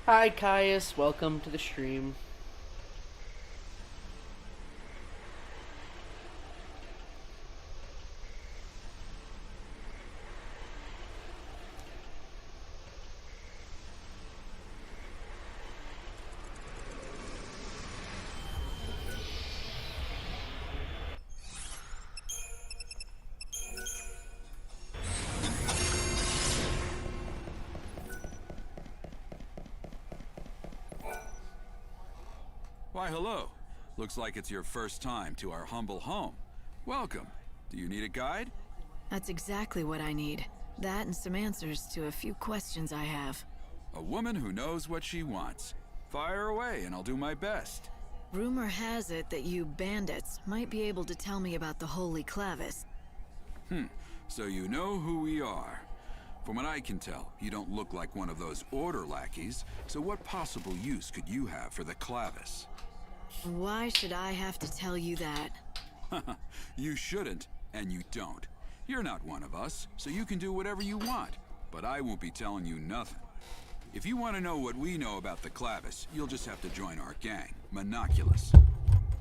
Hi, Caius. Welcome to the stream. Why, hello. Looks like it's your first time to our humble home. Welcome. Do you need a guide? That's exactly what I need. That and some answers to a few questions I have. A woman who knows what she wants. Fire away and I'll do my best. Rumor has it that you bandits might be able to tell me about the Holy Clavis. So you know who we are. From what I can tell, you don't look like one of those order lackeys, so what possible use could you have for the Clavis? Why should I have to tell you that? You shouldn't, and you don't. You're not one of us, so you can do whatever you want, but I won't be telling you nothing. If you want to know what we know about the Clavis, you'll just have to join our gang, Monoculus.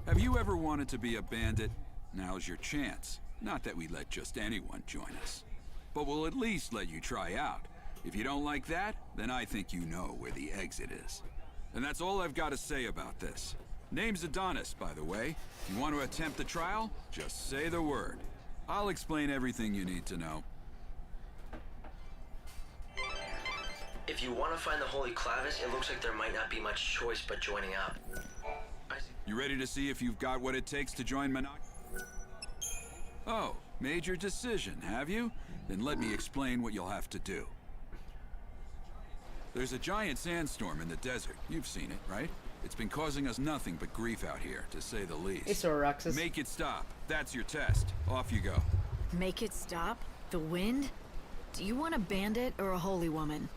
Have you ever wanted to be a bandit? Now's your chance. Not that we let just anyone join us. But we'll at least let you try out. If you don't like that, then I think you know where the exit is. And that's all I've got to say about this. Name's Adonis, by the way. If you want to attempt the trial, just say the word. I'll explain everything you need to know. If you want to find the Holy Clavis, it looks like there might not be much choice but joining up. You ready to see if you've got what it takes to join Oh, made your decision, have you? Then let me explain what you'll have to do. There's a giant sandstorm in the desert. You've seen it, right? It's been causing us nothing but grief out here, to say the least. Hey, Roxas. Make it stop. That's your test. Off you go. Make it stop? The wind? Do you want a bandit or a holy woman?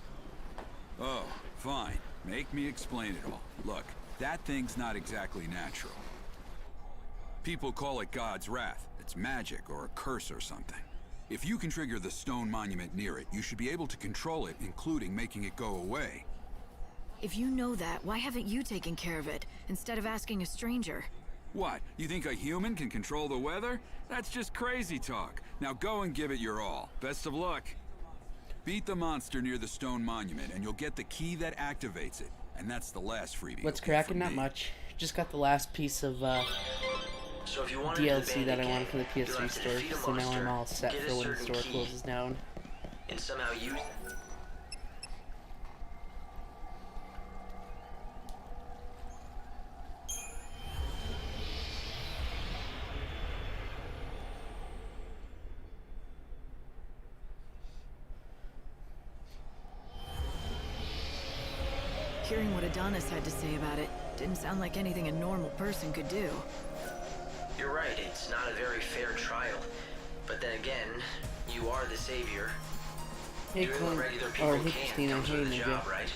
Oh, fine. Make me explain it all. Look, that thing's not exactly natural. People call it God's wrath. It's magic or a curse or something. If you can trigger the stone monument near it, you should be able to control it, including making it go away. If you know that, why haven't you taken care of it, instead of asking a stranger? What? You think a human can control the weather? That's just crazy talk. Now go and give it your all. Best of luck. Beat the monster near the stone monument, and you'll get the key that activates it. And that's the last freebie. What's cracking? Not much. Just got the last piece of So if you want DLC that I wanted from the PS3 store, so now I'm all set for when the store closes down. And somehow use Hearing what Adonis had to say about it didn't sound like anything a normal person could do. You're right, it's not a very fair trial. But then again, you are the savior. Hey, Doing Clint. what regular people Or hey, can Christina. comes Hey, with the Ninja. job, right?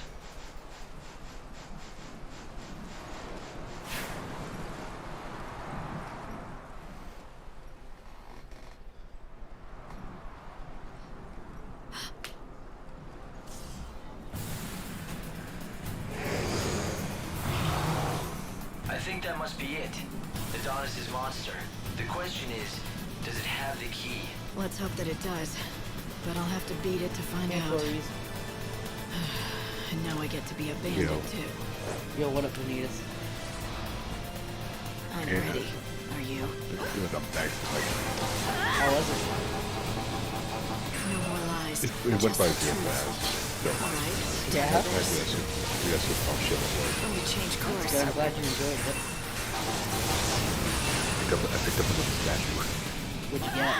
I think that must be it. Adonis's monster. The question is, does it have the key? Let's hope that it does. But I'll have to beat it to find Hey, out. Corey's. And now I get to be a bandit too. Yo, what up, Vanitas? I'm Yeah. ready. Are you? It was a back, like, How was it? No more lies. it went by Just the real truth. fast. So, Yeah? I guess it's all shit. Let me change course. Good, I'm glad you enjoyed it. I picked up another statue. What'd you get?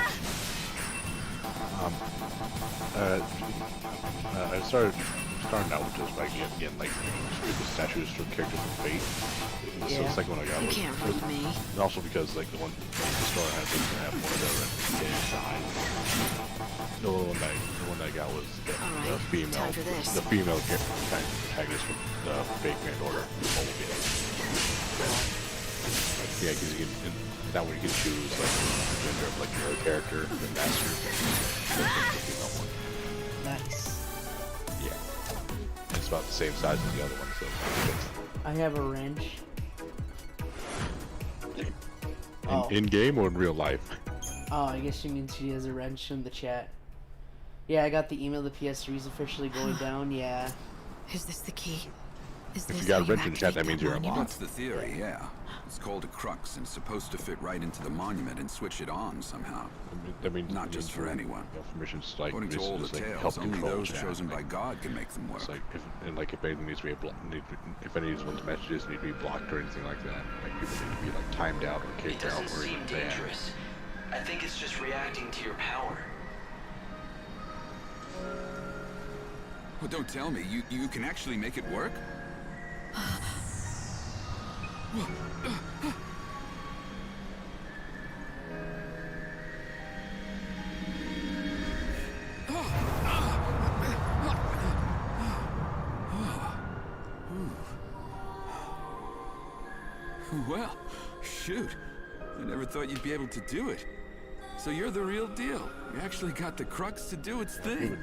I starting out just by getting like stupid statues from characters from Fate. So Yeah. the second one I got You was, can't rob me. and also because like the store has doesn't have one of their inside. The one that I got was the Alright, female, time for this. the female protagonist from the fake man order. Yeah, because you can, in that one you can choose like the gender of like your character, the master, the female one. Nice. Yeah. It's about the same size as the other one, so I have a wrench. in game or in real life? Oh, I guess she means she has a wrench in the chat. Yeah, I got the email. The PS3 is officially going down. Yeah. Is this the key? Is If this you got a how wrench in the chat, activate that means you're monument? That's the theory, yeah. It's called a crux and supposed to fit right into the monument and switch it on somehow. That means Not just for anyone. Permissions like According to all the like tales, help only control those chat. chosen by God can make them work. It's like if anything needs to be if any of these one's messages need to be blocked or anything like that, like people need to be like timed out or It kicked out doesn't or even seem banned. dangerous. I think it's just reacting to your power. Well, don't tell me. You can actually make it work? Well, shoot. I never thought you'd be able to do it. So you're the real deal. You actually got the crux to do its thing.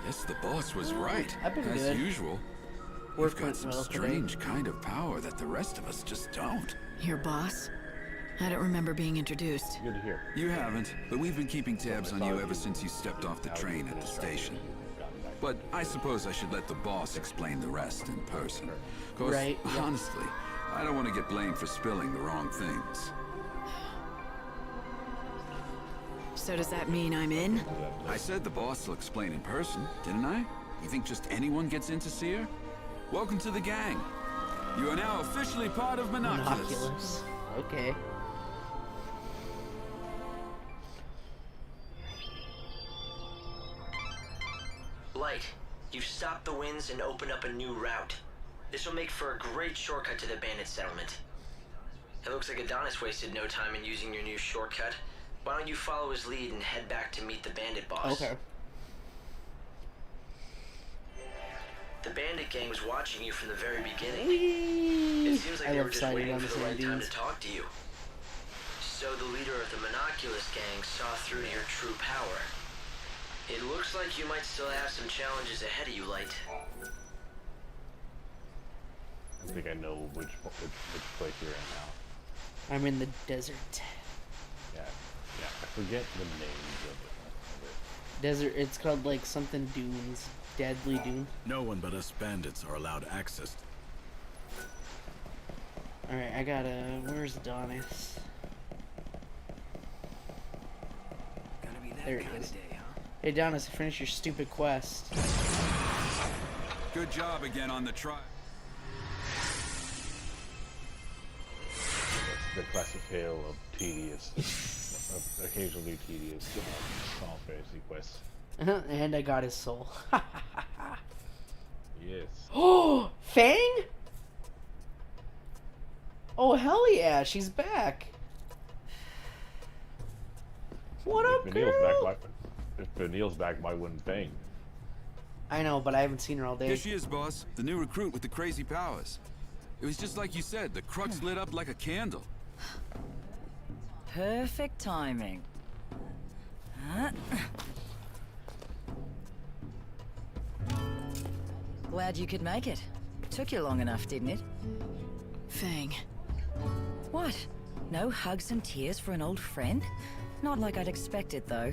Guess the boss was right. I've been as good. usual. Work You've got went some well today. strange kind of power that the rest of us just don't. Your boss? I don't remember being introduced. Good to hear. You haven't, but we've been keeping tabs on you ever since you stepped off the train at the station. But I suppose I should let the boss explain the rest in person. 'Cause, Right, yep. honestly, I don't want to get blamed for spilling the wrong things. So does that mean I'm in? I said the boss will explain in person, didn't I? You think just anyone gets in to see her? Welcome to the gang. You are now officially part of Monoculus. Binoculars. Okay. Light, you've stopped the winds and opened up a new route. This will make for a great shortcut to the bandit settlement. It looks like Adonis wasted no time in using your new shortcut. Why don't you follow his lead and head back to meet the bandit boss? Okay. The bandit gang was watching you from the very beginning. Whee! It seems like I they were love just sliding waiting on the for the right sand time dunes. to talk to you. So the leader of the Monoculus gang saw through to your true power. It looks like you might still have some challenges ahead of you, Light. I think I know which place you're in now. I'm in the desert. Yeah, I forget the names of it. Desert. It's called like something dunes. Deadly Dune. No one but us bandits are allowed access. All right, I gotta. Where's Adonis? There he is. Hey, Adonis, finish your stupid quest. Good job again on the trial. That's the classic tale of tedious, occasionally tedious Final Fantasy quests. And I got his soul. Yes. Oh, Fang? Oh, hell yeah, she's back. What up, If girl? Vanille's back, why wouldn't Fang? I know, but I haven't seen her all day. Here she is, boss. The new recruit with the crazy powers. It was just like you said. The crux lit up like a candle. Perfect timing. Huh? Glad you could make it. Took you long enough, didn't it? Fang. What? No hugs and tears for an old friend? Not like I'd expected, though.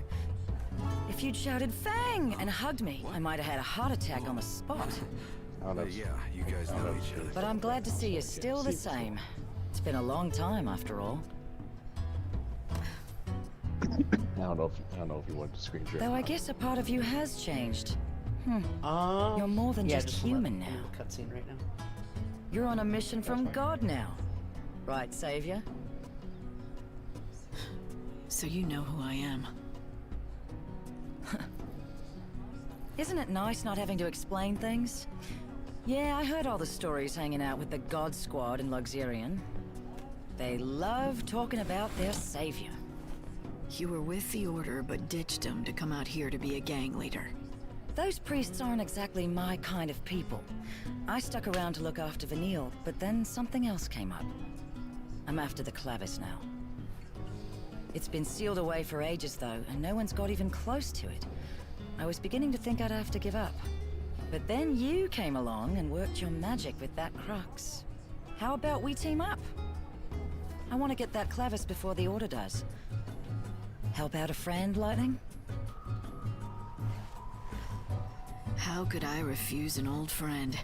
If you'd shouted "Fang!" and hugged me, I might have had a heart attack on the spot. Oh, that's, Yeah, you guys know each other. But I'm glad to see you're still the same. It's been a long time, after all. I don't know if you want to screen share. Though I guess a part of you has changed. You're more than yeah, just a human little now. Cutscene right now. You're on a mission from God now. Right, Savior? So you know who I am. Isn't it nice not having to explain things? Yeah, I heard all the stories hanging out with the God Squad in Luxurion. They love talking about their savior. You were with the Order, but ditched him to come out here to be a gang leader. Those priests aren't exactly my kind of people. I stuck around to look after Vanille, but then something else came up. I'm after the Clavis now. It's been sealed away for ages, though, and no one's got even close to it. I was beginning to think I'd have to give up. But then you came along and worked your magic with that crux. How about we team up? I want to get that Clavis before the Order does. Help out a friend, Lightning? How could I refuse an old friend?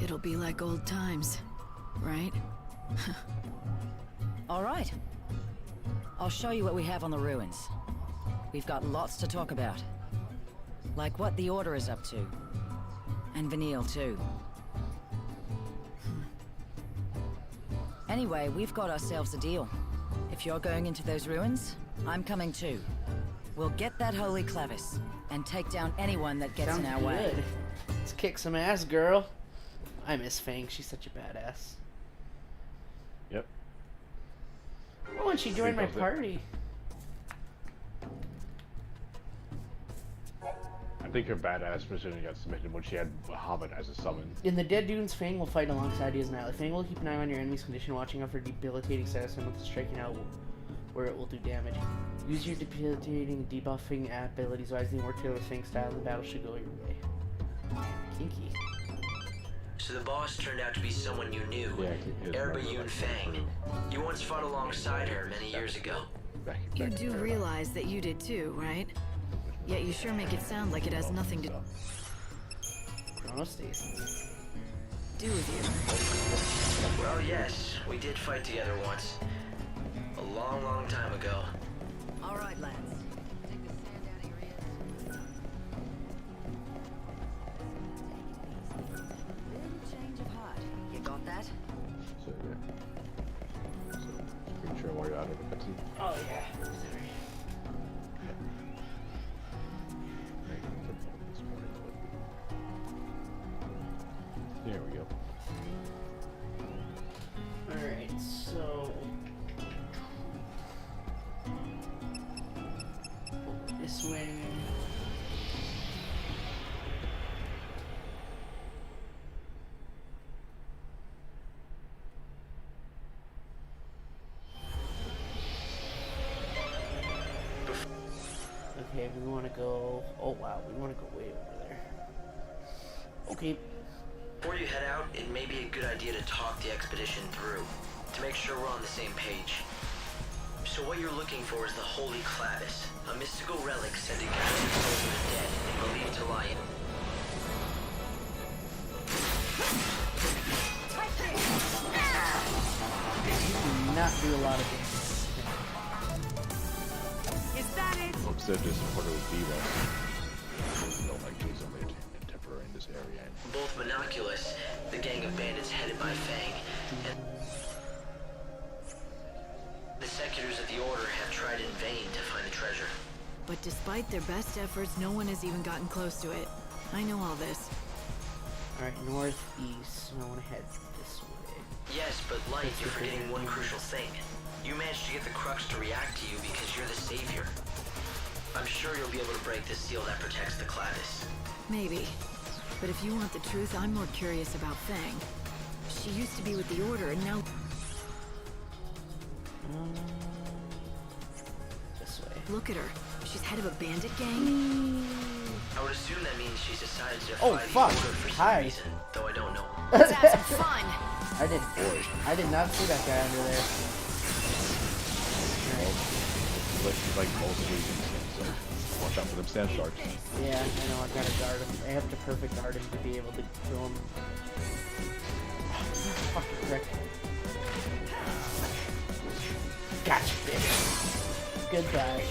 It'll be like old times, right? All right. I'll show you what we have on the ruins. We've got lots to talk about. Like what the Order is up to. And Vanille, too. Anyway, we've got ourselves a deal. If you're going into those ruins, I'm coming too. We'll get that holy Clavis, and take down anyone that gets in our way. Good. Let's kick some ass, girl. I miss Fang. She's such a badass. Yep. Oh, and she joined my party. I think her badass position got submitted when she had Hobbit as a summon. In the Dead Dunes, Fang will fight alongside you as an ally. Fang will keep an eye on your enemy's condition, watching out for debilitating status and with striking out where it will do damage. Use your debilitating debuffing abilities wisely and work together with Fang style. The battle should go your way. Kinky. So the boss turned out to be someone you knew, Erba Yun Fang. You once fought alongside her many years ago. You do realize that you did too, right? Yet you sure make it sound like it has nothing to Chronostasis. do with you. Well, yes, we did fight together once. A long, long time ago. All right, lads. Take the sand out of your ears. Little change of heart. You got that? So yeah. So pretty sure while you're out of the cutscene. Oh yeah. Sorry. There we go. Alright, so this way. Okay, we want to go. Oh wow, we want to go way over there. Okay. Before you head out, it may be a good idea to talk the expedition through, to make sure we're on the same page. So what you're looking for is the Holy Clavis, a mystical relic said to guide the souls of the dead and believed to lie in. You do not do a lot of damage. Well, said this in order with Viva. Don't like these only temporary in this area. Both Monoculus, the gang of bandits headed by Fang, and the Secutors of the Order have tried in vain to find the treasure. But despite their best efforts, no one has even gotten close to it. I know all this. Alright, northeast. I want to head this way. Yes, but Light, you're forgetting one crucial thing. You managed to get the Crux to react to you because you're the savior. I'm sure you'll be able to break the seal that protects the Clavis. Maybe. But if you want the truth, I'm more curious about Fang. She used to be with the Order, and now... This way. Look at her. She's head of a bandit gang? I would assume that means she's decided to Oh, defy the fuck. Order for some Hi. reason, though I don't know. Let's have some fun! I did not see that guy under there. Like most regions, so watch out for them sand sharks. Yeah, I know. I gotta guard him. I have to perfect guard him to be able to kill him. Fucking prick. Gotcha, bitch. Goodbye.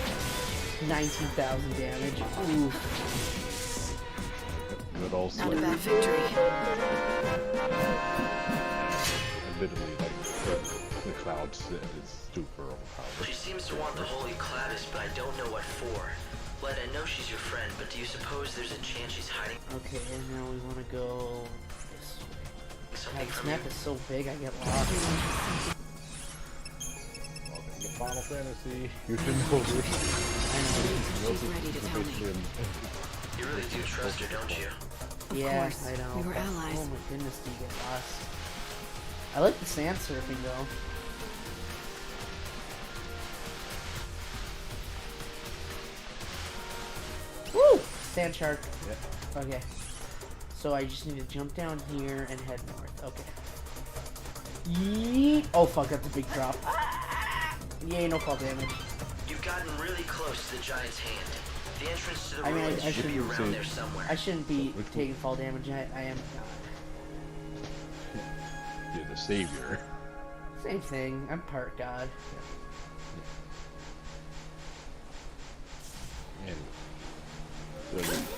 19,000 damage. Ooh. Good old Not a Slayer. bad victory. Admittedly, like the clouds is super overpowered. She seems to want the Holy Clavis, but I don't know what for. Light, I know she's your friend, but do you suppose there's a chance she's hiding Okay, and now we want to go this way. something God, this from you? map is so big, I get lost. Welcome to Final Fantasy. You should know this. She's ready to tell me. You really do trust her, don't you? Of Yeah, course. I know. We were but- allies. Oh my goodness, do you get lost? I like the sand surfing though. Woo! Sand shark. Yeah. Okay. So I just need to jump down here and head north. Okay. Yeet. Oh fuck, that's a big drop. Yay, no fall damage. You've gotten really close to the giant's hand. The entrance to the I mean, ruins I should be shouldn't around there somewhere. I shouldn't be taking fall damage. I am God. You're the savior. Same thing. I'm part god. And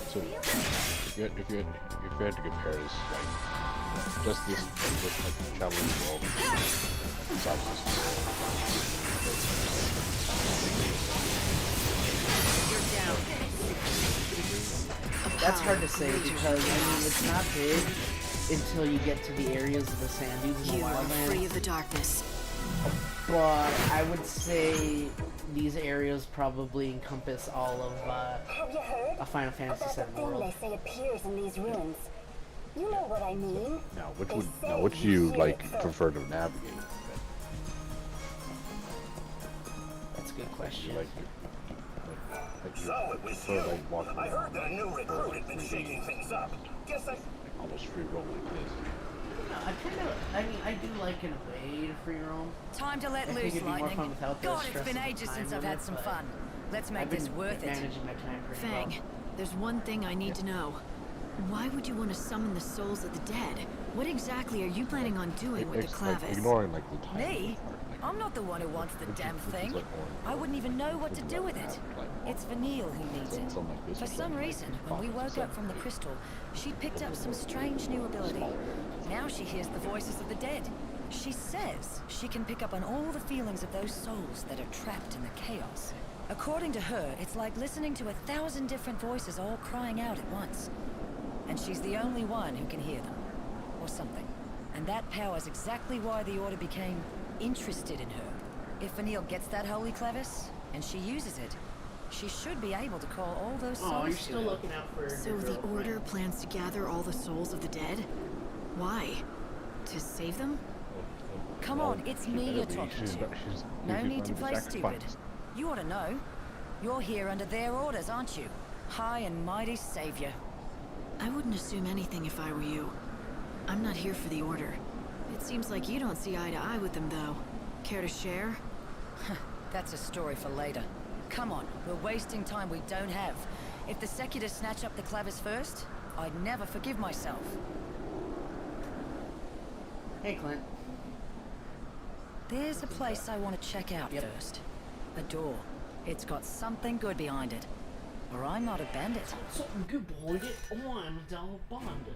so if you had to compare this, like, just this, like, traveling world, That's hard to say because I mean it's not big until you get to the areas of the sand dunes and the You are free wildlands. of the darkness. But I would say these areas probably encompass all of Have you heard a Final Fantasy about the VII thing world. they say appears in these ruins? You know what I mean. Now, They which say do you hear like it first. prefer to navigate? That's a good question. You So it was prefer, you. like, walking I heard around, that a new like, recruit had been 3D, shaking things up. Guess I... like, almost free roll like this. No, I mean, I do like in a way to free roam. Time to let I think loose, it'd be more lightning. fun without the God, it's stress been of the ages time since I've limit, had some but fun. Let's make I've this been worth it. managing my time pretty Fang, well. there's one thing I need to know. Why would you want to summon the souls of the dead? What exactly are you planning on doing with the Like, clavis? ignoring, like, the time Me? part, like, I'm not the one who wants the damn thing. like more- I wouldn't even know what to do with it. It's Vanille who needs it. Something like this For or some something like reason, when we woke up from the crystal, she picked up some strange new ability. Now she hears the voices of the dead. She says she can pick up on all the feelings of those souls that are trapped in the chaos. According to her, it's like listening to 1,000 different voices all crying out at once. And she's the only one who can hear them. Or something. And that power's exactly why the Order became interested in her. If Vanille gets that holy clavis, and she uses it, she should be able to call all those souls Oh, you're to still her. looking out for So your the girlfriend. Order plans to gather all the souls of the dead? Why? To save them? Come on, it's me you're talking to. No need to play stupid. You ought to know. You're here under their orders, aren't you? High and mighty savior. I wouldn't assume anything if I were you. I'm not here for the Order. It seems like you don't see eye to eye with them, though. Care to share? That's a story for later. Come on, we're wasting time we don't have. If the Secular snatch up the clavis first, I'd never forgive myself. Hey, Clint. There's a place I want to check out Yep. first. A door. It's got something good behind it. Or I'm not a bandit. Something good behind it. Oh, I'm a double bandit.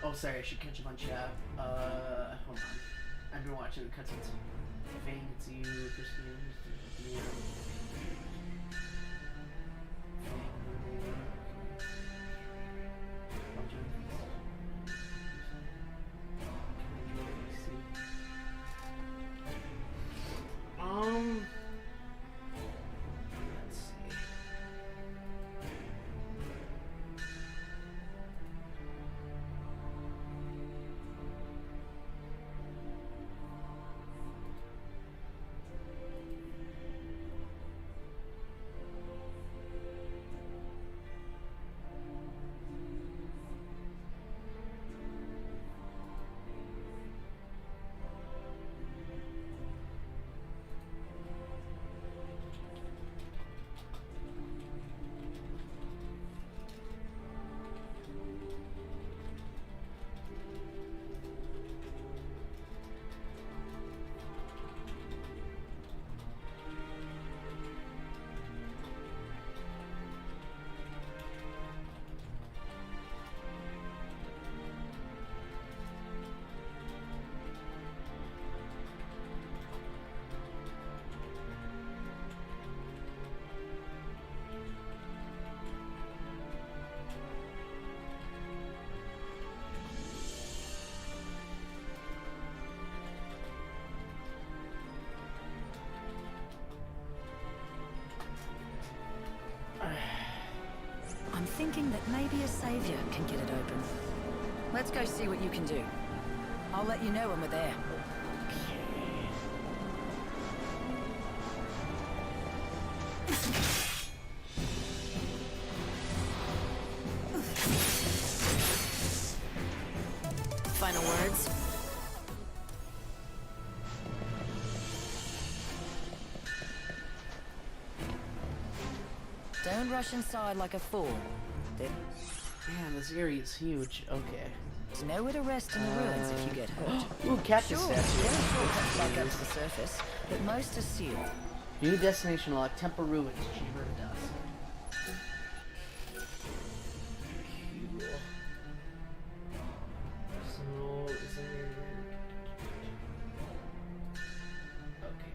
Oh, sorry, I should catch up on chat. Hold on. I've been watching the cutscenes. Fang, it's you, Christine, Christine. Let's see. I'm thinking that maybe a savior can get it open. Let's go see what you can do. I'll let you know when we're there. Okay. Final words? Don't rush inside like a fool. Man, this area is huge. Okay. There's nowhere to rest in the ruins if you get hurt. Ooh, cactus Sure, statue. there are shortcuts back up to the surface, but most are sealed. New destination locked. Temple Ruins. Chamber of Dust. Cool. So, is there... Okay.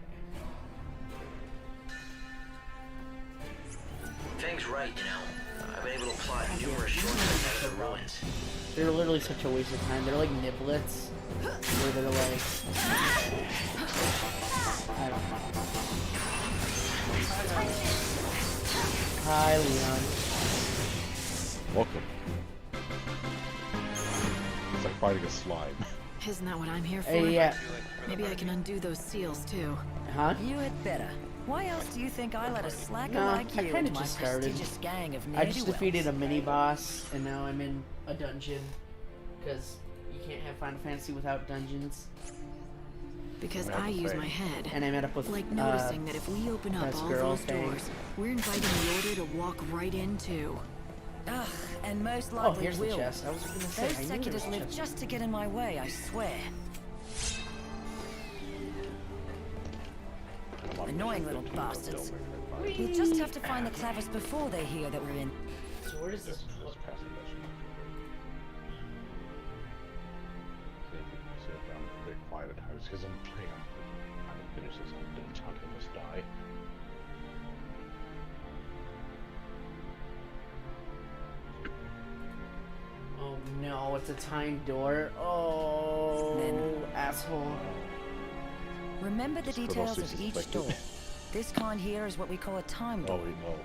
Fang's right, you know. I've been able to plot numerous shortcuts out of the ruins. They're literally such a waste of time. They're like niblets. Where they're like... I don't know. Hi, Leon. Welcome. It's like fighting a slime. Isn't that what I'm here for? Hey, yeah. Maybe I can undo those seals too. Huh? You had better. Why else do you think I let a slacker Nah, like I you kinda into my just started. prestigious gang of I just ne'er-do-wells? defeated a mini-boss, and now I'm in a dungeon. Because you can't have Final Fantasy without dungeons. Because I use my head. And I met up with, Like noticing that if we open up this all girl those thing. doors, we're inviting the Order to walk right into. Ugh, and most Oh, likely here's the will. chest. I was gonna say, Those I knew there was seculars a live chest. just to get in my way, I swear. Annoying little bastards. We'll just have to find the clavers before they hear that we're in. So where does this Let's pass the mission. See if I'm very quiet at house because I'm playing. I'm trying to finish this. I'm enchanting must die. Oh no, it's a timed door. Oh, Then- asshole. Remember the Just put details all of six each expected. door. This kind here is what we call a time Oh door. wait, no.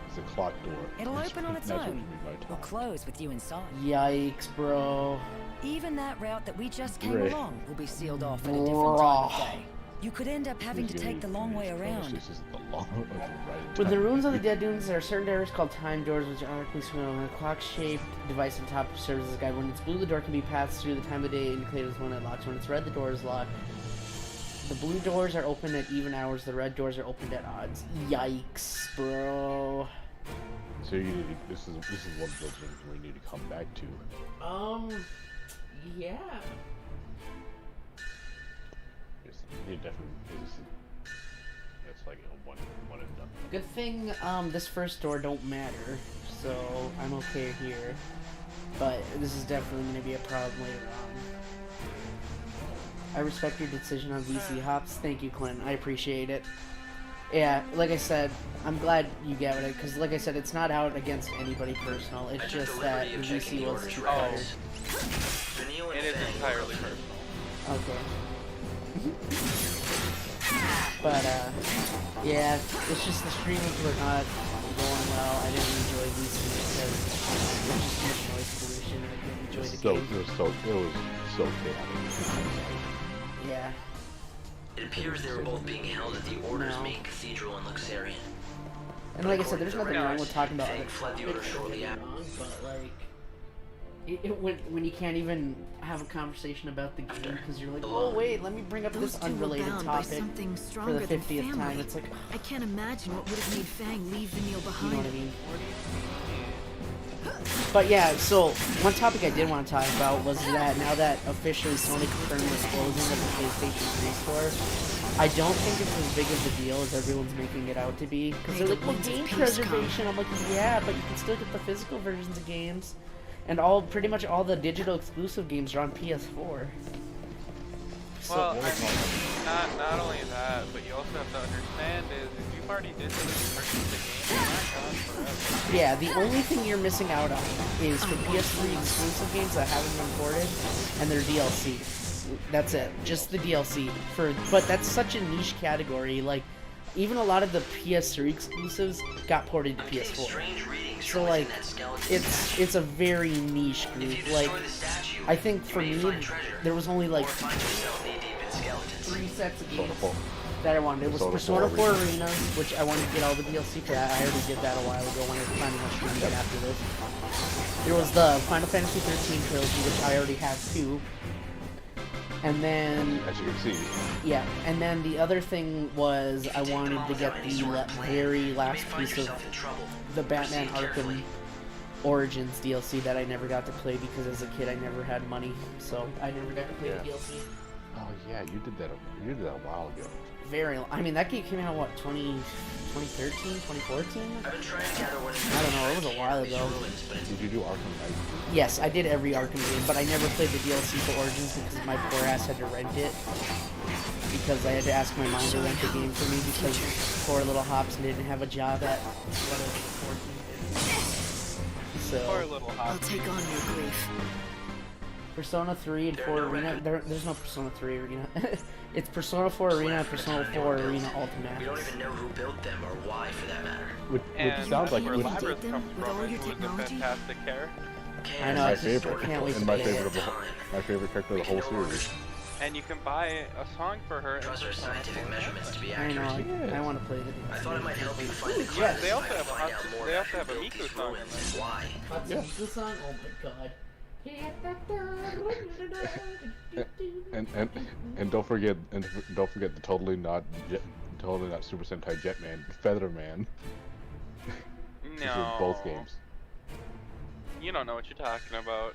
It's a clock door. It'll open on its That's what own, you mean by or time. close with you inside. Yikes, bro. Even that route that we just came Right. along will be sealed off at a different time of Bruh. day. You could end up having to take the long way around. This isn't the long the right With the time. ruins of the Dead Dunes, there are certain doors called time doors, which are when a clock-shaped device on top serves as a guide. When it's blue, the door can be passed through. The time of day indicated as when it locks. When it's red, the door is locked. The blue doors are open at even hours. The red doors are opened at odds. Yikes, bro. So you need to, this is one of those things we need to come back to. Yeah. Yes, you definitely. It's like one and done. Good thing, this first door don't matter, so I'm okay here. But this is definitely going to be a problem later on. I respect your decision on VC hops. Thank you, Clint. I appreciate it. Yeah, like I said, I'm glad you get it, because like I said, it's not out against anybody personal. It's I took just the that liberty the of checking VC the was order's too records. tired. Vanille and It is Fang entirely were- personal. Okay. But, yeah, it's just the streamings were not going well. I didn't enjoy VC because it was just too much noise pollution. I didn't enjoy the game. It was so chaotic. Yeah. It appears they were both being held at the Order's No. main cathedral in Luxarian. And like I said, there's nothing wrong with talking about Fang other fled the topics, Order shortly don't get me wrong, but like, when you can't even have a conversation about the game because you're like, oh wait, let me bring up Those this two were unrelated bound by topic something for stronger the than 50th time. family. It's like, I can't imagine what would have made Fang leave Vanille you know behind. what I mean? But yeah, so one topic I did want to talk about was that now that officially Sony confirmed the closing of the PlayStation 3 store, I don't think it's as big of a deal as everyone's making it out to be. Because they're like, well, When's game peace preservation. I'm like, yeah, but you can still get the physical versions of games. And pretty much all the digital exclusive games are on PS4. Well, I mean, not only that, but you also have to understand is if you've already digitally purchased the game, it's not gone forever. Yeah, the only thing you're missing out on is for PS3 exclusive games that haven't been ported and their DLC. That's it, just the DLC. But that's such a niche category. Like, even a lot of the PS3 exclusives got ported to I'm getting PS4. strange readings So from like, within that skeleton. it's a very niche If you group. destroy Like, the statue, I think you for may me, find treasure, there was only like or find yourself knee-deep in skeletons. 3 sets of games that I wanted. It was Persona Persona 4 4 Arena, which I wanted to get all the DLC for that. I already did that a while ago when I finally went streaming it after this. There was the Final Fantasy 13 trilogy, which I already have too. And then, As you can see. yeah, and then the other thing was I wanted to get the very last piece of the Batman Arkham Origins DLC that I never got to play because as a kid I never had money, so I never got to play the DLC. Oh yeah, you did that a while ago. I mean, that game came out, what, 2013, 2014? I've been trying to gather one. I don't know, it was a while ago. Did you do Arkham Knight? Yes, I did every Arkham game, but I never played the DLC for Origins because my poor ass had to rent it. Because I had to ask my mom to rent the game for me because poor little Hobson didn't have a job at, whatever, 14. Poor So, little I'll hop. take on your grief. Persona 3 and 4 Arena, there's no Persona 3 Arena. It's Persona 4 Arena and Persona 4 Arena Ultimate. We don't even know who built them or why, for that matter. Which And sounds like where would, Labyrinth them comes with from, all it your was a technology? fantastic character. I know, my I just favorite, can't wait and to my play it. favorite character of the whole series. And you can buy a song for her. in Trust our Persona scientific 4. measurements to be I know, accurate. I want to play it. I thought it might help you find the Yeah, cause they also if I have a find out Hot- more they about also have who a built Miku these song. ruins and why. The song? Oh my god. And don't forget the totally not Super Sentai Jetman, Featherman. This is No. both games. You don't know what you're talking about.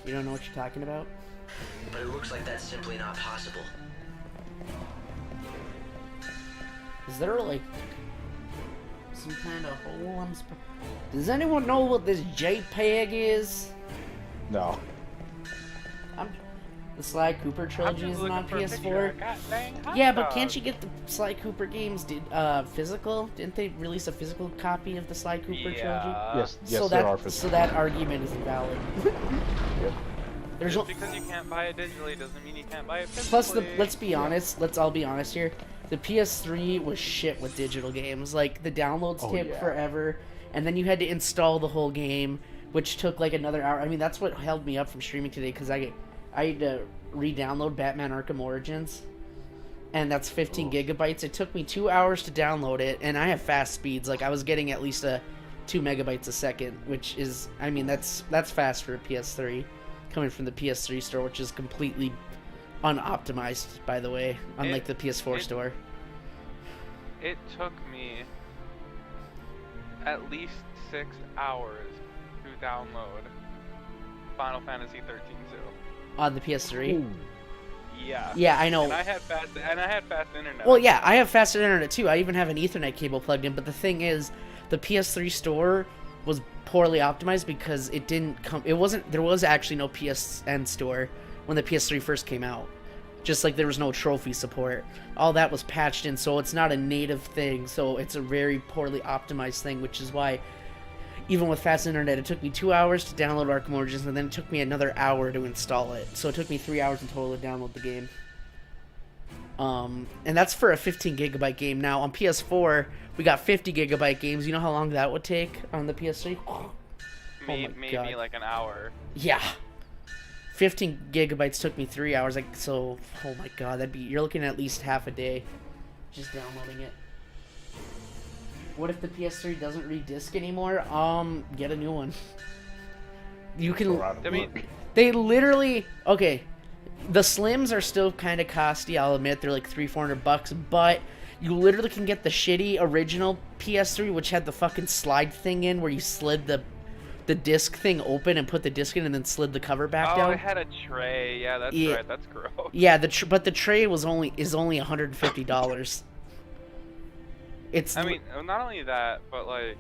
You don't know what you're talking about? But it looks like that's simply not possible. Is there like some kind of hole I'm Does anyone know what this JPEG is? No. The Sly Cooper trilogy I'm just isn't on looking for a picture PS4. of a goddamn hot Yeah, but dog. can't you get the Sly Cooper games physical? Didn't they release a physical copy of the Sly Cooper trilogy? Yes, so there that are so physical. that argument is invalid. Yep. There's Just no, because you can't buy it digitally doesn't mean you can't buy it physically. plus let's be honest. Let's all be honest here. The PS3 was shit with digital games. Like the downloads Oh, took yeah. forever, and then you had to install the whole game, which took like another hour. I mean, that's what held me up from streaming today because I had to re-download Batman Arkham Origins, and that's 15 gigabytes. It took me 2 hours to download it, and I have fast speeds. Like I was getting at least 2 megabytes a second, which is, I mean, that's fast for a PS3, coming from the PS3 store, which is completely unoptimized, by the way, unlike the PS4 store. It took me at least 6 hours to download Final Fantasy 13 too. On the PS3. Ooh. Yeah. Yeah, I know. And I had fast internet. Well, yeah, I have faster internet too. I even have an Ethernet cable plugged in. But the thing is, the PS3 store was poorly optimized because it didn't come. It wasn't. There was actually no PSN store when the PS3 first came out. Just like there was no trophy support. All that was patched in, so it's not a native thing. So it's a very poorly optimized thing, which is why, even with fast internet, it took me 2 hours to download Arkham Origins, and then it took me another hour to install it. So it took me 3 hours in total to download the game. And that's for a 15 gigabyte game. Now on PS4, we got 50 gigabyte games. You know how long that would take on the PS3? Oh my maybe God. like an hour. Yeah. 15 gigabytes took me 3 hours. Like, so, oh my god, you're looking at least half a day just downloading it. What if the PS3 doesn't read disc anymore? Get a new one. You can. I mean, They literally. Okay, the Slims are still kind of costly. I'll admit they're like $300-400, but you literally can get the shitty original PS3, which had the fucking slide thing in where you slid the disc thing open and put the disc in and then slid the cover back down. oh, it had a tray. Yeah, that's Yeah. right. That's gross. Yeah, but the tray is only $150. It's. I mean, not only that, but like,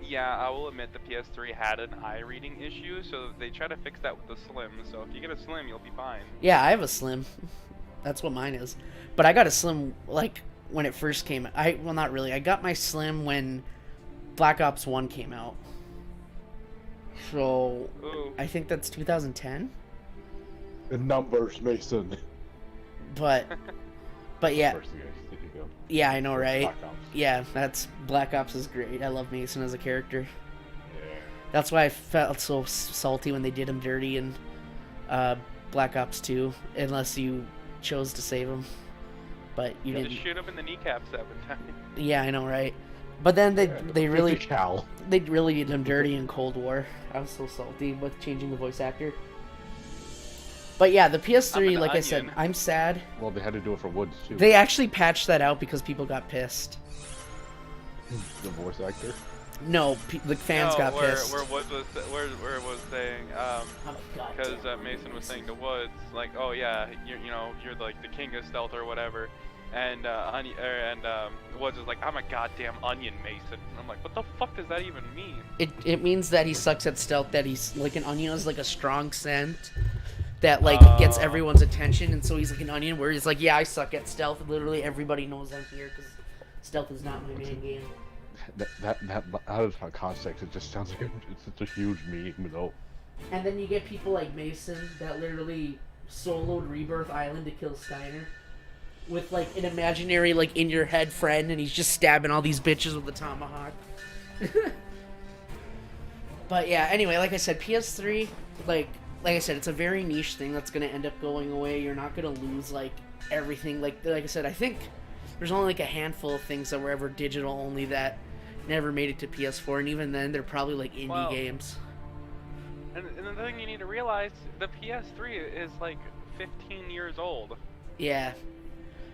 yeah, I will admit the PS3 had an eye reading issue, so they try to fix that with the Slim. So if you get a Slim, you'll be fine. Yeah, I have a Slim. That's what mine is. But I got a Slim like when it first came. Well, not really. I got my Slim when Black Ops 1 came out. So Ooh. I think that's 2010. The numbers, Mason. But yeah, First, you guys, there you go. yeah, I know, right? Black Ops. Yeah, that's Black Ops is great. I love Mason as a character. Yeah. That's why I felt so salty when they did him dirty and Black Ops 2, unless you chose to save him. But you didn't. Just shoot him in the kneecap 7 times. Yeah, I know, right? But then they really did him dirty in Cold War. I was so salty with changing the voice actor. But yeah, the PS3, like I said, I'm sad. Well, they had to do it for Woods too. They actually patched that out because people got pissed. The voice actor? No, the fans got pissed. Where Woods was saying, because Mason was saying to Woods, like, oh yeah, you're like the king of stealth or whatever, and Woods is like, I'm a goddamn onion, Mason. And I'm like, what the fuck does that even mean? It means that he sucks at stealth. That he's like an onion is like a strong scent that like gets everyone's attention, and so he's like an onion where he's like, yeah, I suck at stealth. Literally everybody knows I'm here because stealth is not my main game. That out of context, it just sounds like it's such a huge meme, though. And then you get people like Mason that literally soloed Rebirth Island to kill Steiner with like an imaginary like in your head friend, and he's just stabbing all these bitches with a tomahawk. But yeah, anyway, like I said, PS3, like I said, it's a very niche thing that's gonna end up going away. You're not gonna lose like everything. Like I said, I think there's only like a handful of things that were ever digital only that never made it to PS4, and even then they're probably like indie games. And the thing you need to realize, the PS3 is like 15 years old. Yeah.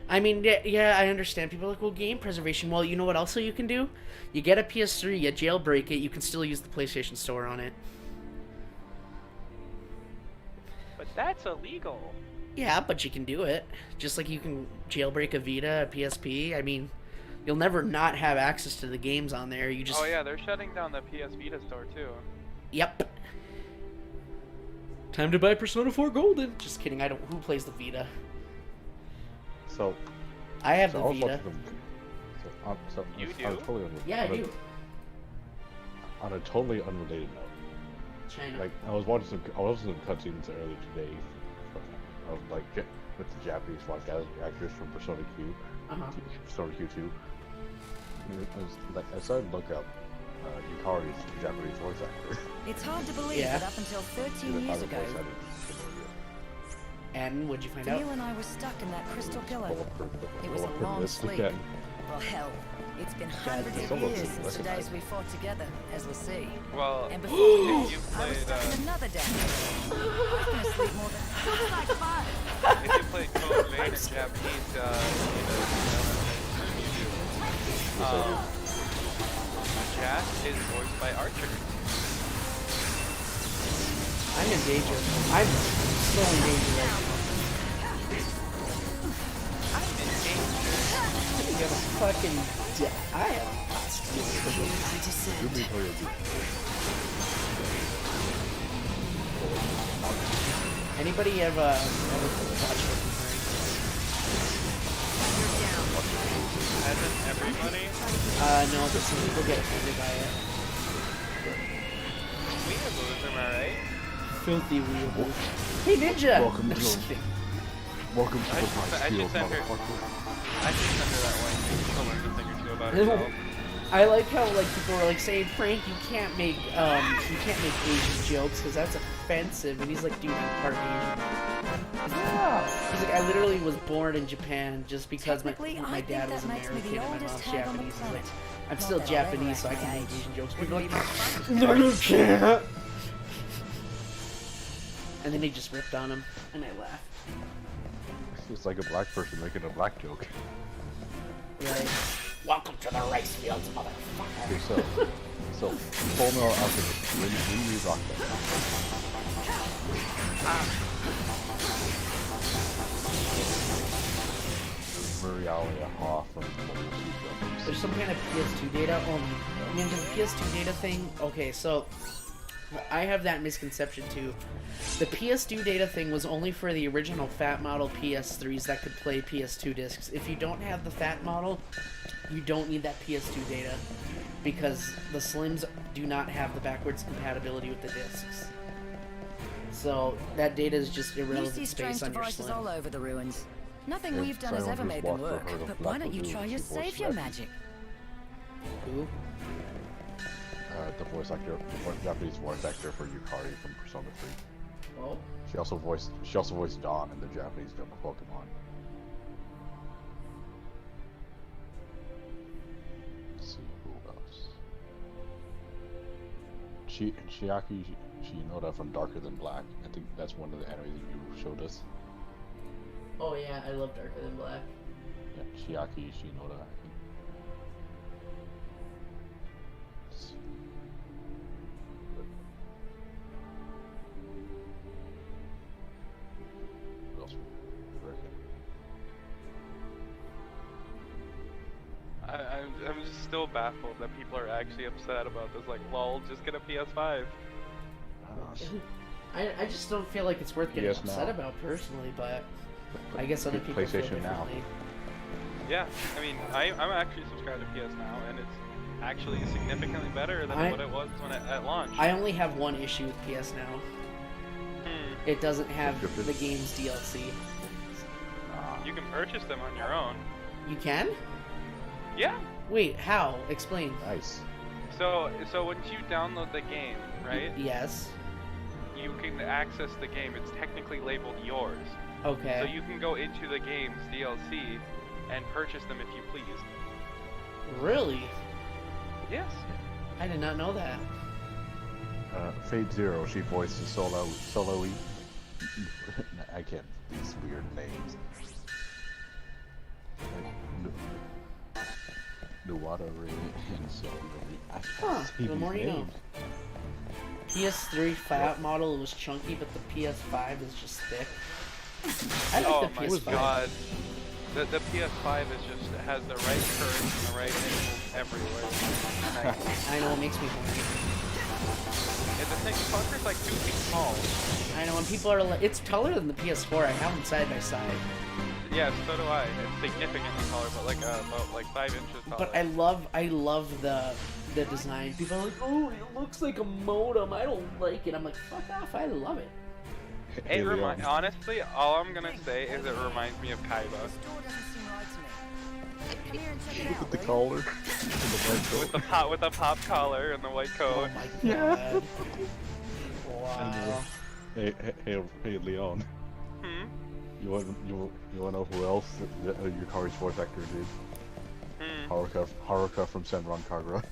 I mean, yeah, I understand. People are like, well, game preservation. Well, you know what also you can do? You get a PS3, you jailbreak it, you can still use the PlayStation Store on it. But that's illegal. Yeah, but you can do it. Just like you can jailbreak a Vita, a PSP. I mean, you'll never not have access to the games on there. You just... Oh yeah, they're shutting down the PS Vita store too. Yep. Time to buy Persona 4 Golden. Just kidding. I don't. Who plays the Vita? So. I have the Vita. You do? Yeah, I do. On a totally unrelated note. China. Like I was watching some cutscenes earlier today. Of like with the Japanese actors from Persona Q, Persona Q2. I started to look up Yukari's Japanese voice actor. It's hard to believe that up until 13 years ago. And what'd you find out? Neil and I were stuck in that crystal pillar. It was a long sleep. Well, hell, it's been hundreds of years since the days we fought together, as we'll see. Well, and before you I was stuck in another day. I've been asleep more than like 5. If you play Code Vein in Japanese, Jack is voiced by Archer. I'm in danger. I'm so in danger right now. I'm in danger. I'm gonna fucking die. I am hostile. Anybody ever watch Hasn't everybody? No, but some people get offended by it. Weeaboos, am I right? Filthy weeaboos. Hey, Ninja! Welcome to the field, motherfucker. I just send her that one. I'll learn a thing or two about herself. I like how like people were like saying, Frank, you can't make Asian jokes because that's offensive, and he's like, dude, I'm part Asian. Yeah. He's like, I literally was born in Japan just because my dad was American and my mom's Japanese. He's like, I'm still Japanese, so I can make Asian jokes. People are like, no, you can't. And then they just ripped on him, and I laughed. It's like a black person making a black joke. Right. Welcome to the rice fields, motherfucker. Okay, so Full Metal Alchemist, when you rock that. Murialia Hoff from There's some kind of PS2 data. I mean, the PS2 data thing. Okay, so I have that misconception too. The PS2 data thing was only for the original fat model PS3s that could play PS2 discs. If you don't have the fat model, you don't need that PS2 data because the Slims do not have the backwards compatibility with the discs. So that data is just irrelevant space on your Slim. all over the ruins. Nothing we've done has ever made them work. But why don't you try your savior magic? Who? The voice actor, the Japanese voice actor for Yukari from Persona 3. Oh. She also voiced Dawn in the Japanese dub of Pokemon. Let's see who else. Chiaki Shinoda from Darker Than Black. I think that's one of the enemies that you showed us. Oh yeah, I love Darker Than Black. Yeah, Chiaki Shinoda, I think. Let's see. What else? I'm just still baffled that people are actually upset about this. Like, lol, just get a PS5. I just don't feel like it's worth getting Yes, upset now. about personally, but I guess other people feel PlayStation Now. differently. Yeah, I mean, I'm actually subscribed to PS Now, and it's actually significantly better than what it was when at launch. I only have one issue with PS Now. It doesn't have the game's DLC. You can purchase them on your own. You can? Yeah. Wait, how? Explain. Nice. So once you download the game, right? Yes. You can access the game. It's technically labeled yours. Okay. So you can go into the game's DLC and purchase them if you please. Really? Yes. I did not know that. Fate Zero, she voices Solo-E. I can't, these weird names. Nuwata Ray and Solo-E. I can't Huh, see the these more you know. names. PS3 fat model was chunky, but the PS5 is just thick. I like the PS5. Oh my god. The PS5 is just, it has the right curves and the right angles everywhere. Nice. I know, it makes me horny. And the thing, fucker's like 2 feet tall. I know, and people are like, it's taller than the PS4. I have them side by side. Yeah, so do I. It's significantly taller, but like about like 5 inches taller. But I love the design. People are like, oh, it looks like a modem. I don't like it. I'm like, fuck off. I love it. Honestly, all I'm gonna say is it reminds me of Kaiba. Look at the collar. With the pop collar and the white coat. Oh my god. Wow. Hey, Leon. Hmm? You wanna know who else Yukari's voice actor did? Haruka from Senran Kagura.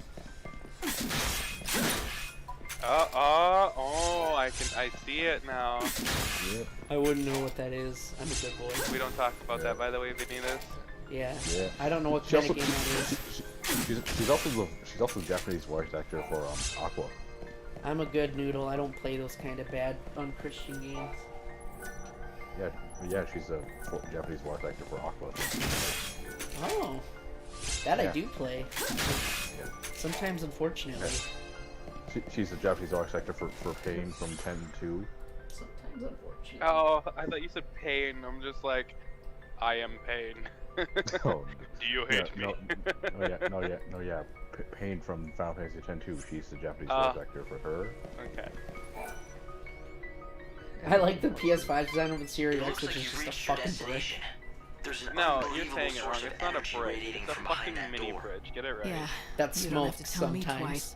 Oh, I see it now. Yeah. I wouldn't know what that is. I'm a good boy. We don't talk about that, by the way, Vanitas. Yeah. Yeah. I don't know what kind of game that is. She's also the Japanese voice actor for Aqua. I'm a good noodle. I don't play those kind of bad, unchristian games. Yeah, she's a Japanese voice actor for Aqua. Oh. That I Yeah. do play. Yeah. Sometimes, unfortunately. She's a Japanese voice actor for Pain from 10-2. Sometimes, unfortunately. Oh, I thought you said pain. I'm just like, I am pain. Oh, Do you hate me? No, yeah. Pain from Final Fantasy X-2. She's the Japanese voice actor for her. Okay. I like the PS5 design over the Series It X, looks which like is you've just a reached your fucking brick. destination. There's an No, you're unbelievable saying it wrong. source of It's not a energy brick. radiating It's a from behind fucking that mini door. fridge. Get it right. Yeah. That You don't have smokes to tell me sometimes. twice.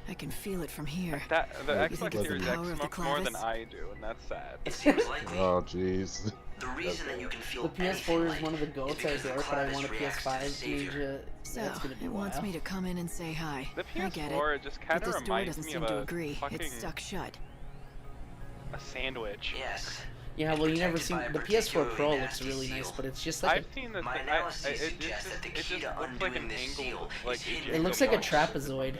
I can feel it from here. The You think Xbox it's the Series power X of the smokes more than Clavis? I do, and that's sad. It seems likely. Oh, jeez. The reason that you can feel The PS4 anything is light one of the goats I because the adore, but I want a Clavis reacts to the PS5 savior. Ninja. So, That's gonna be it wants wild. me to come in and say hi. The I get PS4 it. just But kind of this door reminds doesn't me seem of to a agree. fucking It's stuck shut. a sandwich. Yes. Yeah, well, you never seen Protected by the a PS4 Pro particularly looks nasty really nice, seal. but it's just like I've seen this. My Thing. analysis It suggests just, that the it key just to looks like an undoing this seal angle, like is hidden it in looks the like a walls. trapezoid.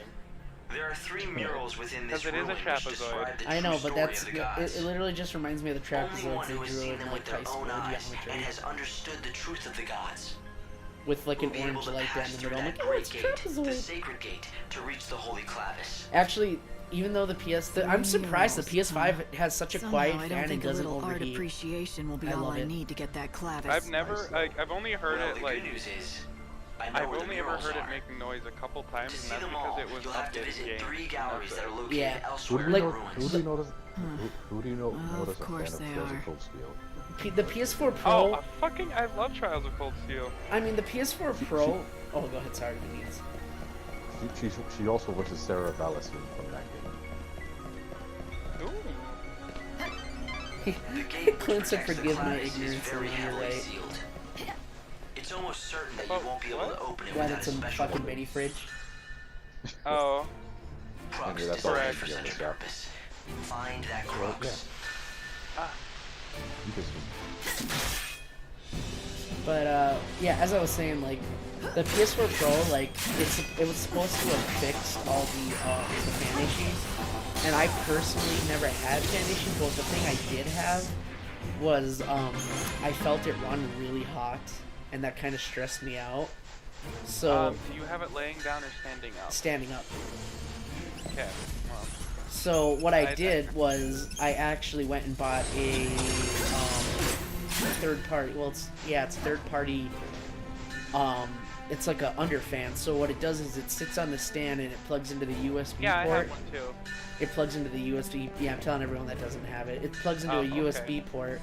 There are 3 murals within this Because it is a ruin which trapezoid. describe the I know, true but story that's of the gods. it. Literally just reminds me of the Only trapezoids one they who has drew seen in them like with their high school own eyes and geometry has understood the truth of the gods. with like an Will be able orange to light down pass the through middle. I'm that like, oh, great it's gate, the trapezoid. sacred gate, to reach the holy Clavis. Actually, even though I'm surprised the PS5 has such a Somehow, quiet I don't fan and think a doesn't little art overheat. appreciation will be I all love I it. need to get that Clavis. I've never, I've only heard Well, it the like. good news is, I know I've where the only ever murals heard it are. making noise a couple times, To and see that's them because all, it was you'll have to updated visit game. 3 galleries that are located Yeah. elsewhere Like- in the Who ruins. do you notice? Who do you know? Of Notice a course fan they of Tales are. of Cold Steel? The PS4 Pro. Oh, I love Trials of Cold Steel. I mean, the PS4 Pro. Oh, go ahead. Sorry, Denise. She also voices Sarah Vallis from that game. Ooh. The gate which Clint said, protects the forgive my Clavis is ignorance very and on your heavily way. sealed. It's almost certain that you won't be able to open it Yeah, without that's a a special fucking mini fridge. Oh. crux that's designed correct. for such a Yeah. purpose. Find that crux. But yeah, as I was saying, like the PS4 Pro, like it was supposed to have fixed all the fan issues, and I personally never had fan issues. But the thing I did have was I felt it run really hot, and that kind of stressed me out. So Do you have it laying down or standing up? standing up. Okay. Well, So what I did was I actually went and bought a third party. Well, it's third party. It's like a under fan. So what it does is it sits on the stand and it plugs into the USB yeah, port. I have one too. It plugs into the USB. Yeah, I'm telling everyone that doesn't have it. It plugs into a USB port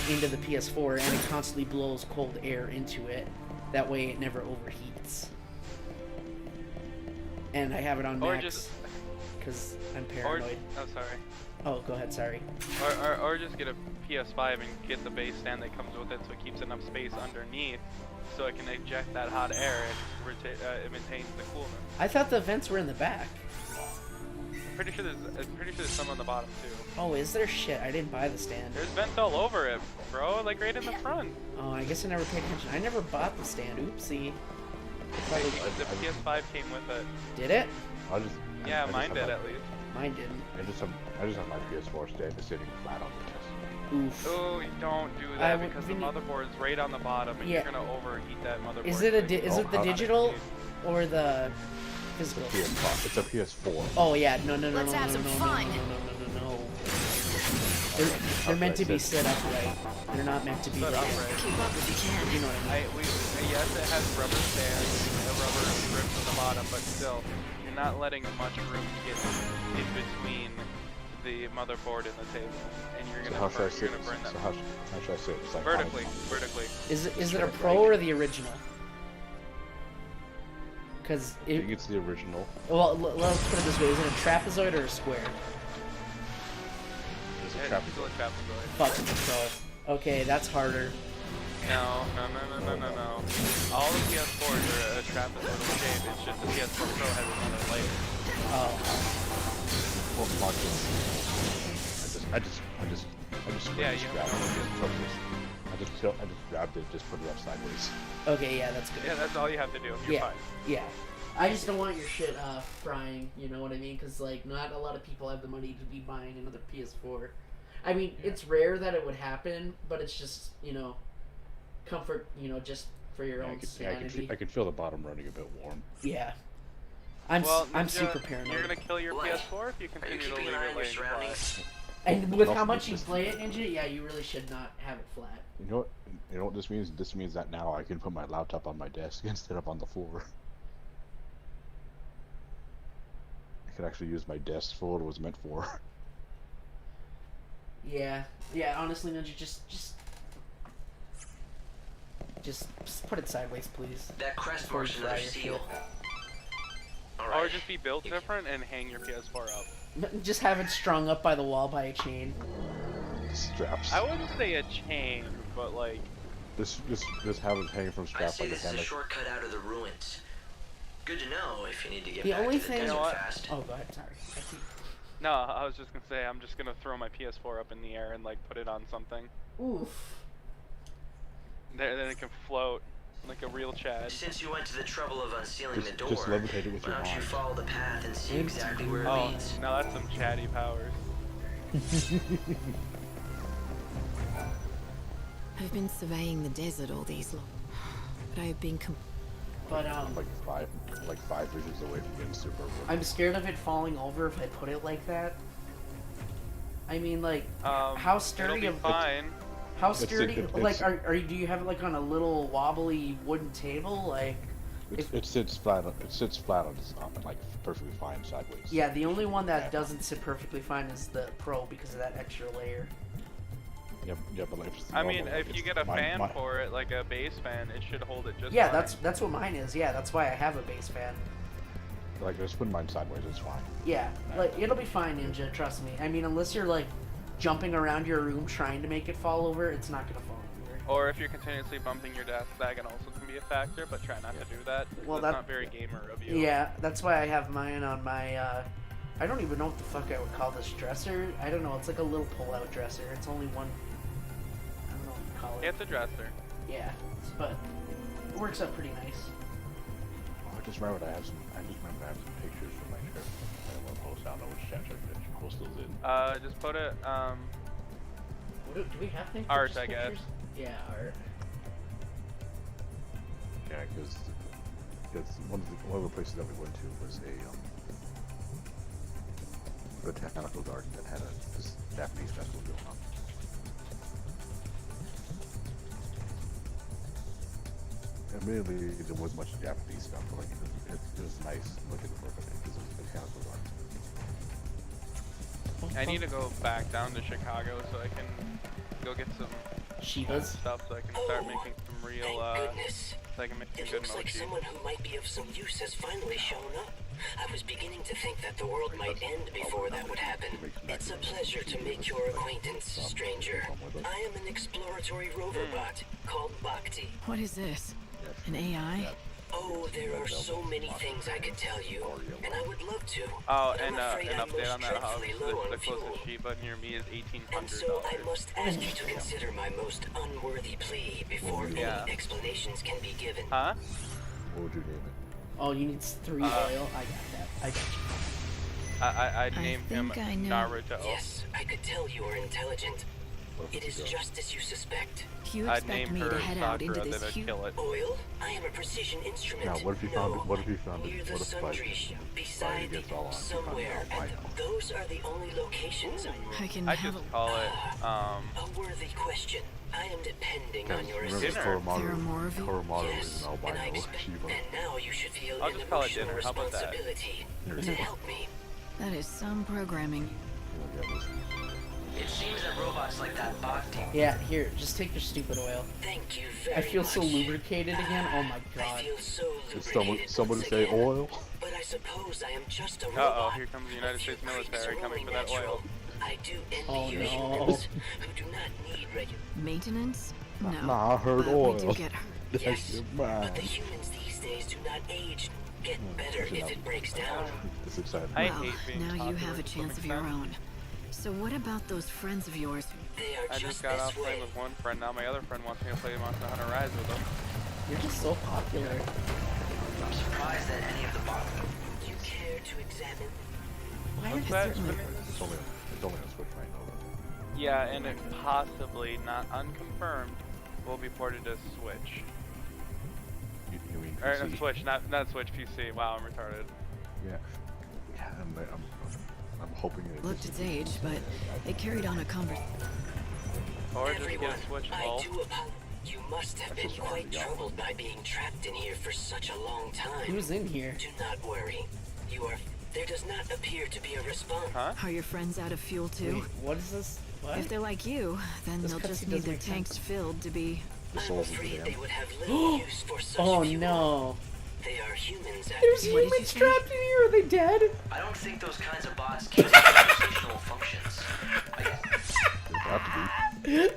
into the PS4, and it constantly blows cold air into it. That way, it never overheats. And I have it on Or max just- because I'm paranoid. Oh, sorry. Oh, go ahead. Sorry. Or just get a PS5 and get the base stand that comes with it, so it keeps enough space underneath, so it can eject that hot air and it maintains the coolness. I thought the vents were in the back. I'm pretty sure there's some on the bottom too. Oh, is there? Shit, I didn't buy the stand. There's vents all over it, bro. Like right in the front. Oh, I guess I never paid attention. I never bought the stand. Oopsie. The PS5 came with it. Did it? Yeah, mine did at least. Mine didn't. I just have my PS4 stand sitting flat on the desk. Oof. Oh, don't do that because the motherboard's right on the bottom, and you're gonna overheat that motherboard. Is it is it the digital or the physical? It's a PS4. Oh yeah, no. Let's have some fun. No. They're meant to be set upright. They're not meant to be Set like. upright. Keep up if you can. You know what I mean? Yes, it has rubber stands, a rubber grips on the bottom, but still, you're not letting much room get in between the motherboard and the table, and you're gonna burn that. So how should I sit? It's like Vertically. Is it a Pro or the original? Because I think it's the original. Well, let's put it this way: is it a trapezoid or a square? It's a It's still a trapezoid. Fuck, it's a Pro. Okay, that's harder. No. All the PS4s are a trapezoidal shape. It's just the PS4 Pro has another layer. Oh. Well, I just Yeah, you have I just grabbed it, just put it up sideways. Okay, yeah, that's good. Yeah, that's all you have to do. You're fine. Yeah. I just don't want your shit frying, you know what I mean? Because, like, not a lot of people have the money to be buying another PS4. I mean, it's rare that it would happen, but it's just, you know, comfort, you know, just for your own sanity. I can feel the bottom running a bit warm. Yeah. I'm Ninja, super paranoid. You're gonna kill your PS4 if you continue to leave it laying flat. And with how much you play it, Ninja, yeah, you really should not have it flat. You know what this means? This means that now I can put my laptop on my desk instead of on the floor. I could actually use my desk for what it was meant for. Yeah, honestly, Ninja, just put it sideways, please. That crest Before marks you dry another your seal. Or just be built different and hang your PS4 up. Just have it strung up by the wall by a chain. Straps. I wouldn't say a chain, but like... Just have it hanging from I'd straps say like a this is a hammock. shortcut out of the ruins. Good to know if you need to get The back only to the thing- desert You know what? fast. Oh, go ahead, sorry. No, I was just gonna say, I'm just gonna throw my PS4 up in the air and like put it on something. Oof. Then it can float like a real Chad. Since you went to the trouble of unsealing the door, Just levitate it with why your don't you arm. follow the path and see exactly where it Oh, leads? now that's some chatty powers. I've been surveying the desert all these long, but I've been But Like five visions away from getting super. I'm scared of it falling over if I put it like that. I mean, like, how sturdy It'll be fine. How sturdy? it's- Like, do you have it like on a little wobbly wooden table? Like, It sits flat. It sits flat on its like perfectly fine sideways. yeah, the only one that doesn't sit perfectly fine is the Pro because of that extra layer. Yep, but like, I mean, if you get a fan for it, like a base fan, it should hold it just Yeah, fine. that's what mine is. Yeah, that's why I have a base fan. Like, just put mine sideways. It's fine. Yeah, like it'll be fine, Ninja. Trust me. I mean, unless you're like jumping around your room trying to make it fall over, it's not gonna fall over. Or if you're continuously bumping your desk, that can also can be a factor, but try not to do that. Well, that's not very gamer of you. Yeah, that's why I have mine on my, I don't even know what the fuck I would call this dresser. I don't know, it's like a little pull-out dresser. It's only one, I don't know what you call it. It's a dresser. Yeah, but it works out pretty nice. Oh, I just remembered I have some pictures from my trip. I don't want to post. I don't know which chapter I should post those in. Just put it, Do we have things? art, I guess. Yeah, art. Yeah, because one of the places that we went to was a botanical garden that had this Japanese festival going on. Admittedly, there wasn't much Japanese stuff, but like it was nice looking for it because it was a botanical garden. I need to go back down to Chicago so I can go get some Shibas stuff so I can start making some real, so I can make some It good looks like mochi. someone who might be of some use has finally shown up. I was beginning to think that the world might end before that would happen. It's a pleasure to make your acquaintance, stranger. I am an exploratory rover bot called Bhakti. What is this? An AI? Oh, there are so many things I could tell you, and I would love to. Oh, but and I'm afraid an I'm update most on that house. dreadfully low on The fuel. closest Shiba near me is And so I $1,800. must ask you to consider my most unworthy plea before any explanations can be given. Huh? What would you name it? Oh, you need 3 oil? I got that. I got you. I'd name him think I know. Naruto. Yes, I could tell you are intelligent. It is just as you suspect. You I'd expect name me her to head out into Sakura, this then I'd huge... kill it. Oil? I am a precision instrument. Now, what if you found it? What if you found Near it? the What if like Sundry, beside gets all on somewhere, and those are the only locations I can I'd have just a... call it, A worthy question. I am depending on your remember assistance. There are more of you? Koromaru is Yes, an and I albino expect, Shiba. and now you should feel I'll an just call it emotional dinner. How about that? responsibility to help me. That is some programming. It seems that robots like that Bhakti. Yeah, here, just take your stupid oil. Thank you very I feel so much. lubricated again. Oh my I god. feel so Did lubricated somebody once say again. oil? But I suppose I am just a Uh-oh, robot. here comes the A United few States creeps military are coming only for that natural. oil. I do envy Oh, you no. humans who do not need regular. Maintenance? No. Nah, I heard but oil. we do get hurt. Yes, You're but mine. the humans these days do not age. Get better if it breaks down. It's exciting. I Well, hate being now you popular have a to some chance of your extent. own. So what about those friends of yours? They are I just just got this off way. playing with one friend, now my other friend wants me to play Monster Hunter Rise with him. You're just so popular. I'm surprised that any of the bots. You care to examine? Why What's is that? there... It's only on Switch right now. Yeah, and it possibly, not unconfirmed, will be ported to Switch. You mean Or PC? Switch, not Switch, PC. Wow, I'm retarded. Yeah. Yeah, I'm hoping it Looked its age, but it carried on a conversation. Or just Everyone, get a Switch, I lol. do apologize. You must have been quite troubled by being trapped in here for such a long time. Who's in here? Do not worry. You are. There does not appear to be a response. Huh? Are your friends out of fuel too? Wait, what is this? What? If they're like you, then This they'll just cutscene need doesn't their make tanks sense. filled to be... I'm afraid they would have little use for such Oh fuel. no. They are humans. There's What did you humans say? trapped in here. Are they dead? I don't think those kinds of bots can have conversational functions. There's got to be.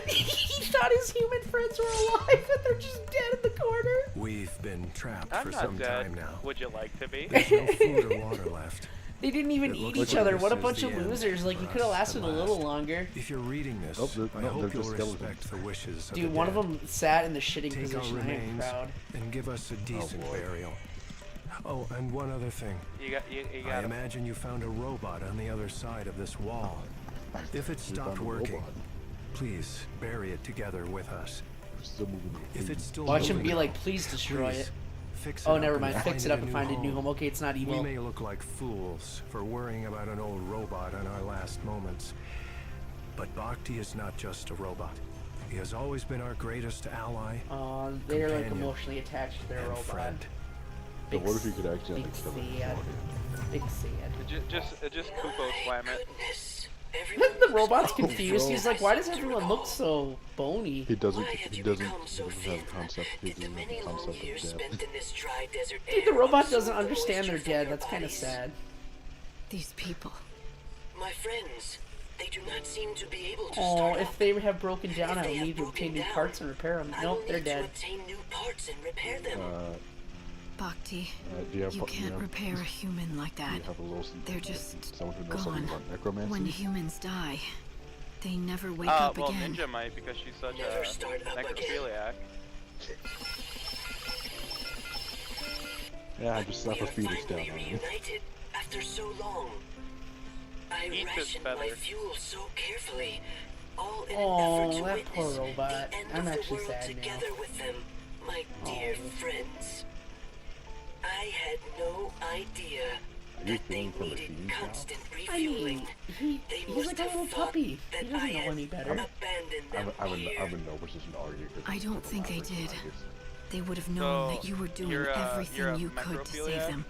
He thought his human friends were alive, but they're just dead in the corner. We've been trapped I'm for not some dead. time now. Would you like to be? There's no food or water left. They didn't even It eat looks each like other. this What a is bunch the of end losers. Like, for you could have us lasted at a little last. longer. If you're reading this, Oh, I no, hope they're you'll just skeletons. respect the wishes of Dude, the one of dead. them sat in the shitting Take our position. I am remains proud. and give us a decent boy. burial. Oh, and one other thing. You got I it. imagine you found a robot on the other side of this wall. If it We stopped found a working, robot. please bury it together with us. We're still moving the If food. it's still Watch him moving, be like, please destroy please it. fix it Oh, up never and mind. Fix it up and find a new home. home. Okay, it's not We evil. may look like fools for worrying about an old robot in our last moments, but Bhakti is not just a robot. He has always been our greatest ally They're like companion, emotionally attached to their and robot. friend. Big, what if you could actually big kill it? sad. Big sad. Just Kupo slam it. Goodness. The robot's confused. He's like, why does everyone look so bony? He doesn't. Why had He you doesn't. become so He doesn't have thin? a concept. He Did the doesn't have many a long concept years of spent death. in this dry desert Dude, the air robot absorb doesn't the understand they're moisture from dead. your That's kind of bodies? sad. These people. My friends, They do not seem to be able to Oh, start if up. they have broken down, If I'll they have need to broken obtain new down, parts and repair them. I Nope, will they're need to dead. obtain new parts and repair them. Bhakti, do you have, you can't repair a human like do that. you have a little, They're just someone who knows something gone. about necromancy? When humans die, they never wake up well, again. Ninja might because she's such Never a start up necrophiliac. Yeah, I just slap a fetus down Finally on you. reunited after so long. I Eat his rationed my feather. fuel so carefully, all in an Oh, effort to that witness poor robot. the end I'm of actually the world sad now. together with them, my dear friends. I had no idea Are you that they feeling for needed machines now? constant I mean, refueling. They he's must like a have little thought puppy. He that doesn't I know had any better. abandoned them here. I would know versus an argue. I don't think they did. They would have known So, that you were doing you're a everything you could to save necrophiliac? them.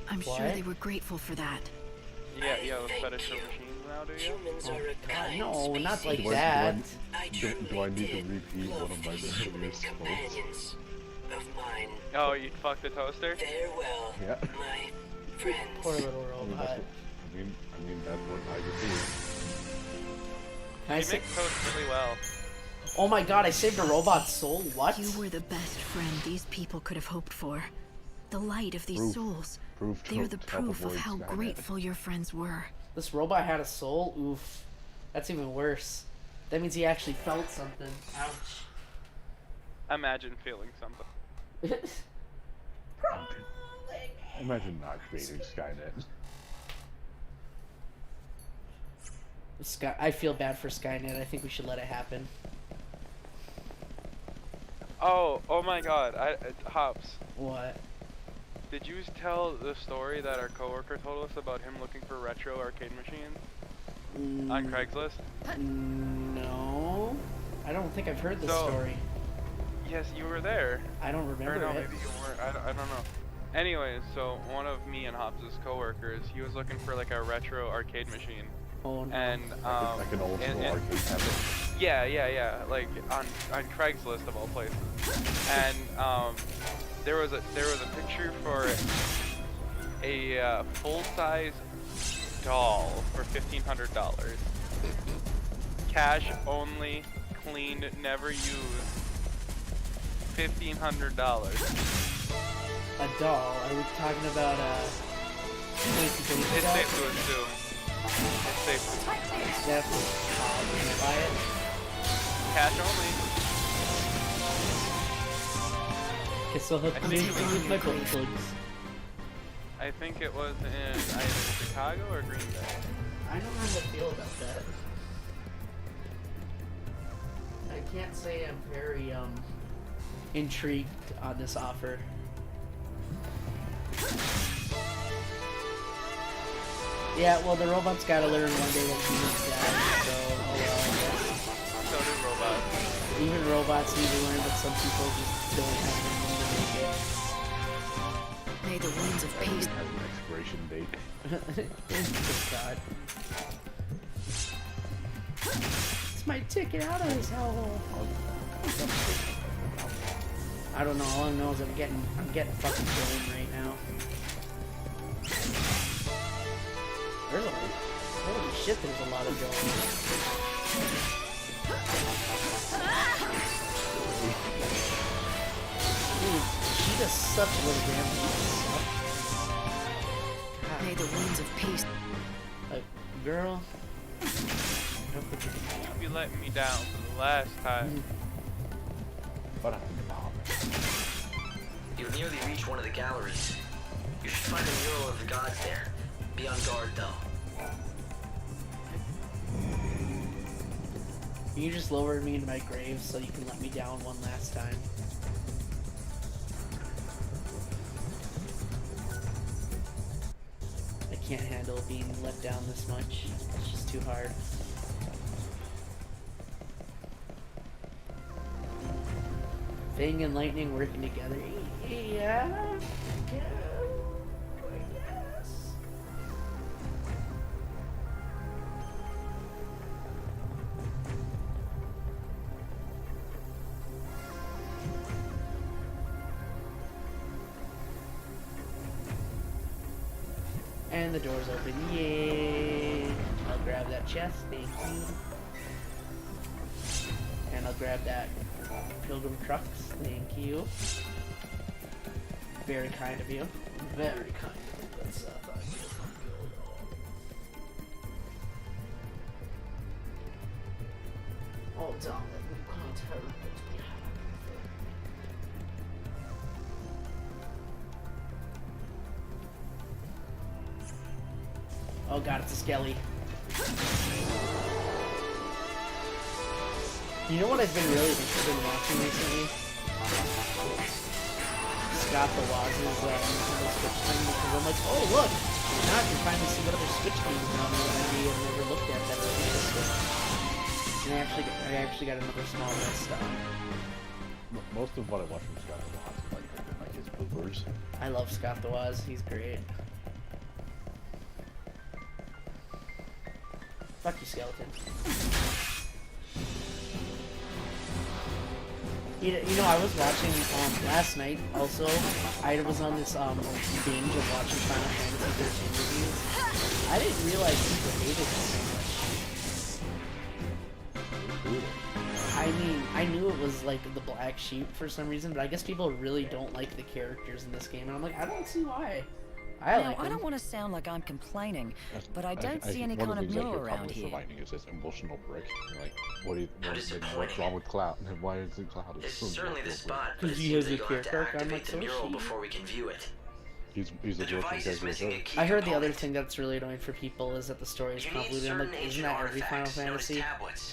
I'm sure What? they were grateful for that. Yeah, you have a Thank fetish for you. machines now, do you? Humans are a kind No, not like species. that. I Do truly I need to did repeat one love of my these human previous quotes? companions of mine. Oh, you fucked the toaster? Farewell, Yeah. my friends. Poor little I mean, robot. that's what, I mean, that's what I would do. Can I He say? makes toast really well. Oh my god, I saved a robot's soul? What? You were the best friend these people could have hoped for. The light of these Proof. souls. Proof to They're the help proof of avoid how Skynet. grateful your friends were. This robot had a soul? Oof. That's even worse. That means he actually felt something. Ouch. Imagine feeling something. Imagine not creating Skynet. I feel bad for Skynet. I think we should let it happen. Oh my god, Hops. What? Did you tell the story that our coworker told us about him looking for retro arcade machines on Craigslist? No. I don't think I've heard this story. Yes, you were there. I don't remember Or no, it. maybe you weren't. I don't know. Anyways, so one of me and Hops' coworkers, he was looking for like a retro arcade machine. Oh no. And Like an old school arcade cabinet. yeah, like on Craigslist of all places. And there was a picture for a full-size doll for $1,500. Cash only, cleaned, never used. $1,500. A doll? Are we talking about It's safe to assume. It's safe to assume. It's definitely can you buy it? Cash only. Can still hook I me think it was with my phone plugs. I think it was in either Chicago or Green Bay. I don't know how to feel about that. I can't say I'm very intrigued on this offer. Yeah, well, the robot's gotta learn one day that humans die, so oh well. So do robots. Even robots need to learn that some people just don't have the means to make it. May the winds of peace. Has an expiration date. Good God. It's my ticket out of this hellhole. I don't know. All I know is I'm getting fucking blown right now. There's a holy shit. There's a lot of going. Dude, she does such a little damage. May the winds of peace. Like, girl. Don't put your You be letting me down for the last time. What happened to Bob? You've nearly reached one of the galleries. You should find a mural of the gods there. Be on guard, though. Can you just lower me into my grave so you can let me down one last time? I can't handle being let down this much. It's just too hard. Fang and lightning working together. Yeah. I guess. And the door's open. Yay! I'll grab that chest, thank you. And I'll grab that Pilgrim Crux, thank you. Very kind of you. Very kind of you. That's oh, darn it. We can't help it. Oh god, it's a skelly. You know what I've been really interested in watching recently? Scott the Waz's Switch thing, because I'm like, oh look! Now I can finally see what other Switch games are on there that I never looked at that were interesting. And I actually got another small list. Most of what I watch from Scott the Waz is like his bloopers. I love Scott the Waz, he's great. Fuck you, skeleton. You know, I was watching last night. Also, I was on this binge of watching Final Fantasy XIII reviews. I didn't realize people hated it so much. I mean, I knew it was like the black sheep for some reason, but I guess people really don't like the characters in this game, and I'm like, I don't see why. I don't want to sound like I'm complaining, but I don't see any kind of mural around here. Lightning is this emotional brick. Like, what's wrong with Cloud? Why is it Cloud? This is certainly the spot, but because he has a character. I'm like, the mural before we can view it. He's a character. I heard the other thing that's really annoying for people is that the story is convoluted. I'm like, isn't that every Final Fantasy?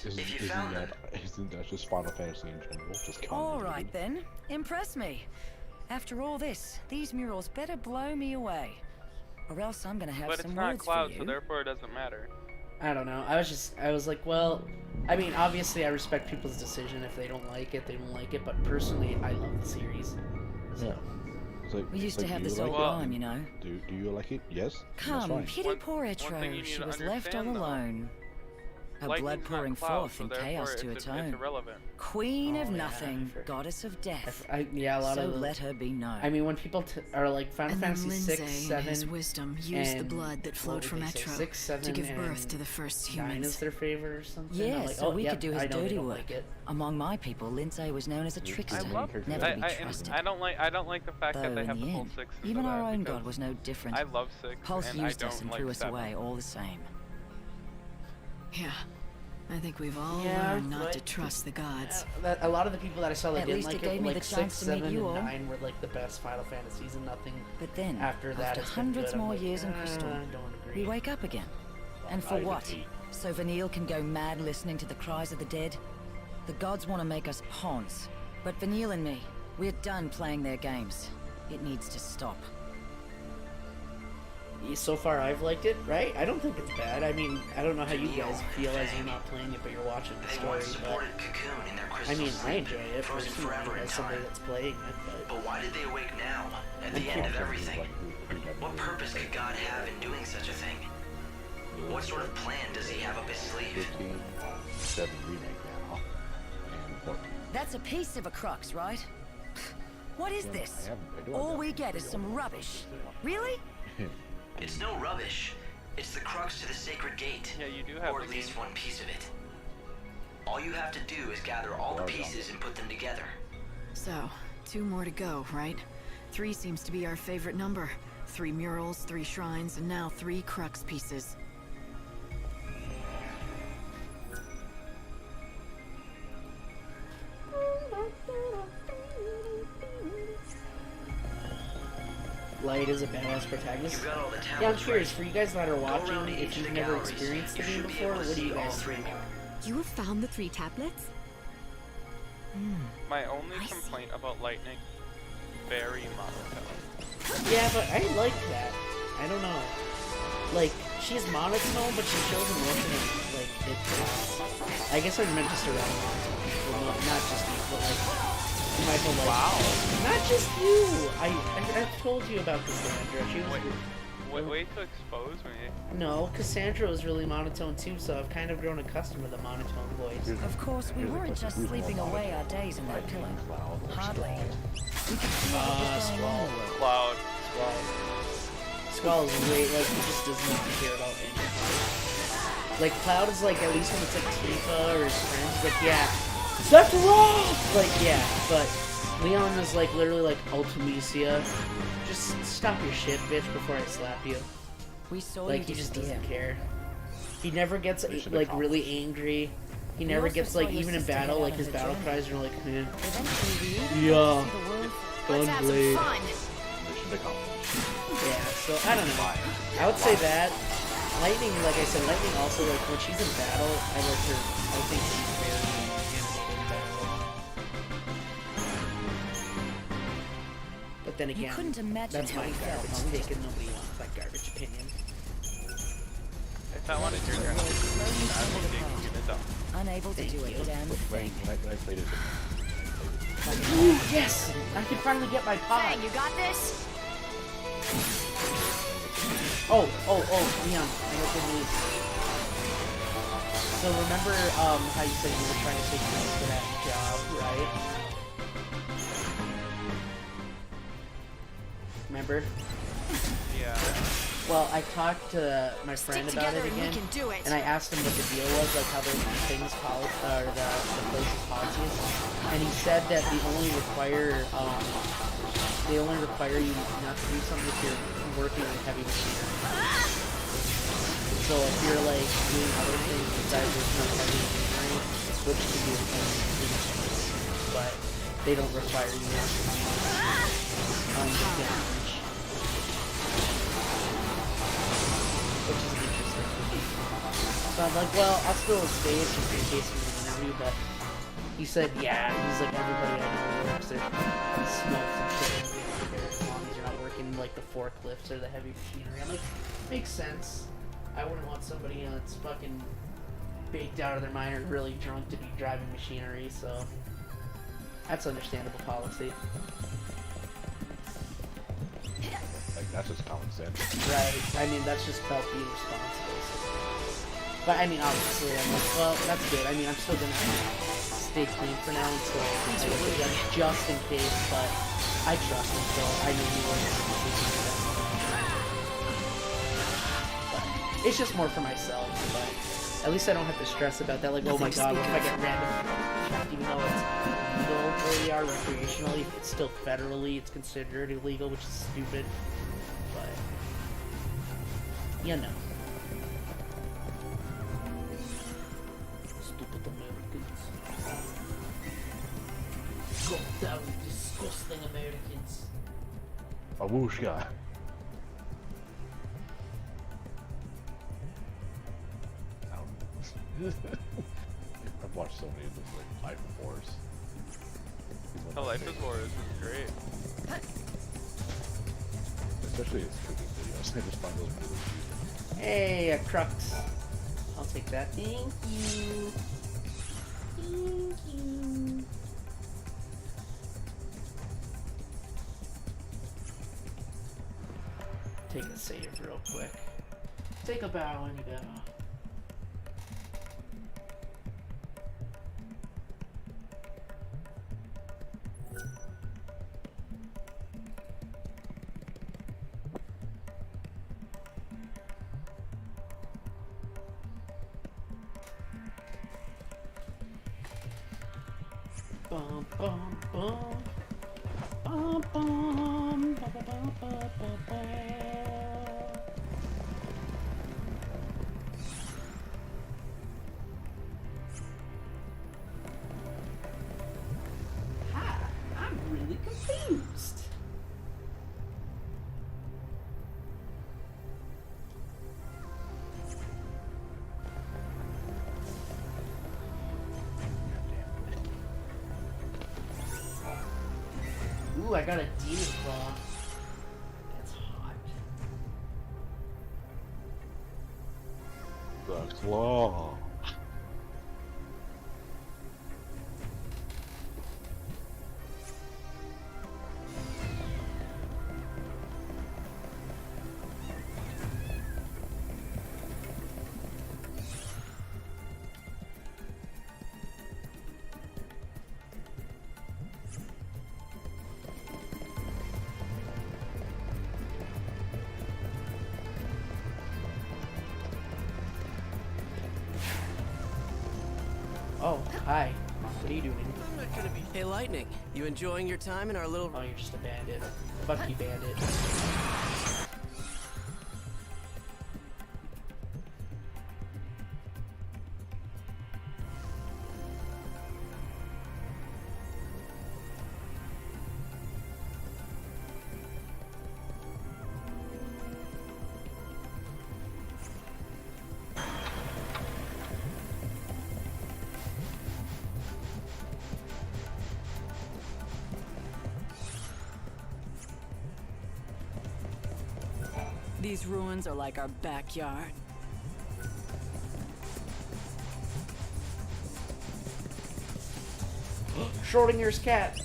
Isn't that just Final Fantasy in general? Just all right then, impress me. After all this, these murals better blow me away, or else I'm gonna have some words for you. But it's not Cloud, so therefore it doesn't matter. I don't know. I was like, well, I mean, obviously I respect people's decision. If they don't like it, they don't like it. But personally, I love the series. So. Yeah. We used to have this old rhyme, you know. Do you like it? Yes. Come, pity poor Etro, she was left all alone. Her blood pouring forth in chaos to atone. Queen of nothing, goddess of death. Yeah, a lot of so let her be known. I mean, when people are like Final Fantasy 6, 7, his wisdom used the blood that flowed from Etro 6, 7, to give birth to the first humans. 9 is their favorite or something. Yeah, like, so we could do his dirty work. Like Among my people, Lindsay was known as a trickster, never to be trusted. I don't like the fact that they have the whole 6. Even our own god was no different. I love 6. Pulse and used I us don't and like threw us 7. away all the same. Yeah. I think we've all learned not to trust the gods. A lot of the people that I saw that At didn't least like it gave it, me like the 6, chance to 7, meet you and all. 9 were like the best Final Fantasies, and nothing But then, after that. after hundreds more years in Crystal, we wake up again. And for what? So Vanille can go mad listening to the cries of the dead? The gods want to make us pawns. But Vanille and me, we're done playing their games. It needs to stop. So far, I've liked it, right? I don't think it's bad. I mean, I don't know how you guys feel as you're not playing it, but you're watching the story. But I mean, I enjoy it. Personally, as somebody that's playing it. But why did they awake now, at the end of everything? What purpose could God have in doing such a thing? What sort of plan does he have up his sleeve? 7 remake now. And That's a piece of a crux, right? What is this? All we get is some rubbish. Really? It's no rubbish. It's the crux to the sacred gate. Yeah, you do have or at least one piece of it. All you have to do is gather all the pieces and put them together. So, 2 more to go, right? 3 seems to be our favorite number. 3 murals, 3 shrines, and now 3 crux pieces. Light is a badass protagonist. Yeah, I'm curious, for you guys that are watching, if you've never experienced the game before, what do you guys think? You have found the 3 tablets? My only complaint about Lightning, very monotone. Yeah, but I like that. I don't know. Like, she's monotone, but she shows emotion and, like, it, I guess I meant just around monotone. Well, not just me, but, like, Michael, like, wow. Not just you! I've told you about Cassandra. She was Wait to expose me. No, Cassandra was really monotone too, so I've kind of grown accustomed to the monotone voice. Of course, we weren't just sleeping away our days in that pillow. Hardly. We could see what was going on in the world. Cloud. Squall is great, like, he just does not care about anything. Like, Cloud is like, at least when it's like Tifa or his friends, he's like, yeah, that's wrong! Like, yeah, but Leon is like, literally like, Ultimecia. Just stop your shit, bitch, before I slap you. We saw Like, you he just disappear. doesn't care. He never gets, like, really angry. He never also gets, saw like, your even in sister battle, get like, out his of her battle journey. cries are like, eh. Eventually, we Yeah. see the world. Let's have some Gunblade. fun. Mission accomplished. Yeah, so, I don't know. I would say that. Lightning, like I said, Lightning also, like, when she's in battle, I like her, I think she's very animated in battle. But then You again, couldn't imagine that's how my he felt garbage when we take and nobody wants that garbage opinion. If I wanted your turn, I will give it up. unable to do a damn thing. When I played it, Ooh, yes! I can finally get my pot! Hey, you got this? Oh, Leon, I got good news. So remember, how you said you were trying to take me for that job, right? Remember? Yeah. Well, I talked to my friend Stick about together it and we again, can do it. and I asked him what the deal was, like how the things or the place is policies, and he said that they only require you not to do something if you're working with heavy machinery. So if you're like doing other things besides working on heavy machinery, which can be industries, but they don't require you not to do the damage. Which is interesting to me. So I'm like, well, I'll still stay just in case of an interview, but he said, yeah, he's like, everybody I know works there, smokes and shit, as long as you're not working like the forklifts or the heavy machinery. I'm like, makes sense. I wouldn't want somebody that's fucking baked out of their mind or really drunk to be driving machinery, so that's understandable policy. like, that's just common sense. Right. I mean, that's just about being responsible. So. But I mean, obviously, I'm like, well, that's good. I mean, I'm still gonna stay clean for now until I get the judge, just in case. But I trust him, so I know he will. But it's just more for myself. But at least I don't have to stress about that. Like, oh my god, what if I get random? Even though it's legal where we are recreationally, it's still federally. It's considered illegal, which is stupid. But you know. Stupid Americans. Goddamn disgusting Americans. Babushka. I've watched so many of those like Life of Wars. The Life of Wars is great. Especially his cooking videos. I just find those really cute. Hey, a crux. I'll take that. Thank you. Thank you. Take a save real quick. Take a bow and go. Bum bum bum. Bum bum bum bum bum bum bum. Hi, I'm really confused. Ooh, I got a demon claw. That's hot. The claw. Hi. What are you doing? I'm not gonna be. Hey, Lightning. You enjoying your time in our little? Oh, you're just a bandit. Fuck you, bandit. These ruins are like our backyard. Schrodinger's cat.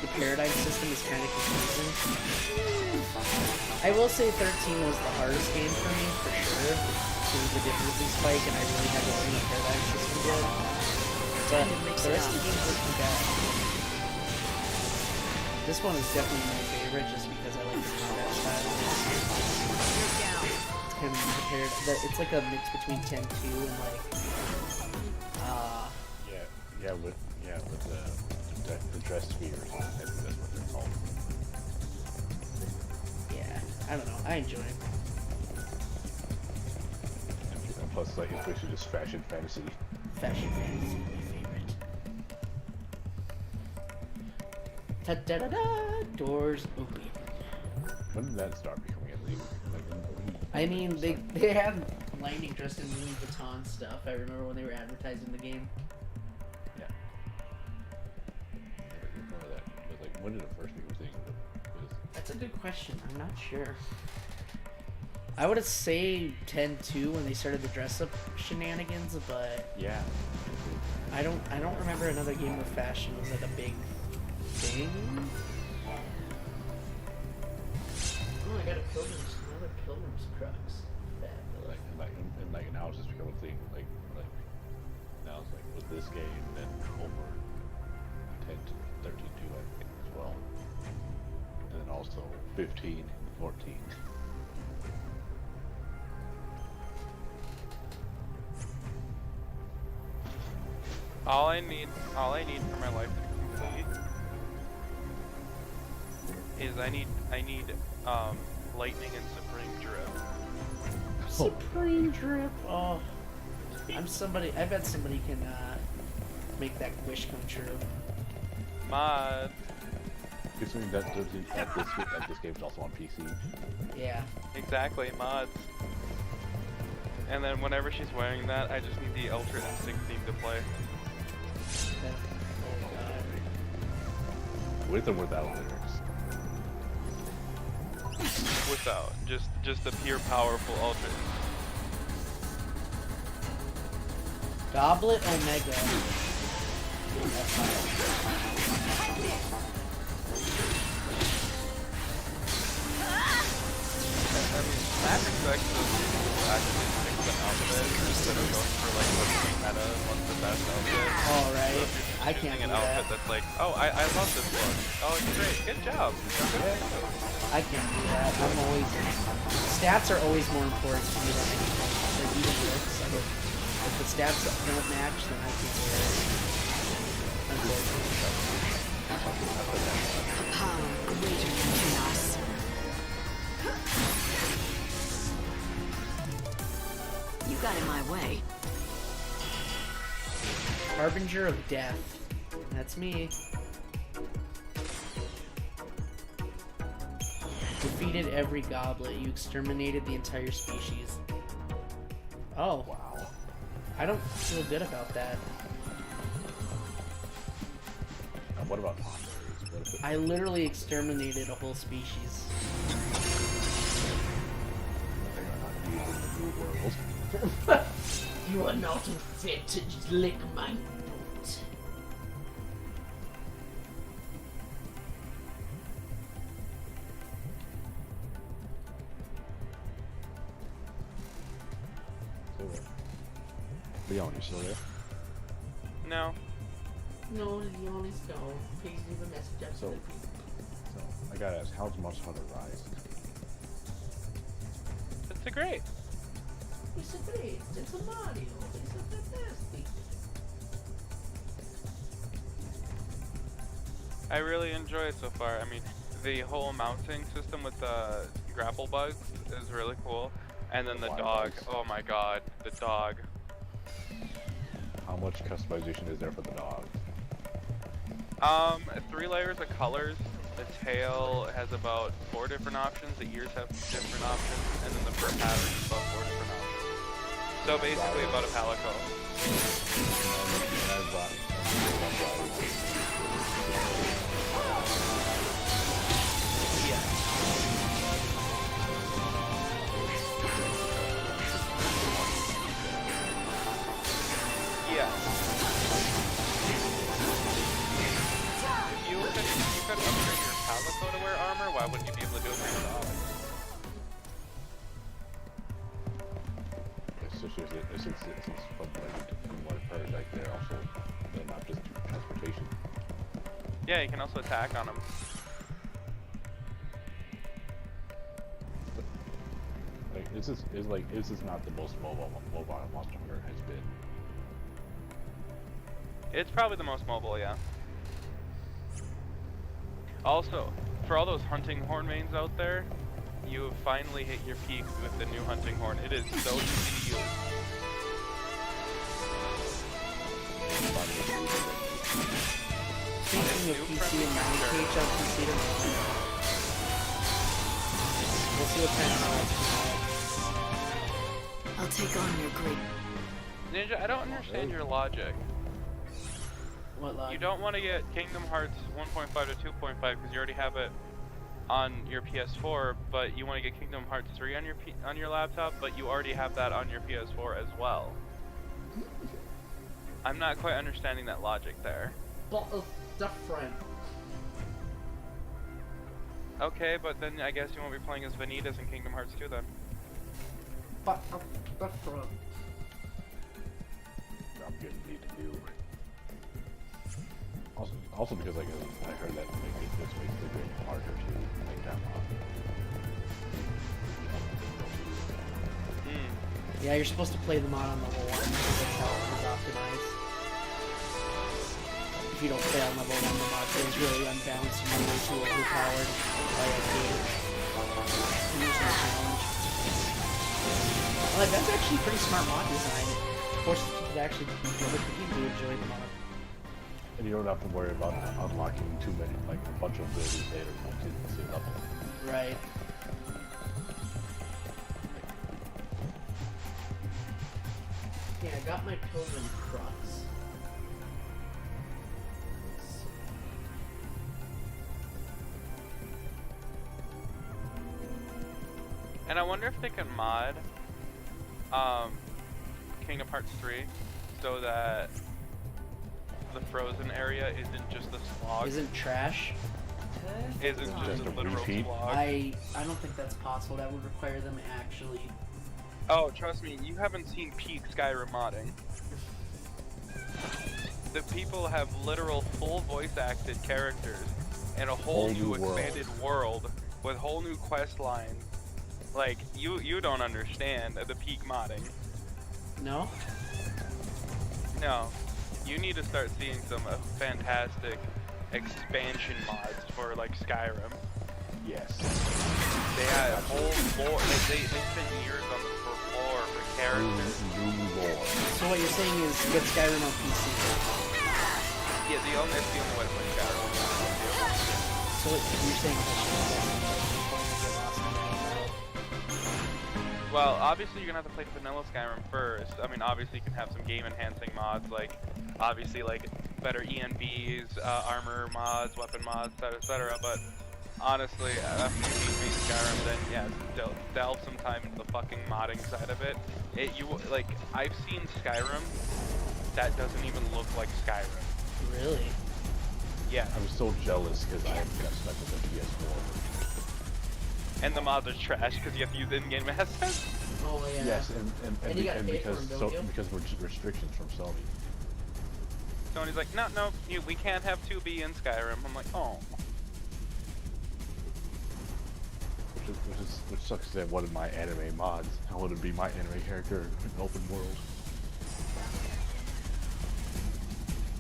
The paradigm system is kind of confusing. I will say 13 was the hardest game for me, for sure. It was the difficulty spike, and I really had to learn the paradigm system good. But the rest of the games weren't too bad. This one is definitely my favorite, just because I like the combat style. It's kind of compared. It's like a mix between 10-2 and like. With the dress spheres. I think that's what they're called. Yeah, I don't know. I enjoy it. And plus, like, it's basically just fashion fantasy. Fashion fantasy, my favorite. Ta da da da! Doors open. When did that start becoming a thing? I mean, they had Lightning dressed in Louis Vuitton stuff. I remember when they were advertising the game. Yeah. Before that, but like, when did it first become a thing? That's a good question. I'm not sure. I would say 10-2 when they started the dress-up shenanigans, but yeah, I don't remember another game where fashion was like a big thing. Oh, I got another Pilgrim's Crux. Like now it's just become a thing. Like now it's like with this game, then over 10 to 13-2, I think as well, and then also 15 and 14. All I need for my life to complete is I need lightning and supreme drip. Supreme drip. Oh, I bet somebody can make that wish come true. Mod. Considering that this game's also on PC. Yeah. Exactly, mods. And then whenever she's wearing that, I just need the Ultra Instinct theme to play. Oh god. With or without lyrics? Without. Just the pure powerful Ultra. Goblet Omega. Max expects those people to actually pick the outfit instead of going for like what's the meta and what's the best outfit. All right. So if you're I can't choosing do an outfit that. that's like, oh, I love this look. Oh, it's great. Good job. I can't do that. I'm always stats are always more important to me than anything. Like even looks. If the stats don't match, then I can't wear it. Unfortunately. Power greater than chaos. You got in my way. Harbinger of Death. That's me. Defeated every goblet. You exterminated the entire species. Oh. Wow. I don't feel good about that. Now what about Honors? I literally exterminated a whole species. They are not used in the new world. You are not fit to lick my boot. Leon, you still there? No. No, Leon is gone. Please leave a message up to the people. So I gotta ask, how's Monster Hunter Rise? It's a great. XIII-3, it's a Mario, it's a fantastic. I really enjoy it so far. I mean, the whole mounting system with the grapple bugs is really cool. And then the dog, oh my god, the dog. How much customization is there for the dog? 3 layers of colors. The tail has about 4 different options, the ears have different options, and then the fur pattern is about 4 different options. So basically about a palico. Yeah. If you could upgrade your palico to wear armor, why wouldn't you be able to do it with your dog? It's from what I've heard, like they're not just transportation. Yeah, you can also attack on them. Like this is not the most mobile Monster Hunter has been. It's probably the most mobile, yeah. Also, for all those hunting horn mains out there, you have finally hit your peak with the new hunting horn. It is so easy to use. Speaking of PC and 9K on PC tomorrow. We'll see what kind of mods. I'll take on your great... Ninja, I don't understand your logic. What logic? You don't want to get Kingdom Hearts 1.5 to 2.5 because you already have it on your PS4, but you want to get Kingdom Hearts 3 on your laptop, but you already have that on your PS4 as well. I'm not quite understanding that logic there. But different. Okay, but then I guess you won't be playing as Vanitas in Kingdom Hearts 2 then. But different. I'm getting need to do. Also because I heard that this makes the game harder to make that mod. Yeah, you're supposed to play the mod on level 1 because that's how it was optimized. If you don't play on level 1, the mod feels really unbalanced and way too overpowered by a game. There's no challenge. Well, that's actually pretty smart mod design. It forces people to actually enjoy the mod. And you don't have to worry about unlocking too many, like a bunch of abilities later once you hit the same level. Right. Yeah, I got my Pilgrim Crux. And I wonder if they can mod Kingdom Hearts 3 so that the frozen area isn't just a slog. Isn't trash? Isn't just a literal slog. I don't think that's possible. That would require them actually... Oh, trust me, you haven't seen peak Skyrim modding. The people have literal full voice acted characters and a whole new expanded world with whole new quest lines. Like, you don't understand the peak modding. No? No. You need to start seeing some fantastic expansion mods for, like, Skyrim. Yes. They have whole lore. They spent years on the lore for characters. New lore. So what you're saying is get Skyrim on PC? Yeah, that's the only way to play Skyrim. So you're saying well, obviously you're gonna have to play vanilla Skyrim first. I mean, obviously you can have some game-enhancing mods, like obviously like better ENBs, armor mods, weapon mods, etc. But honestly, after you beat Skyrim, then yeah, delve some time into the fucking modding side of it. I've seen Skyrim that doesn't even look like Skyrim. Really? Yeah. I'm so jealous because I haven't got stuck with the PS4. And the mods are trash because you have to use in-game assets. Oh yeah. Yes, and because because we're restrictions from Sony. Sony's like, no, we can't have 2B in Skyrim. I'm like, oh. Which sucks is that one of my anime mods. I wanted to be my anime character in an open world.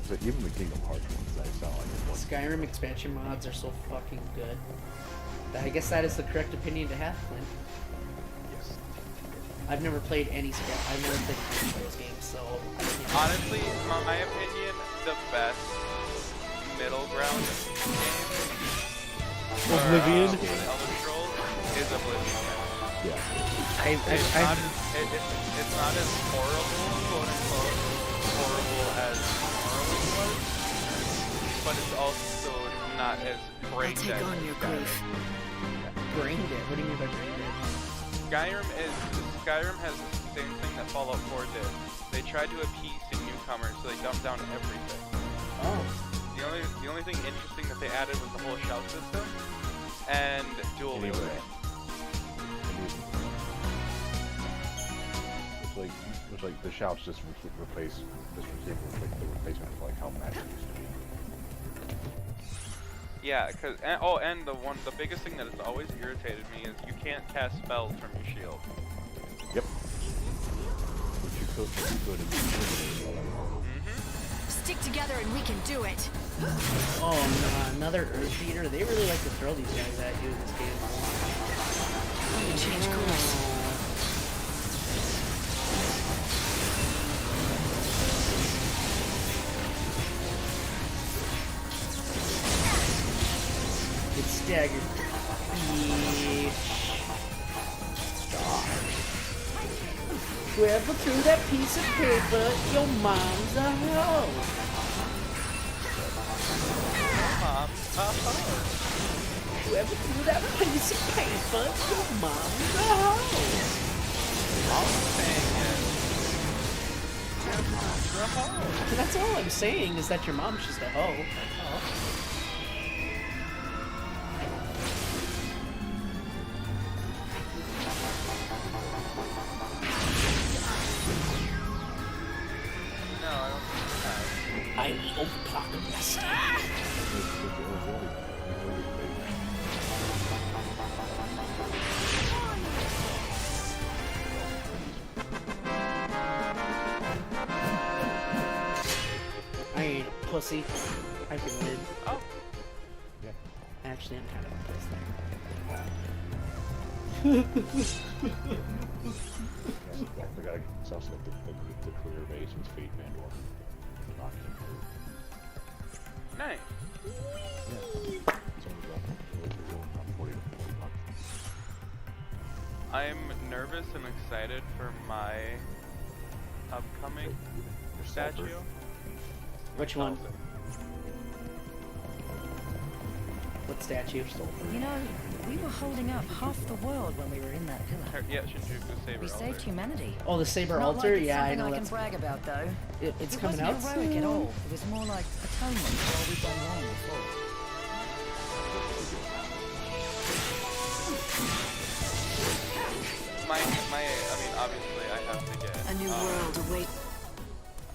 So even the Kingdom Hearts ones, I sound like it was. Skyrim expansion mods are so fucking good. I guess that is the correct opinion to have, Clint. Yes. I've never played any I've never played any of those games, so I can't. Honestly, in my opinion, the best middle ground game Oblivion for Elder Scrolls is Oblivion. Yeah. It's not as horrible, quote unquote, horrible as Morrowind was, but it's also not as brain dead. I'll take on your grief. Brain dead? What do you mean by brain dead? Skyrim has the same thing that Fallout 4 did. They tried to appease the newcomers, so they dumped down everything. Oh. The only thing interesting that they added was the whole shout system and dual wielding. It's like the shouts just replace the replacement for like how magic used to be. Yeah, and the biggest thing that has always irritated me is you can't cast spells from your shield. Yep. Which you could Stick together and we can do it. Oh no, another Earth Eater. They really like to throw these guys at you in this game. Change course. Get staggered. Bitch. Whoever threw that piece of paper, your mom's a hoe. Whoever threw that piece of paper, your mom's a hoe. All I'm saying is, your mom's a hoe. That's all I'm saying is that your mom's just a hoe. That's all. I'm the apocalypse. I ain't a pussy. I can win. Oh. Yeah. Actually, I'm kind of a pussy. We gotta sounds like the career base with Fate Vandor. Nice. I'm nervous and excited for my upcoming statue. Which one? What statue? You know, we were holding up half the world when we were in that pillar. Yeah, Shinjuku Saber We saved humanity. Oh, the Saber Not Altar? like it's Yeah, I something know I can that's... brag about, though. It's It coming wasn't out heroic at soon. all. It was more like atonement for all we've done wrong before. I mean, obviously, I have to get A new world awaits.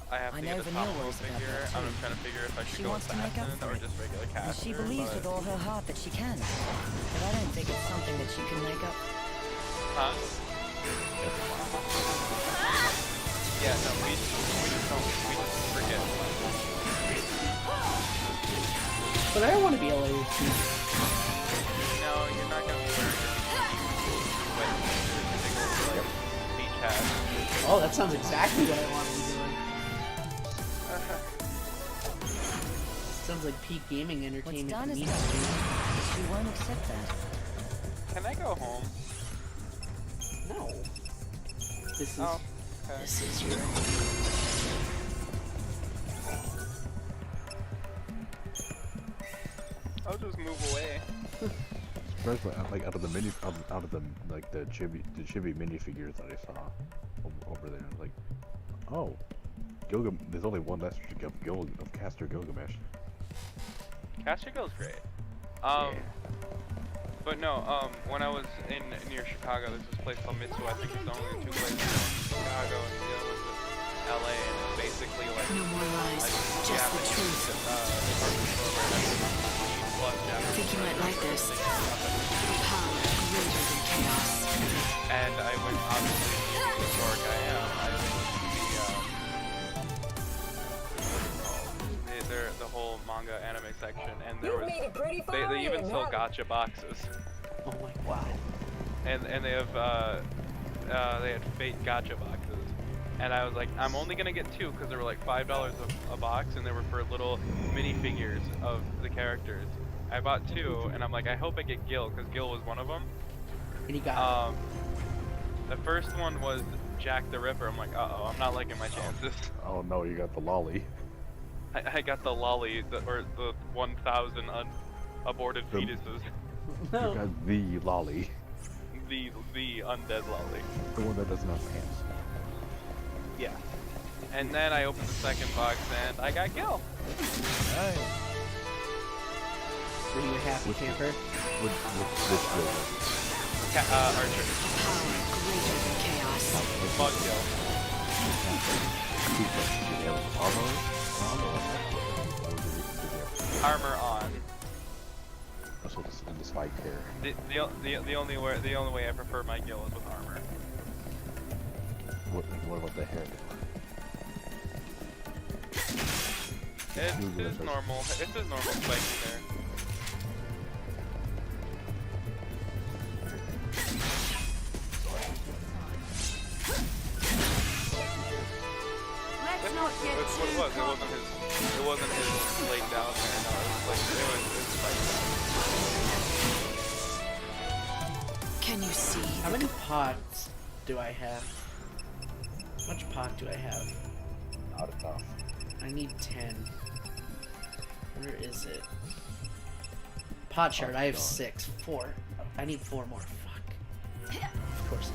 I have to get a Vanille top worries about figure. that, I'm too. trying to figure if I should She go wants to make up assassin for or it. just regular And caster. she believes with all her heart that she can. But I don't think it's something that she can make up. Huh? Yeah, no, we just forget. But I don't want to be able to... No, you're not gonna be wearing your beach hat. Oh, that sounds exactly what I want to be doing. Sounds like peak gaming What's entertainment done to is me. done. She won't accept that. Can I go home? No. This is... Oh, okay. This is your... I'll just move away. Like out of the chibi minifigures that I saw over there, like, oh, there's only one less of Caster Gilgamesh. Caster Gil's great. But no, when I was near Chicago, there's this place called Mitsu. I think it's only 2 places in Chicago, and the other one's in LA, and it's basically like No more lies, just the truth. I think you might like this. Power greater chaos. And I went, obviously, being the dork I am, I went to the whole manga anime section, and there was, they even sell gacha boxes. Oh my wow. And they have they had Fate gacha boxes, and I was like, I'm only gonna get 2 because they were like $5 a box, and they were for little minifigures of the characters. I bought 2, and I'm like, I hope I get Gil, because Gil was one of them. And he got the first one was Jack the Ripper. I'm like, uh-oh, I'm not liking my chances. Oh no, you got the lolly. I got the lolly, or the 1,000 aborted fetuses. You got the lolly. The undead lolly. The one that doesn't have pants. Yeah. And then I opened the second box and I got Gil. Nice. Were you a happy camper? Which Archer. Greater than chaos. Bug Gil. Armor on. Also, in the spike here. The only way I prefer my Gil is with armor. What about the hair? It's his normal spiky hair. Let's not get It wasn't his laid down hair. No, it was spiky. Can you see? How many pots do I have? How much pot do I have? Not enough. I need 10. Where is it? Pot shard, I have 6. 4. I need 4 more. Fuck. Of course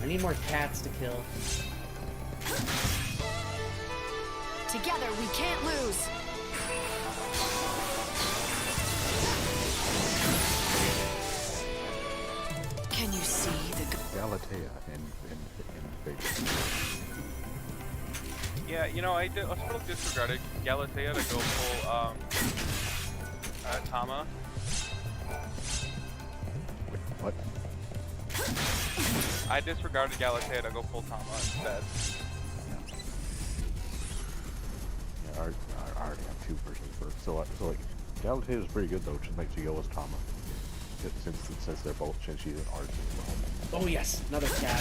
I need more cats to kill. Together we can't lose. Can you see the Galatea in Vegas. Yeah, you know, I was sort of disregarded Galatea to go full Tama. What? I disregarded Galatea to go full Tama instead. Yeah, I already have 2 versions for so like Galatea is pretty good though. Just makes you go as Tama. Since they're both she's an artist as well. Oh yes, another cat.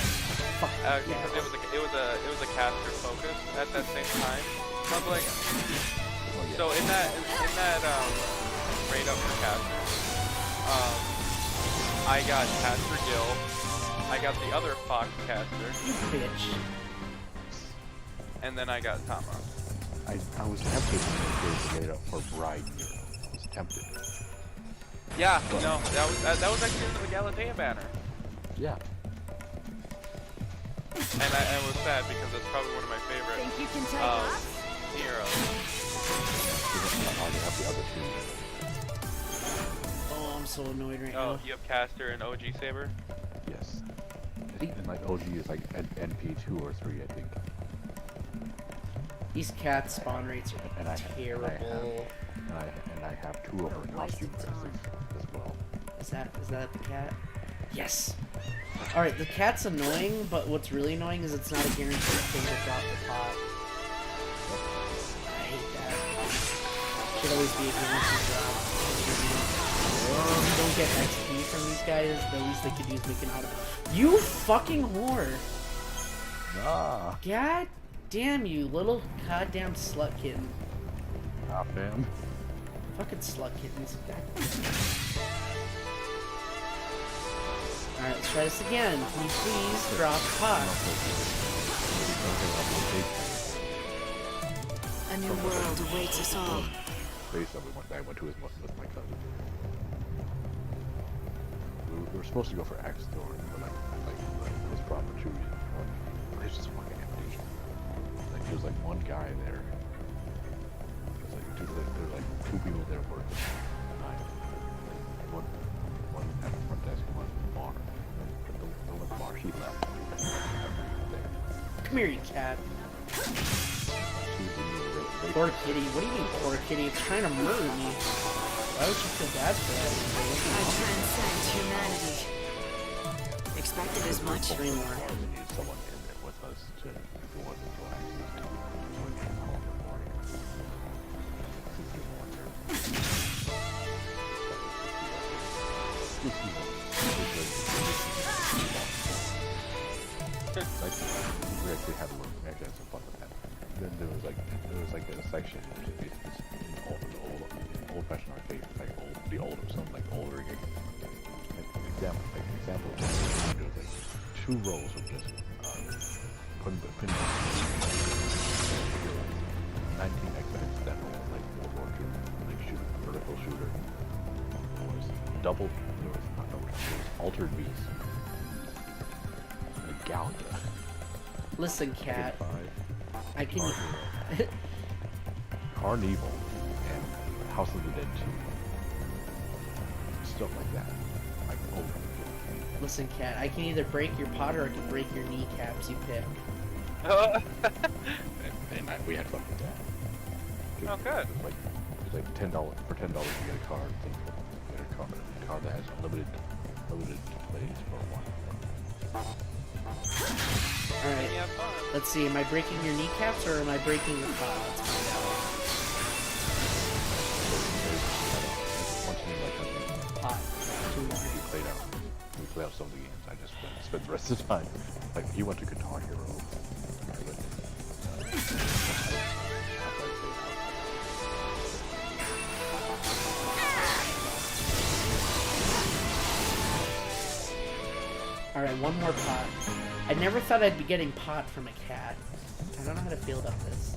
Fuck Because it was a caster focus at that same time. So I was like, so in that raid up for caster, I got Caster Gil. I got the other Fox caster. You bitch. And then I got Tama. I was tempted to make it for Bride Hero. I was tempted. Yeah, no, that was actually under the Galatea banner. Yeah. And I was sad because that's probably one of my favorite think you can take us? heroes. I already have the other 2. Oh, I'm so annoyed right now. Oh, you have Caster and OG Saber? Yes. And like OG is like NP 2 or 3, I think. These cat spawn rates are terrible. And I have 2 of her costume dresses as well. Is that the cat? Yes. All right, the cat's annoying, but what's really annoying is it's not a guaranteed thing to drop the pot. I hate that. Should always be a guaranteed drop. You don't get XP from these guys. The least they could do is make an auto. You fucking whore! Ah. God damn you, little goddamn slut kitten. Ah, fam. Fucking slut kittens. Alright, let's try this again. Can you please drop pot? A new world awaits us all. Base that I went to with my cousin. We were supposed to go for X door, but like it was proper too. It's just fucking empty. Like there's like one guy there. There's like there's 2 people there working. One at the front desk, one at the bar. The one at the bar, he left. Come here, you cat. Poor kitty. What do you mean, poor kitty? It's trying to murder me. Why would you feel bad for that? I transcend humanity. Expected as much. We need someone in there with us to go on the access to so we can call in the morning. Like, we actually had some fun with that. Then there was like a section which is old-fashioned arcade, like the older something like older game. Like example, there was like 2 rows of just pin 19XX that was like World War II, like vertical shooter. There was Altered Beast. Galaga. Listen, cat. I can. Carnival and House of the Dead 2. Stuff like that. Like over. Listen, cat. I can either break your pot or I can break your kneecaps. You pick. and we had fun with that. Oh, good. It was like $10 for $10 you get a card. You get a card that has limited plays for one. Alright, let's see, am I breaking your kneecaps or am I breaking the pot? Let's find out. Pot. We play out some of the games. I just spent the rest of the time. Like, he went to Guitar Hero. Alright, one more pot. I never thought I'd be getting pot from a cat. I don't know how to feel about this.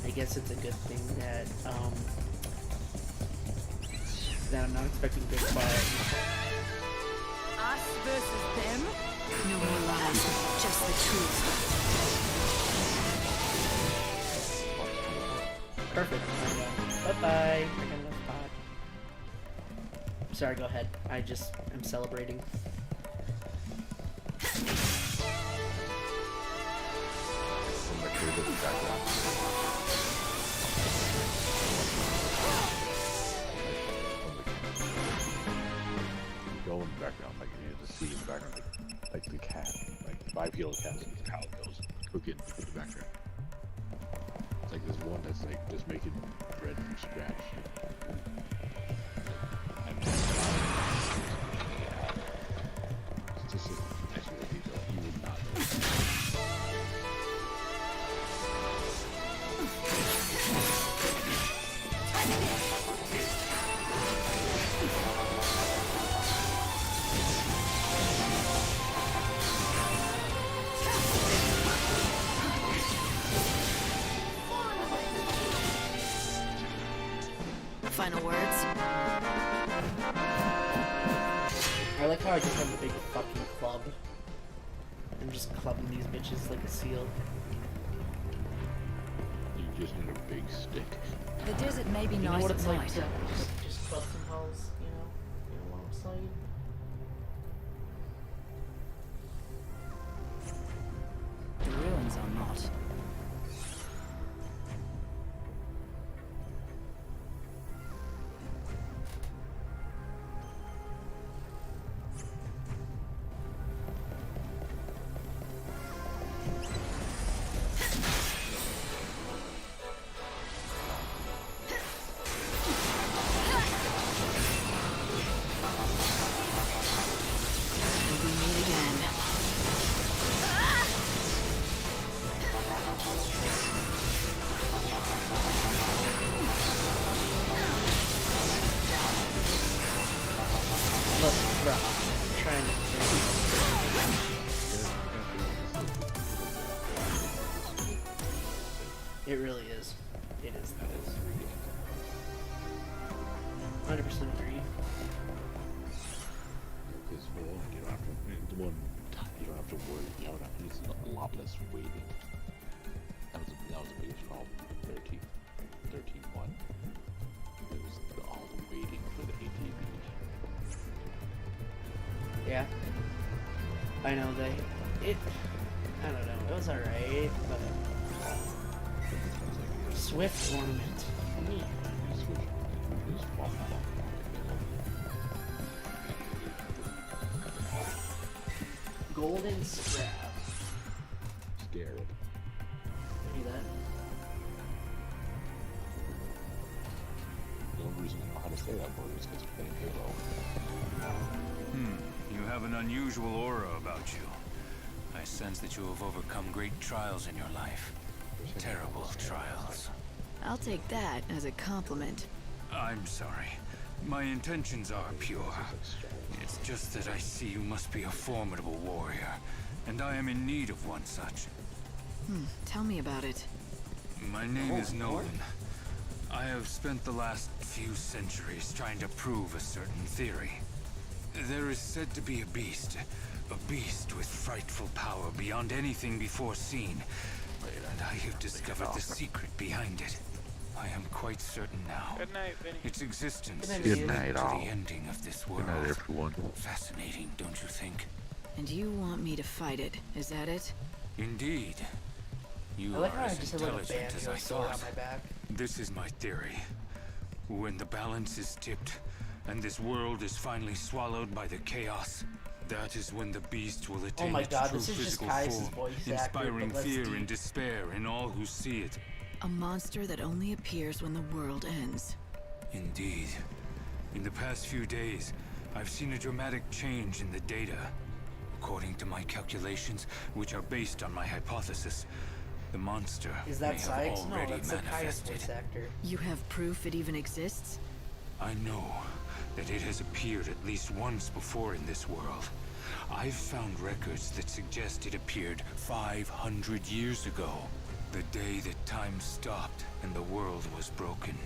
I guess it's a good thing that, that I'm not expecting big pot. Us versus them? No more lies, just the truth. Perfect. Bye-bye. Sorry, go ahead. I'm celebrating. Go in the background, like you need to see in the background, like the cat, like the bipedal cat, how it goes, cooking in the background. It's like there's one that's like just making bread from scratch. It's just a actually detail you would not know. Final words? I like how I just have a big fucking club. I'm just clubbing these bitches like a seal. You just need a big stick. The desert may be You know nice what at it's night. like to just club some hoes, you know? You know what I'm saying? The ruins are not. Look, bro, I'm trying to... It really is. It is. 100% agree. Because for one, you don't have to. You don't have to worry. You don't have to. It's a lot less waiting. That was the biggest problem. 13.1. It was all the waiting for the ATV. Yeah. I know I don't know, it was alright, but Swift ornament. Neat. Golden scrap. Scared. See that? The only reason I know how to say that word is because I'm playing Halo. You have an unusual aura about you. I sense that you have overcome great trials in your life. Terrible trials. I'll take that as a compliment. I'm sorry. My intentions are pure. It's just that I see you must be a formidable warrior, and I am in need of one such. Tell me about it. My name is Nolan. I have spent the last few centuries trying to prove a certain theory. There is said to be a beast with frightful power beyond anything before seen, and I have discovered the secret behind it. I am quite certain now. Good night, Vinny. Its existence Good is night, linked to all. the ending of this world. Good night, everyone. Fascinating, don't you think? And you want me to fight it, is that it? Indeed. You I like are how I as just have like a intelligent as banjo I sword on thought. my back. This is my theory. When the balance is tipped, and this world is finally swallowed by the chaos, that is when the beast will attain my its God, true this is just physical Kai's form, voice actor, inspiring but less fear deep. and despair in all who see it. A monster that only appears when the world ends. Indeed. In the past few days, I've seen a dramatic change in the data. According to my calculations, which are based on my hypothesis, the monster Is may that have Sykes? No, already that's the Kai's manifested. voice actor. You have proof it even exists? I know that it has appeared at least once before in this world. I've found records that suggest it appeared 500 years ago. The day that time stopped and the world was broken.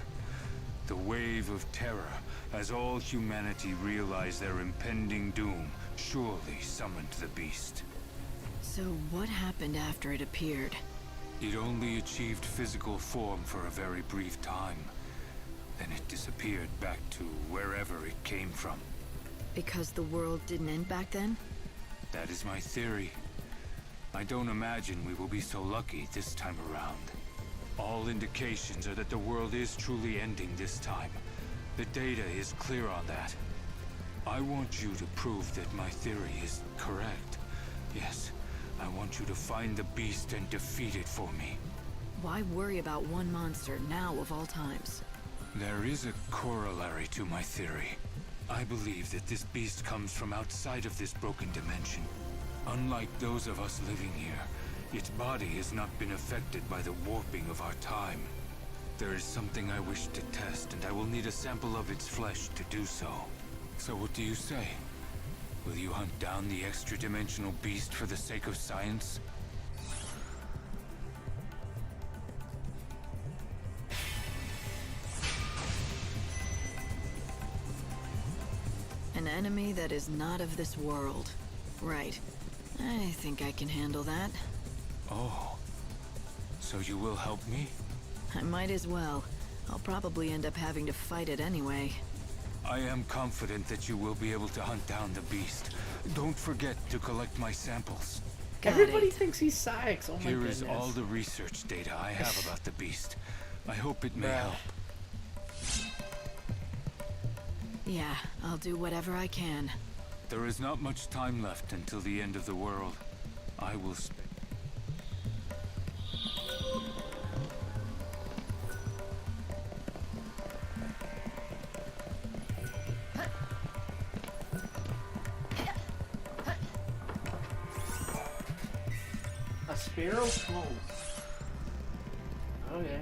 The wave of terror, as all humanity realized their impending doom, surely summoned the beast. So what happened after it appeared? It only achieved physical form for a very brief time. Then it disappeared back to wherever it came from. Because the world didn't end back then? That is my theory. I don't imagine we will be so lucky this time around. All indications are that the world is truly ending this time. The data is clear on that. I want you to prove that my theory is correct. Yes, I want you to find the beast and defeat it for me. Why worry about one monster now of all times? There is a corollary to my theory. I believe that this beast comes from outside of this broken dimension. Unlike those of us living here, its body has not been affected by the warping of our time. There is something I wish to test, and I will need a sample of its flesh to do so. So what do you say? Will you hunt down the extra-dimensional beast for the sake of science? An enemy that is not of this world. Right. I think I can handle that. Oh. So you will help me? I might as well. I'll probably end up having to fight it anyway. I am confident that you will be able to hunt down the beast. Don't forget to collect my samples. Got Everybody it. thinks he's Sykes. Oh my Here goodness. is all the research data I have about the beast. I hope it may Bruh. help. Yeah, I'll do whatever I can. There is not much time left until the end of the world. I will spend... A sparrow's home. Okay.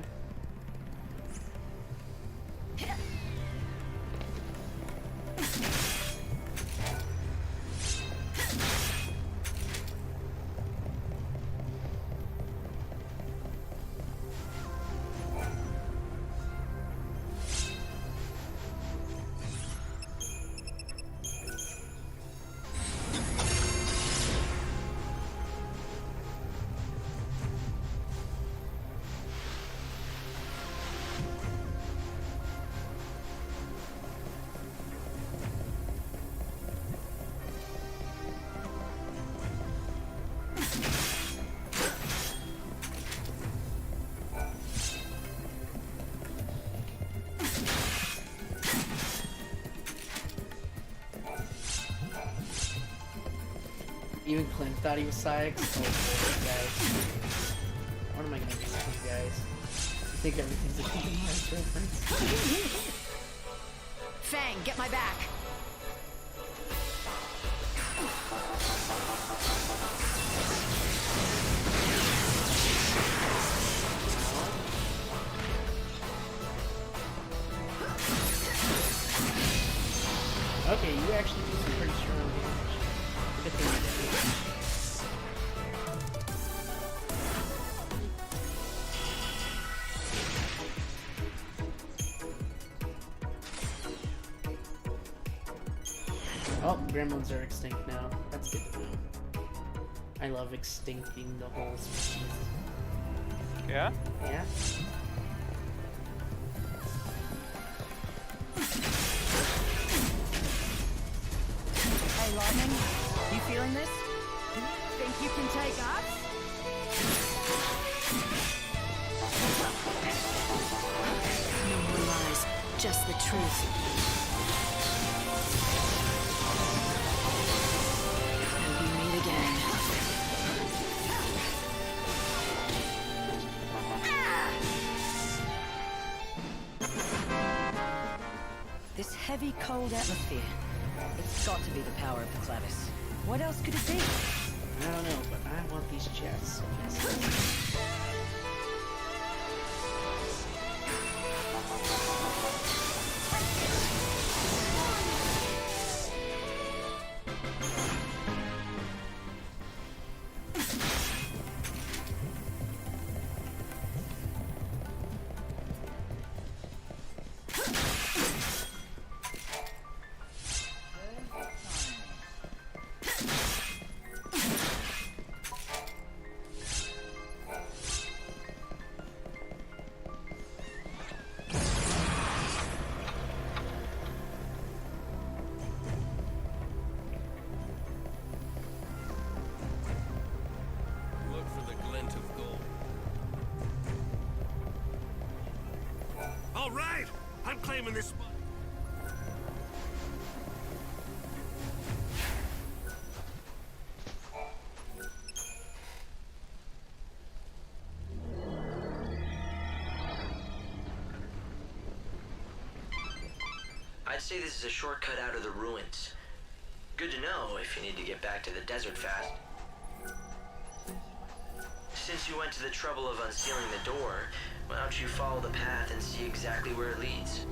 Even Clint thought he was psyched. Oh boy, guys. What am I gonna do with you guys? You think everything's a Kingdom Hearts reference? Fang, get my back. Okay, you actually do some pretty strong damage. Good thing you did. Oh, gremlins are extinct now. That's good to know. I love extincting the whole species. Yeah? Yeah? Hey, Lightning, you feeling this? Think you can take us? No more lies, just the truth. And we meet again. This heavy, cold atmosphere. It's got to be the power of the Clavis. What else could it be? I don't know, but I want these chests. Look for the glint of gold. All right, I'm claiming this spot. I'd say this is a shortcut out of the ruins. Good to know if you need to get back to the desert fast. Since you went to the trouble of unsealing the door, why don't you follow the path and see exactly where it leads?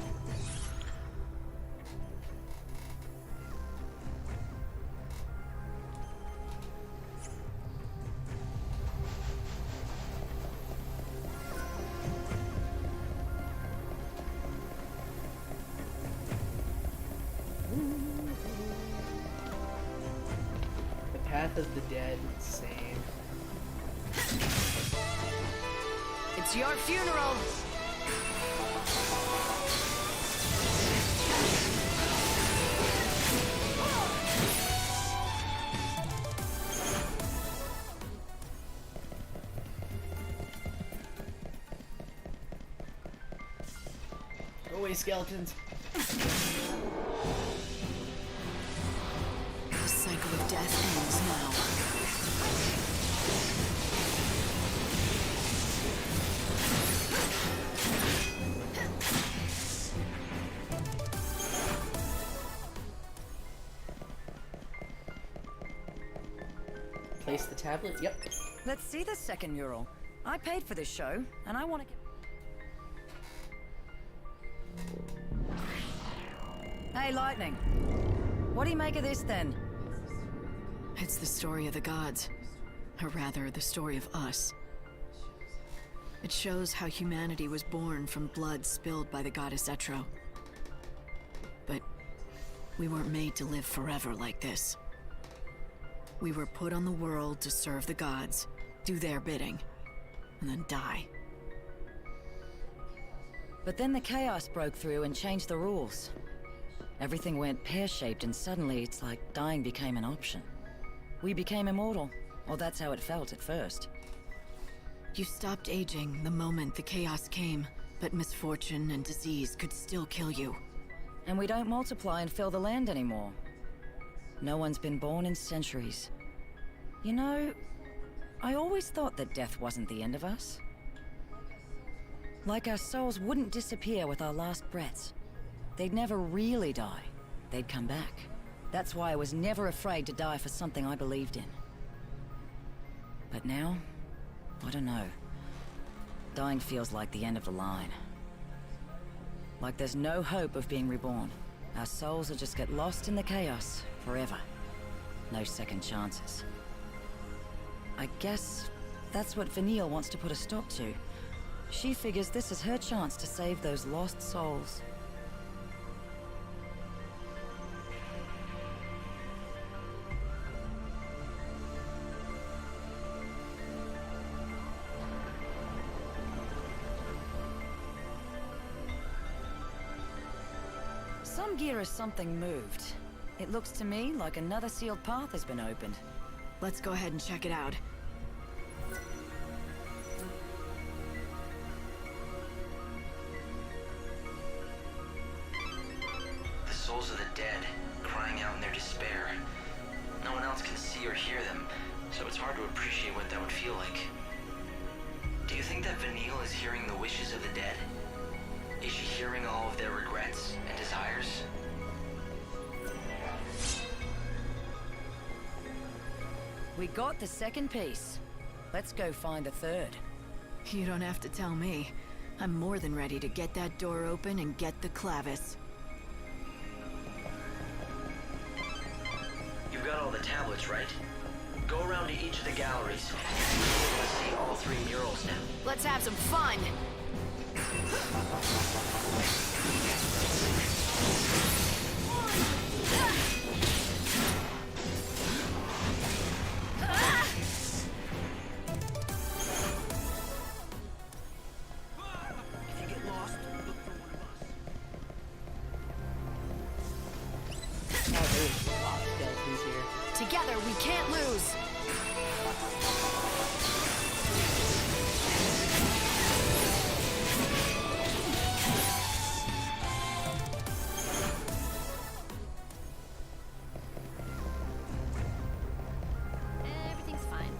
The path of the dead, same. It's your funeral. Go away, skeletons. The cycle of death ends now. Place the tablet. Yep. Let's see this second mural. I paid for this show, and I want to get... Hey, Lightning. What do you make of this, then? It's the story of the gods. Or rather, the story of us. It shows how humanity was born from blood spilled by the goddess XIII. But we weren't made to live forever like this. We were put on the world to serve the gods, do their bidding, and then die. But then the chaos broke through and changed the rules. Everything went pear-shaped, and suddenly it's like dying became an option. We became immortal, or that's how it felt at first. You stopped aging the moment the chaos came, but misfortune and disease could still kill you. And we don't multiply and fill the land anymore. No one's been born in centuries. You know, I always thought that death wasn't the end of us. Like our souls wouldn't disappear with our last breaths. They'd never really die. They'd come back. That's why I was never afraid to die for something I believed in. But now, I don't know. Dying feels like the end of the line. Like there's no hope of being reborn. Our souls will just get lost in the chaos forever. No second chances. I guess that's what Vanille wants to put a stop to. She figures this is her chance to save those lost souls. Some gear or something moved. It looks to me like another sealed path has been opened. Let's go ahead and check it out. The souls of the dead, crying out in their despair. No one else can see or hear them, so it's hard to appreciate what that would feel like. Do you think that Vanille is hearing the wishes of the dead? Is she hearing all of their regrets and desires? We got the second piece. Let's go find the third. You don't have to tell me. I'm more than ready to get that door open and get the clavis. You've got all the tablets, right? Go around to each of the galleries. You'll be able to see all 3 murals now. Let's have some fun! Together, we can't lose! Everything's fine.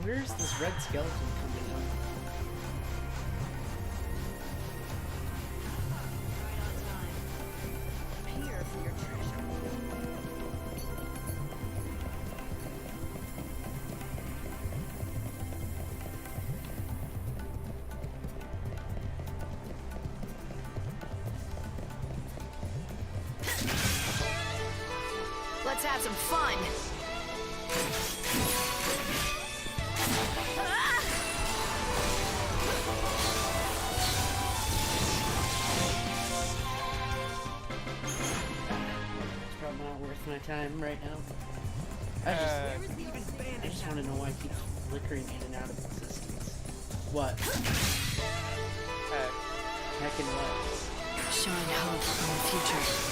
Where's this red skeleton coming from? Here for your treasure. Let's have some fun! It's probably not worth my time right now. I just want to know why it keeps flickering in and out of existence. What? Heck and what? Shine hope in the future.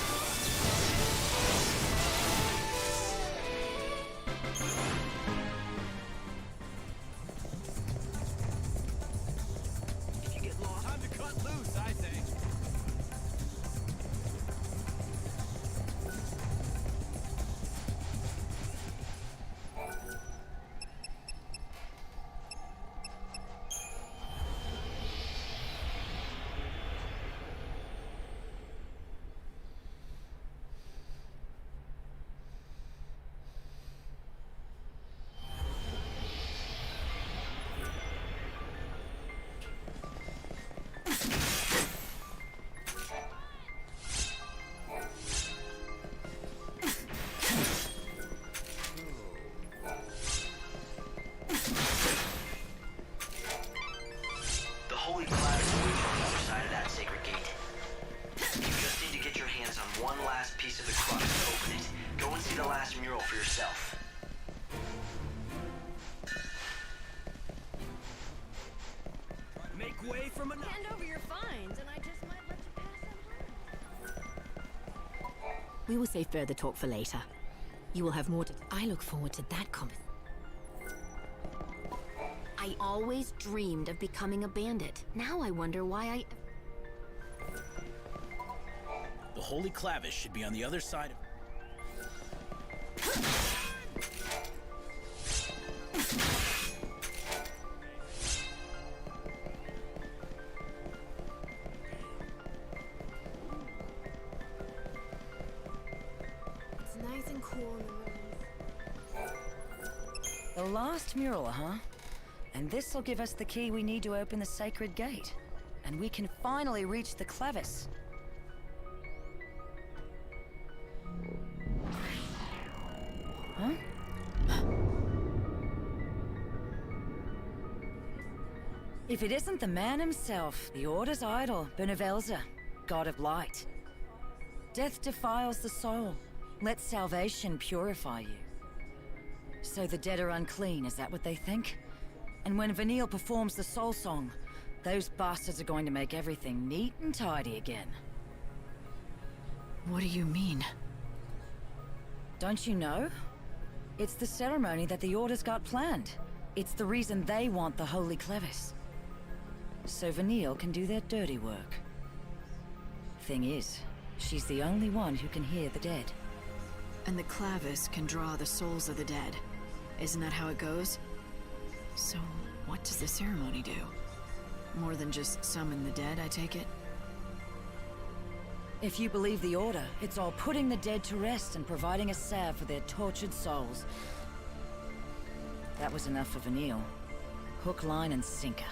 We will save further talk for later. You will have more to... I look forward to that conversation. I always dreamed of becoming a bandit. Now I wonder why I... The Holy Clavis should be on the other side of... It's nice and cool in the rooms. The last mural, huh? And this'll give us the key we need to open the sacred gate. And we can finally reach the Clavis. Huh? If it isn't the man himself, the Order's idol, Benevelza, god of light. Death defiles the soul. Let salvation purify you. So the dead are unclean, is that what they think? And when Vanille performs the soul song, those bastards are going to make everything neat and tidy again. What do you mean? Don't you know? It's the ceremony that the Order's got planned. It's the reason they want the Holy Clavis. So Vanille can do their dirty work. Thing is, she's the only one who can hear the dead. And the Clavis can draw the souls of the dead. Isn't that how it goes? So, what does the ceremony do? More than just summon the dead, I take it? If you believe the Order, it's all putting the dead to rest and providing a salve for their tortured souls. That was enough for Vanille. Hook, line, and sinker.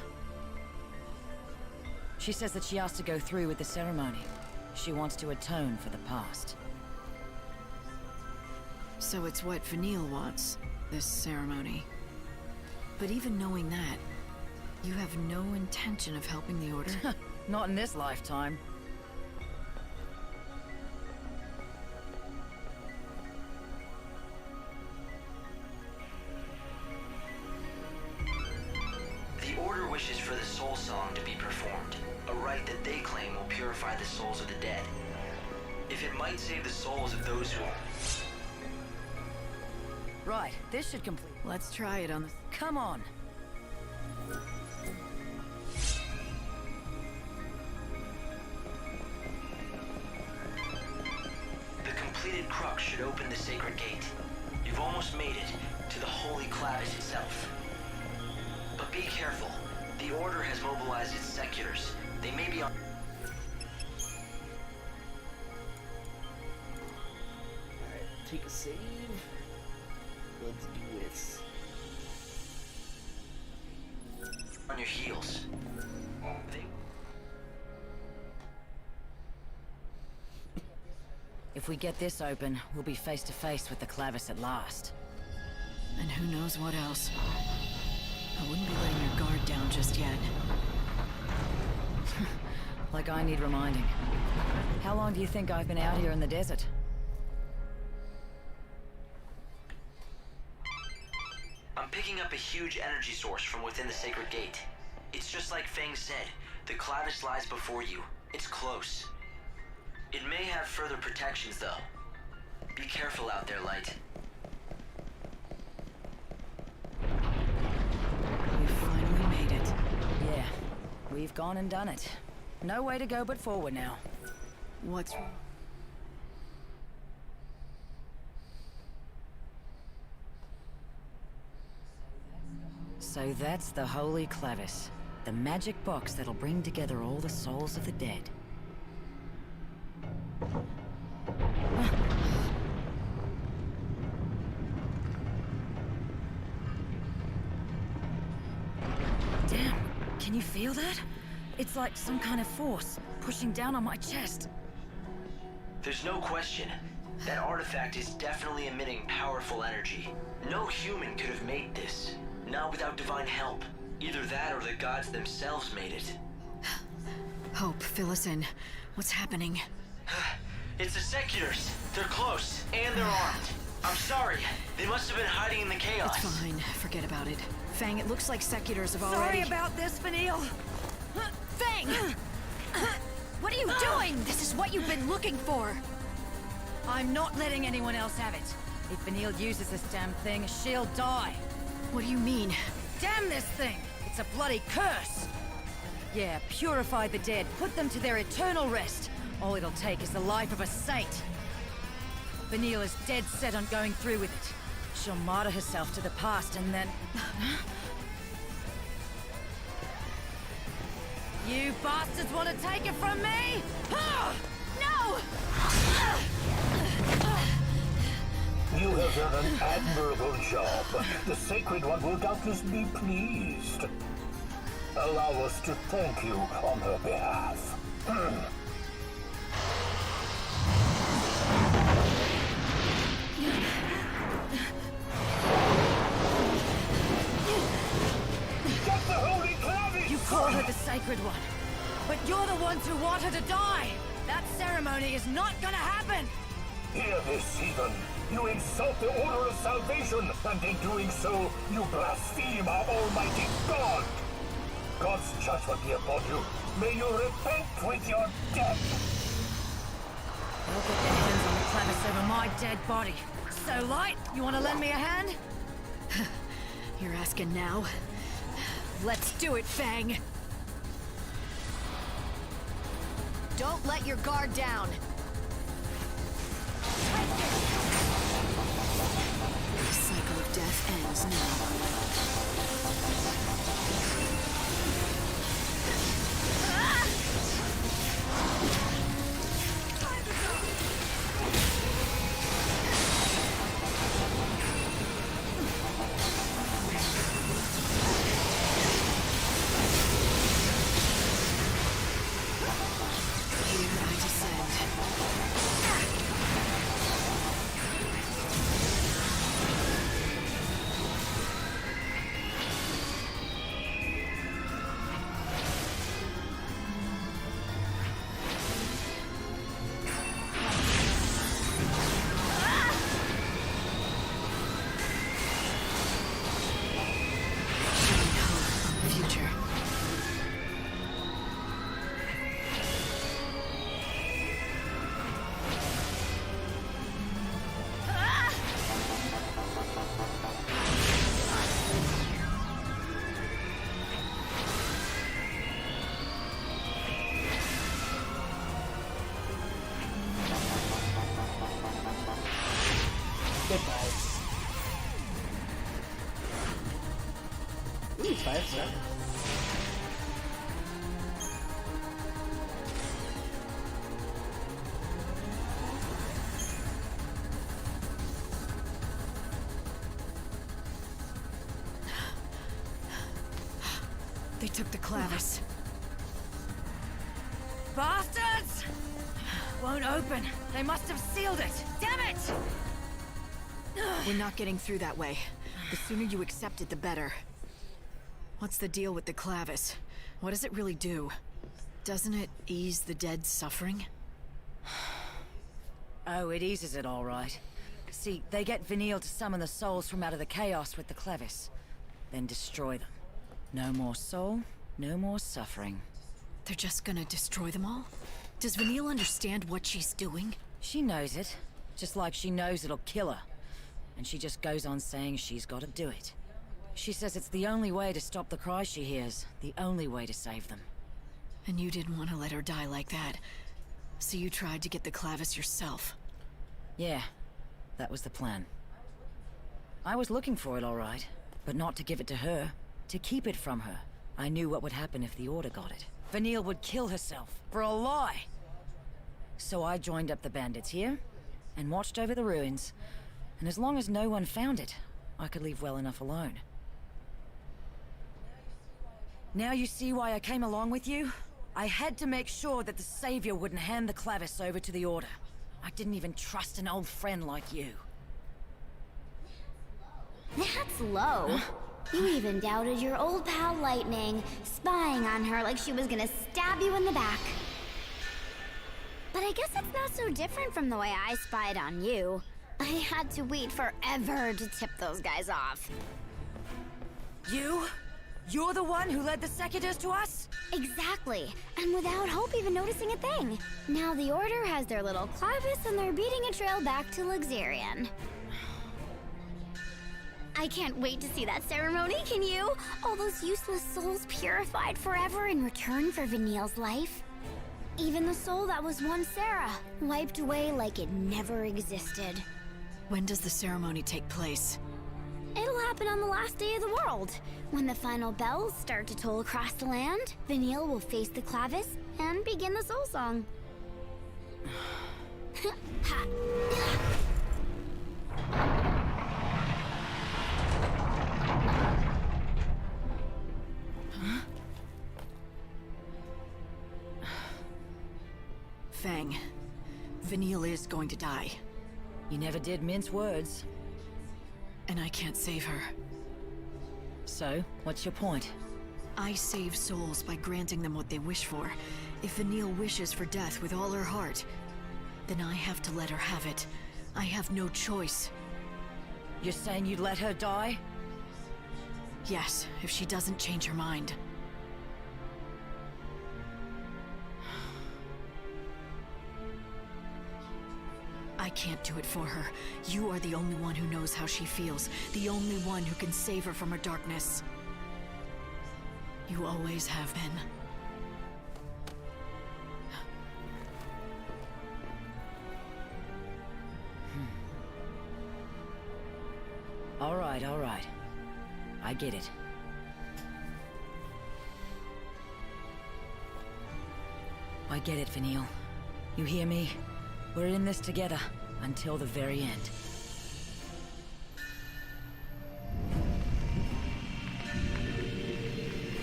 She says that she has to go through with the ceremony. She wants to atone for the past. So it's what Vanille wants, this ceremony. But even knowing that, you have no intention of helping the Order? Not in this lifetime. The Order wishes for the soul song to be performed, a rite that they claim will purify the souls of the dead. If it might save the souls of those who... Right, this should complete. Let's try it on the... Come on! The completed crux should open the sacred gate. You've almost made it to the Holy Clavis itself. But be careful. The Order has mobilized its seculars. They may be on... Alright, take a save. Let's do this. On your heels. If we get this open, we'll be face to face with the Clavis at last. And who knows what else. I wouldn't be letting your guard down just yet. Like I need reminding. How long do you think I've been out here in the desert? I'm picking up a huge energy source from within the sacred gate. It's just like Feng said. The Clavis lies before you. It's close. It may have further protections, though. Be careful out there, Light. We finally made it. Yeah, we've gone and done it. No way to go but forward now. What's wrong? So that's the Holy Clavis. The magic box that'll bring together all the souls of the dead. Damn, can you feel that? It's like some kind of force pushing down on my chest. There's no question. That artifact is definitely emitting powerful energy. No human could have made this. Not without divine help. Either that or the gods themselves made it. Hope, fill us in. What's happening? It's the seculars. They're close, and they're armed. I'm sorry. They must have been hiding in the chaos. It's fine. Forget about it. Fang, it looks like seculars have already... Sorry about this, Vanille. Fang! What are you doing? This is what you've been looking for. I'm not letting anyone else have it. If Vanille uses this damn thing, she'll die. What do you mean? Damn this thing! It's a bloody curse! Yeah, purify the dead, put them to their eternal rest. All it'll take is the life of a saint. Vanille is dead set on going through with it. She'll martyr herself to the past and then... You bastards want to take it from me? No! You have done an admirable job. The Sacred One will doubtless be pleased. Allow us to thank you on her behalf. Get the Holy Clavis! You call her the Sacred One, but you're the ones who want her to die! That ceremony is not gonna happen! Hear this, heathen! You insult the Order of Salvation, and in doing so, you blaspheme our Almighty God! God's judgment be upon you. May you repent with your death! They'll get their hands on the clavis over my dead body. So, Light, you want to lend me a hand? You're asking now? Let's do it, Fang! Don't let your guard down! The cycle of death ends now. They took the clavis. Bastards! Won't open. They must have sealed it. Damn it! We're not getting through that way. The sooner you accept it, the better. What's the deal with the clavis? What does it really do? Doesn't it ease the dead's suffering? Oh, it eases it all right. See, they get Vanille to summon the souls from out of the chaos with the clavis. Then destroy them. No more soul, no more suffering. They're just gonna destroy them all? Does Vanille understand what she's doing? She knows it. Just like she knows it'll kill her. And she just goes on saying she's gotta do it. She says it's the only way to stop the cries she hears. The only way to save them. And you didn't want to let her die like that. So you tried to get the clavis yourself. Yeah, that was the plan. I was looking for it all right, but not to give it to her. To keep it from her. I knew what would happen if the Order got it. Vanille would kill herself, for a lie! So I joined up the bandits here, and watched over the ruins. And as long as no one found it, I could leave well enough alone. Now you see why I came along with you? I had to make sure that the Savior wouldn't hand the clavis over to the Order. I didn't even trust an old friend like you. That's low. You even doubted your old pal Lightning, spying on her like she was gonna stab you in the back. But I guess it's not so different from the way I spied on you. I had to wait forever to tip those guys off. You? You're the one who led the Secators to us? Exactly, and without Hope even noticing a thing. Now the Order has their little clavis and they're beating a trail back to Luxarian. I can't wait to see that ceremony, can you? All those useless souls purified forever in return for Vanille's life. Even the soul that was once Sarah, wiped away like it never existed. When does the ceremony take place? It'll happen on the last day of the world. When the final bells start to toll across the land, Vanille will face the clavis and begin the soul song. Ha. Fang, Vanille is going to die. You never did mince words. And I can't save her. So, what's your point? I save souls by granting them what they wish for. If Vanille wishes for death with all her heart, then I have to let her have it. I have no choice. You're saying you'd let her die? Yes, if she doesn't change her mind. I can't do it for her. You are the only one who knows how she feels. The only one who can save her from her darkness. You always have been. All right, all right. I get it. I get it, Vanille. You hear me? We're in this together, until the very end.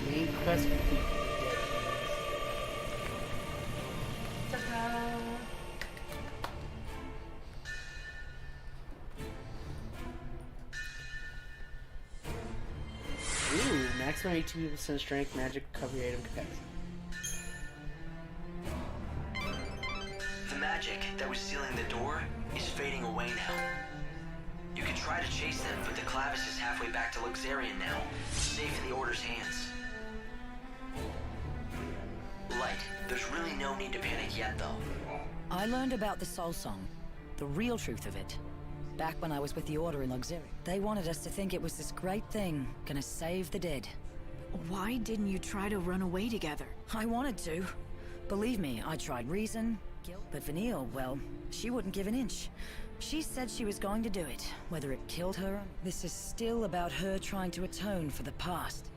Main quest complete. Ooh, maximum 82% strength, magic recovery item capacity. The magic that was sealing the door is fading away now. You can try to chase them, but the clavis is halfway back to Luxarian now, safe in the Order's hands. Light, there's really no need to panic yet, though. I learned about the Soul Song, the real truth of it, back when I was with the Order in Luxarian. They wanted us to think it was this great thing, gonna save the dead. Why didn't you try to run away together? I wanted to. Believe me, I tried reason, guilt, but Vanille, well, she wouldn't give an inch. She said she was going to do it, whether it killed her. This is still about her trying to atone for the past.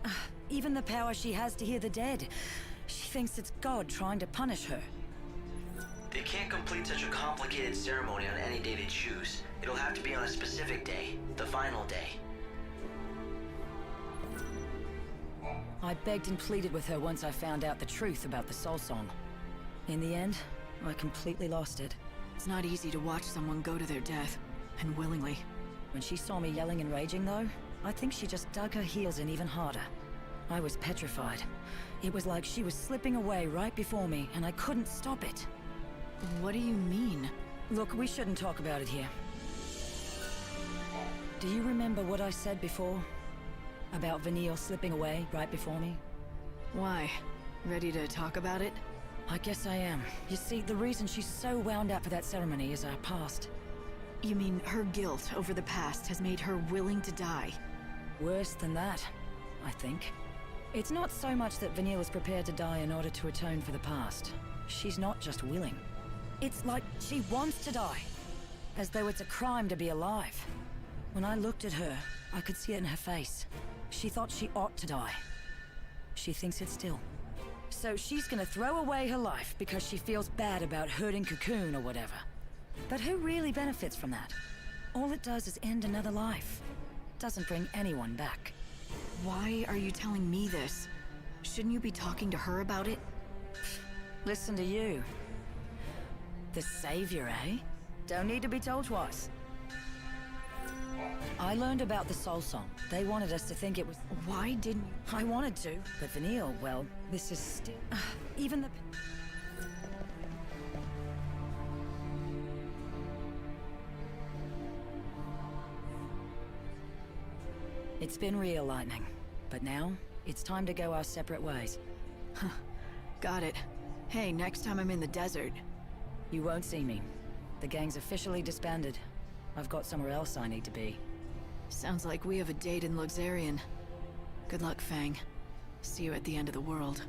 Even the power she has to hear the dead. She thinks it's God trying to punish her. They can't complete such a complicated ceremony on any day they choose. It'll have to be on a specific day, the final day. I begged and pleaded with her once I found out the truth about the Soul Song. In the end, I completely lost it. It's not easy to watch someone go to their death, and willingly. When she saw me yelling and raging, though, I think she just dug her heels in even harder. I was petrified. It was like she was slipping away right before me, and I couldn't stop it. What do you mean? Look, we shouldn't talk about it here. Do you remember what I said before? About Vanille slipping away right before me? Why? Ready to talk about it? I guess I am. You see, the reason she's so wound up for that ceremony is our past. You mean her guilt over the past has made her willing to die? Worse than that, I think. It's not so much that Vanille is prepared to die in order to atone for the past. She's not just willing. It's like she wants to die, as though it's a crime to be alive. When I looked at her, I could see it in her face. She thought she ought to die. She thinks it still. So she's gonna throw away her life because she feels bad about hurting Cocoon or whatever. But who really benefits from that? All it does is end another life. Doesn't bring anyone back. Why are you telling me this? Shouldn't you be talking to her about it? Listen to you. The savior, eh? Don't need to be told twice. I learned about the Soul Song. They wanted us to think it was... Why didn't you? I wanted to, but Vanille, well, this is still... even the... It's been real, Lightning. But now, it's time to go our separate ways. Got it. Hey, next time I'm in the desert... You won't see me. The gang's officially disbanded. I've got somewhere else I need to be. Sounds like we have a date in Luxarian. Good luck, Fang. See you at the end of the world.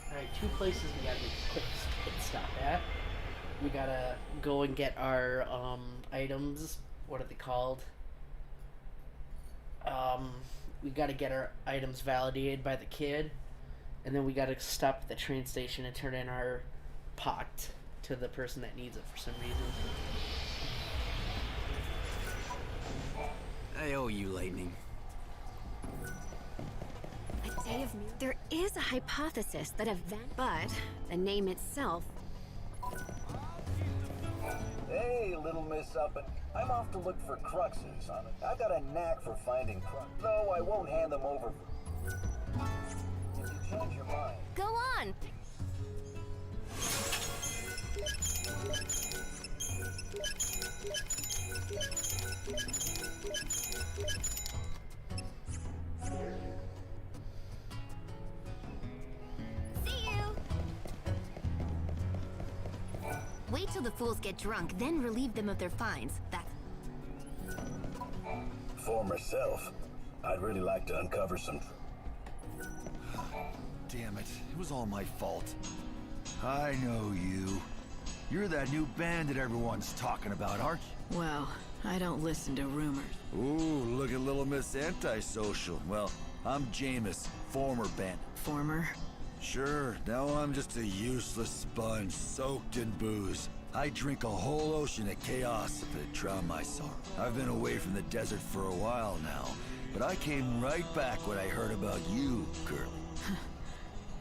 Alright, two places we gotta make a quick pit stop at. We gotta go and get our items. What are they called? We gotta get our items validated by the kid, and then we gotta stop at the train station and turn in our pot to the person that needs it for some reason. I owe you, Lightning. A day of there is a hypothesis that but the name itself. Hey, little Miss Uppin. I'm off to look for cruxes on it. I got a knack for finding crux. No, I won't hand them over. If you change your mind. Go on. See you. Wait till the fools get drunk, then relieve them of their fines. That's For myself, I'd really like to uncover some... Damn it. It was all my fault. I know you. You're that new band that everyone's talking about, aren't you? Well, I don't listen to rumors. Ooh, look at little Miss Antisocial. Well, I'm Jameis, former bandit. Former? Sure, now I'm just a useless sponge soaked in booze. I drink a whole ocean of chaos if it drown my sorrow. I've been away from the desert for a while now, but I came right back when I heard about you, girl.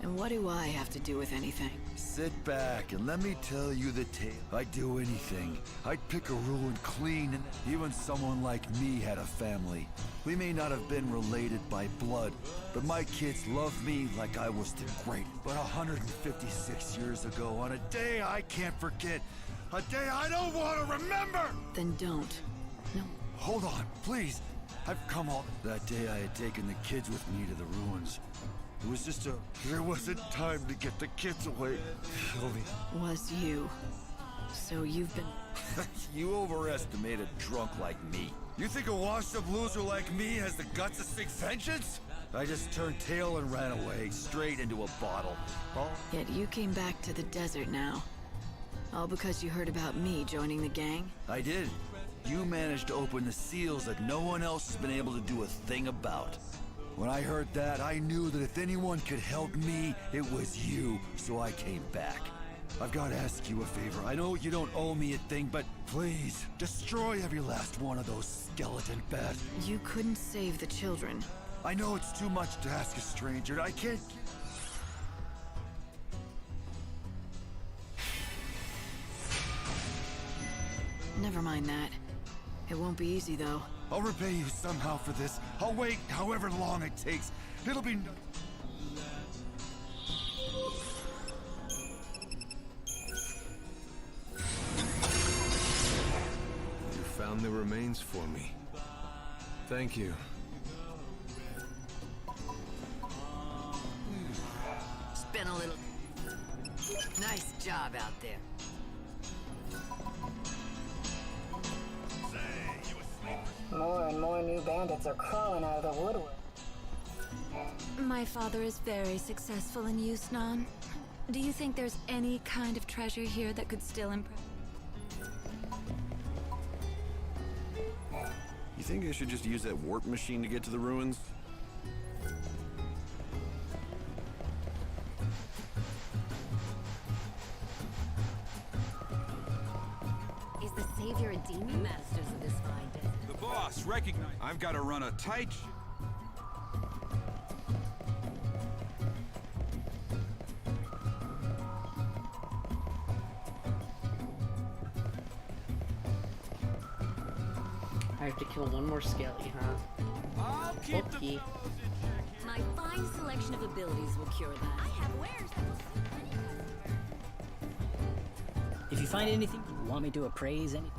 And what do I have to do with anything? Sit back and let me tell you the tale. I'd do anything. I'd pick a ruin clean, and even someone like me had a family. We may not have been related by blood, but my kids loved me like I was the great. But 156 years ago, on a day I can't forget, a day I don't want to remember! Then don't. No. Hold on, please. I've come all... That day I had taken the kids with me to the ruins. It was just a... There wasn't time to get the kids away. Was you. So you've been... You overestimate a drunk like me. You think a washed-up loser like me has the guts to seek vengeance? I just turned tail and ran away, straight into a bottle. Yet you came back to the desert now. All because you heard about me joining the gang? I did. You managed to open the seals that no one else has been able to do a thing about. When I heard that, I knew that if anyone could help me, it was you, so I came back. I've got to ask you a favor. I know you don't owe me a thing, but please, destroy every last one of those skeleton bats. You couldn't save the children. I know it's too much to ask a stranger. I can't... Never mind that. It won't be easy, though. I'll repay you somehow for this. I'll wait however long it takes. It'll be... You found the remains for me. Thank you. Spin a little. Nice job out there. More and more new bandits are crawling out of the woodwork. My father is very successful in Yusnan. Do you think there's any kind of treasure here that could still impress? You think I should just use that warp machine to get to the ruins? Is the savior a demon? Masters of this fine desert. The boss, recognize. I've got to run a tight... I have to kill one more skelly, huh? I'll keep okay. My fine selection of abilities will cure that. I have wares that will suit any If you find anything... want me to appraise any?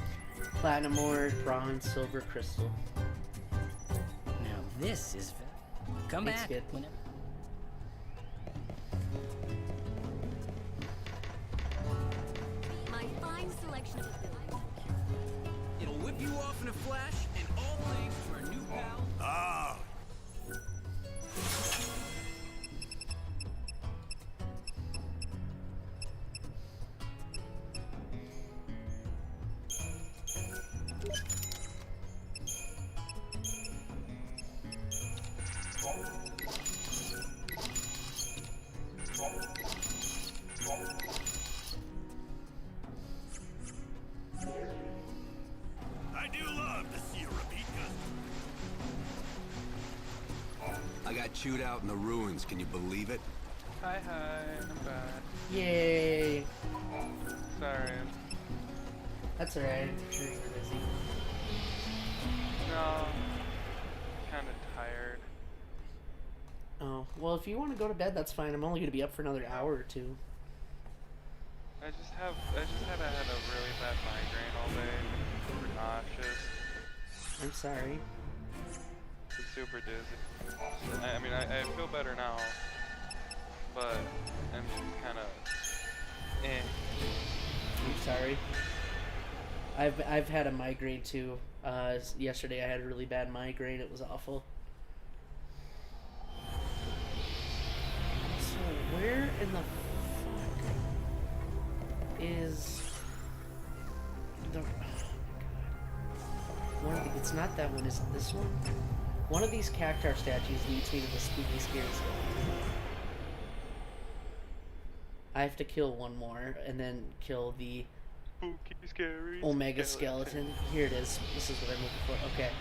Platinum ore, bronze, silver, crystal. Now this is... Come Thanks, back kid. whenever... My fine selection of abilities. It'll whip you off in a flash, and all thanks to our new pal. Ah! I do love to see a repeat customer. I got chewed out in the ruins, can you believe it? Hi, I'm back. Yay! Sorry. That's alright. I'm sure you're busy. No. Kind of tired. Oh, well, if you want to go to bed, that's fine. I'm only going to be up for another hour or two. I just had a really bad migraine all day. Super nauseous. I'm sorry. It's super dizzy. I mean, I feel better now, but I'm just kind of I'm sorry. I've had a migraine too. Yesterday I had a really bad migraine. It was awful. So where in the fuck is the? Oh my god! One of the, it's not that one. Is it this one? One of these cactar statues leads me to the spooky, scary skeleton. I have to kill one more and then kill the spooky, scary Omega skeleton. Here it is. This is what I'm looking for. Okay.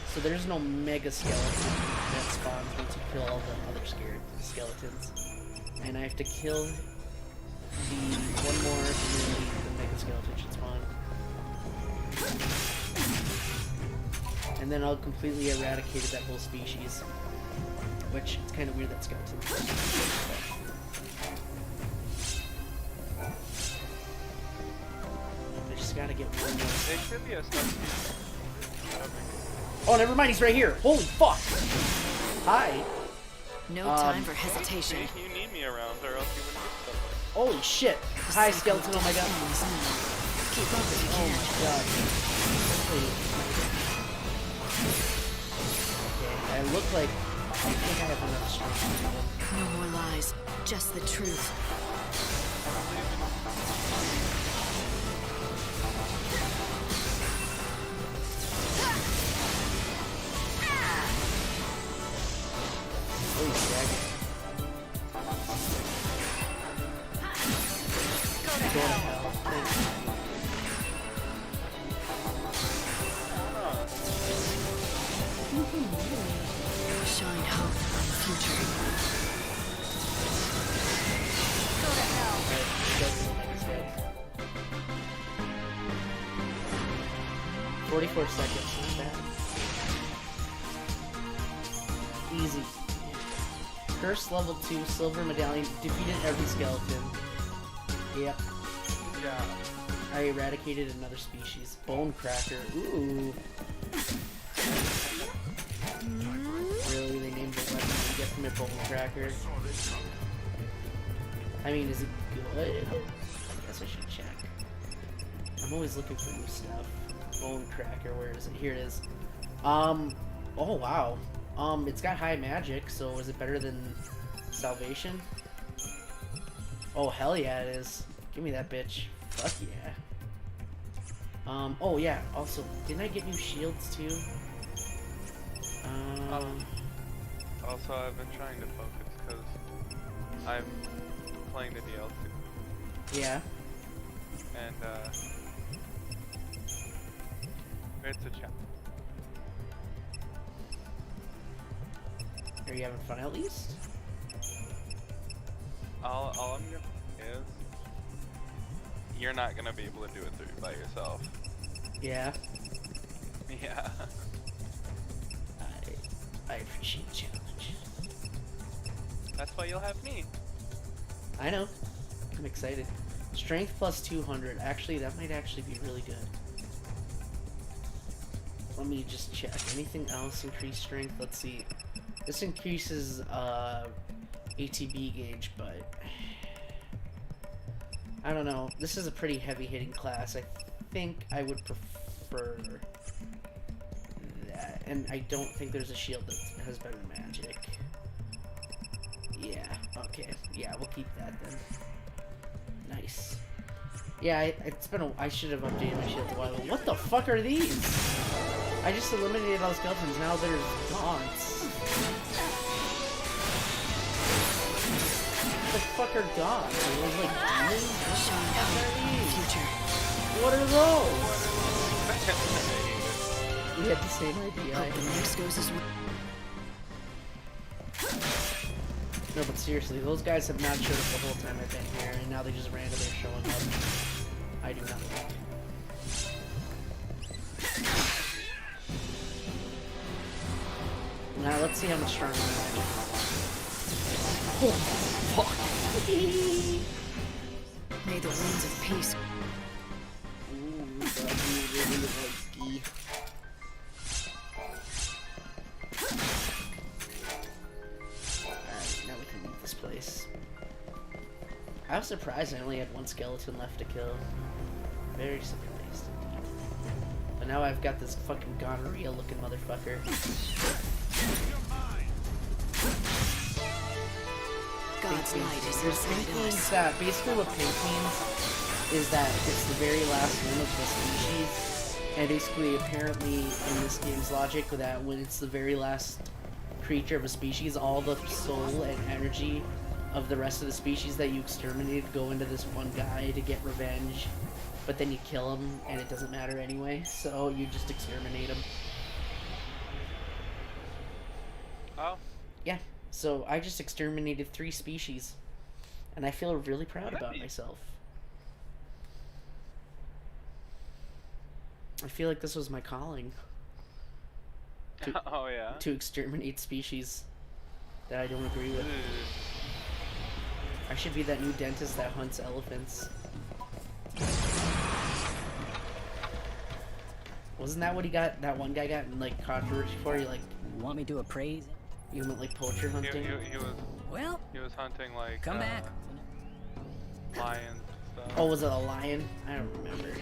So there's an Omega skeleton that spawns once you kill all the other scared skeletons. And I have to kill the one more and then the Omega skeleton should spawn. And then I'll completely eradicate that whole species. Which, it's kind of weird that skeleton. I just gotta get one more. It should be a stuff. Oh, never mind, he's right here. Holy fuck! Hi. No time for hesitation. You need me around, or else you wouldn't get stuff. Holy shit! Hi, skeleton. Oh my god. Keep up if you can. Oh my god. Wait. Okay, I look like I think I have enough strength. No more lies, just the truth. Holy dragon. Go to hell. Shine hope on the future. Go to hell. 44 seconds. Not bad. Easy. Curse level 2, silver medallion, defeated every skeleton. Yep. Yeah. I eradicated another species. Bone cracker. Ooh. Really? They named the weapon you get from it Bone Cracker? I mean, is it good? I guess I should check. I'm always looking for new stuff. Bone Cracker, where is it? Here it is. Oh wow. It's got high magic, so is it better than Salvation? Oh, hell yeah it is. Give me that bitch. Fuck yeah. Oh yeah, also, didn't I get new shields too? Also, I've been trying to focus because I'm playing the DLC. Yeah. And, it's a challenge. Are you having fun at least? All I'm gonna say is, you're not gonna be able to do it through by yourself. Yeah. Yeah. I appreciate the challenge. That's why you'll have me. I know. I'm excited. Strength plus 200. Actually, that might actually be really good. Let me just check. Anything else increase strength? Let's see. This increases ATB gauge, but I don't know. This is a pretty heavy-hitting class. I think I would prefer that. And I don't think there's a shield that has better magic. Yeah, okay. Yeah, we'll keep that then. Nice. Yeah, it's been a... I should have updated my shield a while ago. What the fuck are these? I just eliminated all the skeletons. Now there's gaunts. What the fuck are gaunts? Are those like demons? What are those? We had the same idea. Next goes as well. No, but seriously, those guys have not showed up the whole time I've been here, and now they just randomly are showing up. I do not like. Now let's see how much stronger I am. Oh, fuck. May the winds of peace. Ooh, that'd be really risky. Alright, now we can leave this place. I was surprised I only had one skeleton left to kill. Very surprised indeed. But now I've got this fucking gonorrhea looking motherfucker. God's light is There's pink means that basically what pink means is that it's the very last one of the species, and basically apparently in this game's logic that when it's the very last creature of a species, all the soul and energy of the rest of the species that you exterminated go into this one guy to get revenge, but then you kill him and it doesn't matter anyway, so you just exterminate him. Oh? Yeah. So I just exterminated 3 species, and I feel really proud about myself. I feel like this was my calling. Oh yeah. To exterminate species that I don't agree with. I should be that new dentist that hunts elephants. Wasn't that what he got? That one guy got in like controversy for? He like want me to appraise? You meant like poacher hunting? He was. Well. He was hunting like. Come back. Lions and stuff. Oh, was it a lion? I don't remember.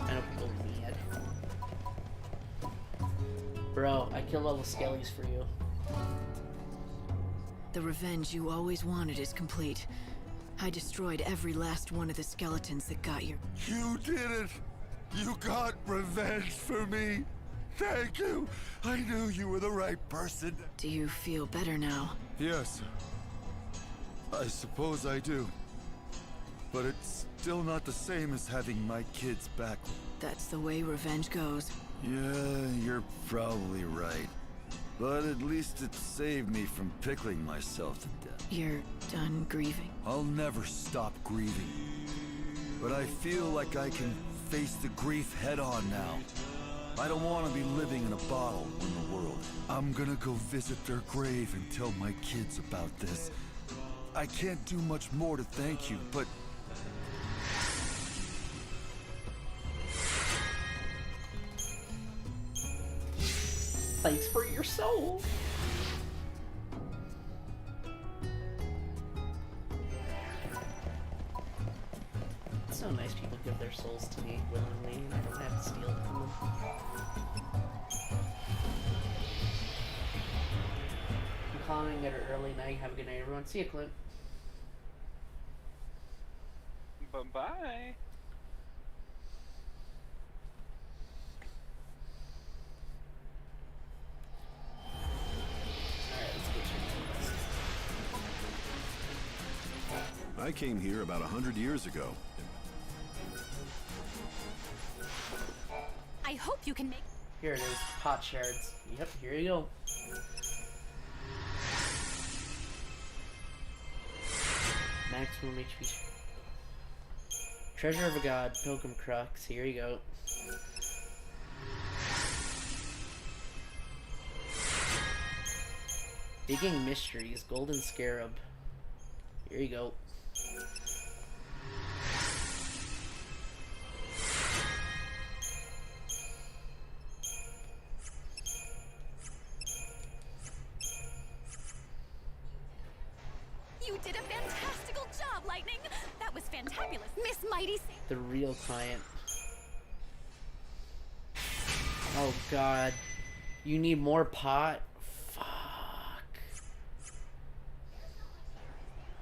I know people mad. Bro, I killed all the skellies for you. The revenge you always wanted is complete. I destroyed every last one of the skeletons that got you. You did it! You got revenge for me! Thank you! I knew you were the right person. Do you feel better now? Yes. I suppose I do. But it's still not the same as having my kids back. That's the way revenge goes. Yeah, you're probably right. But at least it saved me from pickling myself to death. You're done grieving? I'll never stop grieving. But I feel like I can face the grief head on now. I don't want to be living in a bottle in the world. I'm gonna go visit their grave and tell my kids about this. I can't do much more to thank you, but... Thanks for your soul. It's so nice people give their souls to me willingly, and I don't have to steal it from them. I'm calling it an early night. Have a good night, everyone. See you, Clint. Bye-bye. I came here about 100 years ago. I hope you can make... Here it is. Pot shards. Yep, here you go. Maximum HP. Treasure of a God. Pilgrim Crux. Here you go. Digging Mysteries. Golden Scarab. Here you go. You did a fantastical job, Lightning. That was fantabulous. Miss Mighty. The real client. Oh God. You need more pot? Fuck.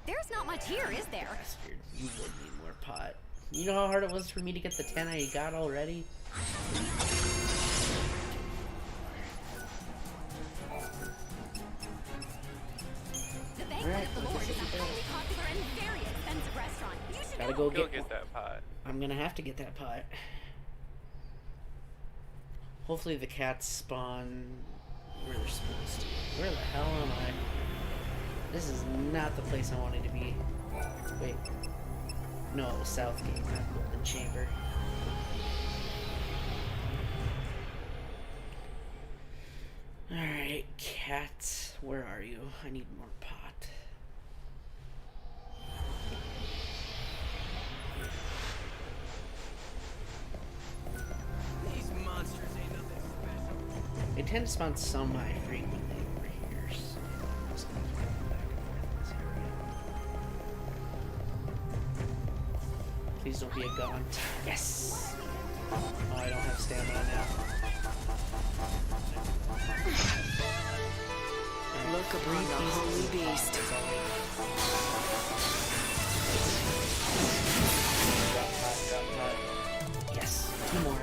There's not much here, is there? Bastard. You would need more pot. You know how hard it was for me to get the 10 I got already? The Banquet of the Lord is a highly popular and very expensive restaurant. You should Gotta go get that pot. I'm gonna have to get that pot. Hopefully the cats spawn where they're supposed to. Where the hell am I? This is not the place I wanted to be. Wait. No, it was Southgate, not Golden Chamber. Alright, cats, where are you? I need more pot. These monsters ain't nothing special. They tend to spawn semi-frequently over here, so I'm just gonna throw them back and forth in this area. Please don't be a gaunt. Yes! Oh, I don't have stamina now. Look upon the holy beast. Yes, 2 more.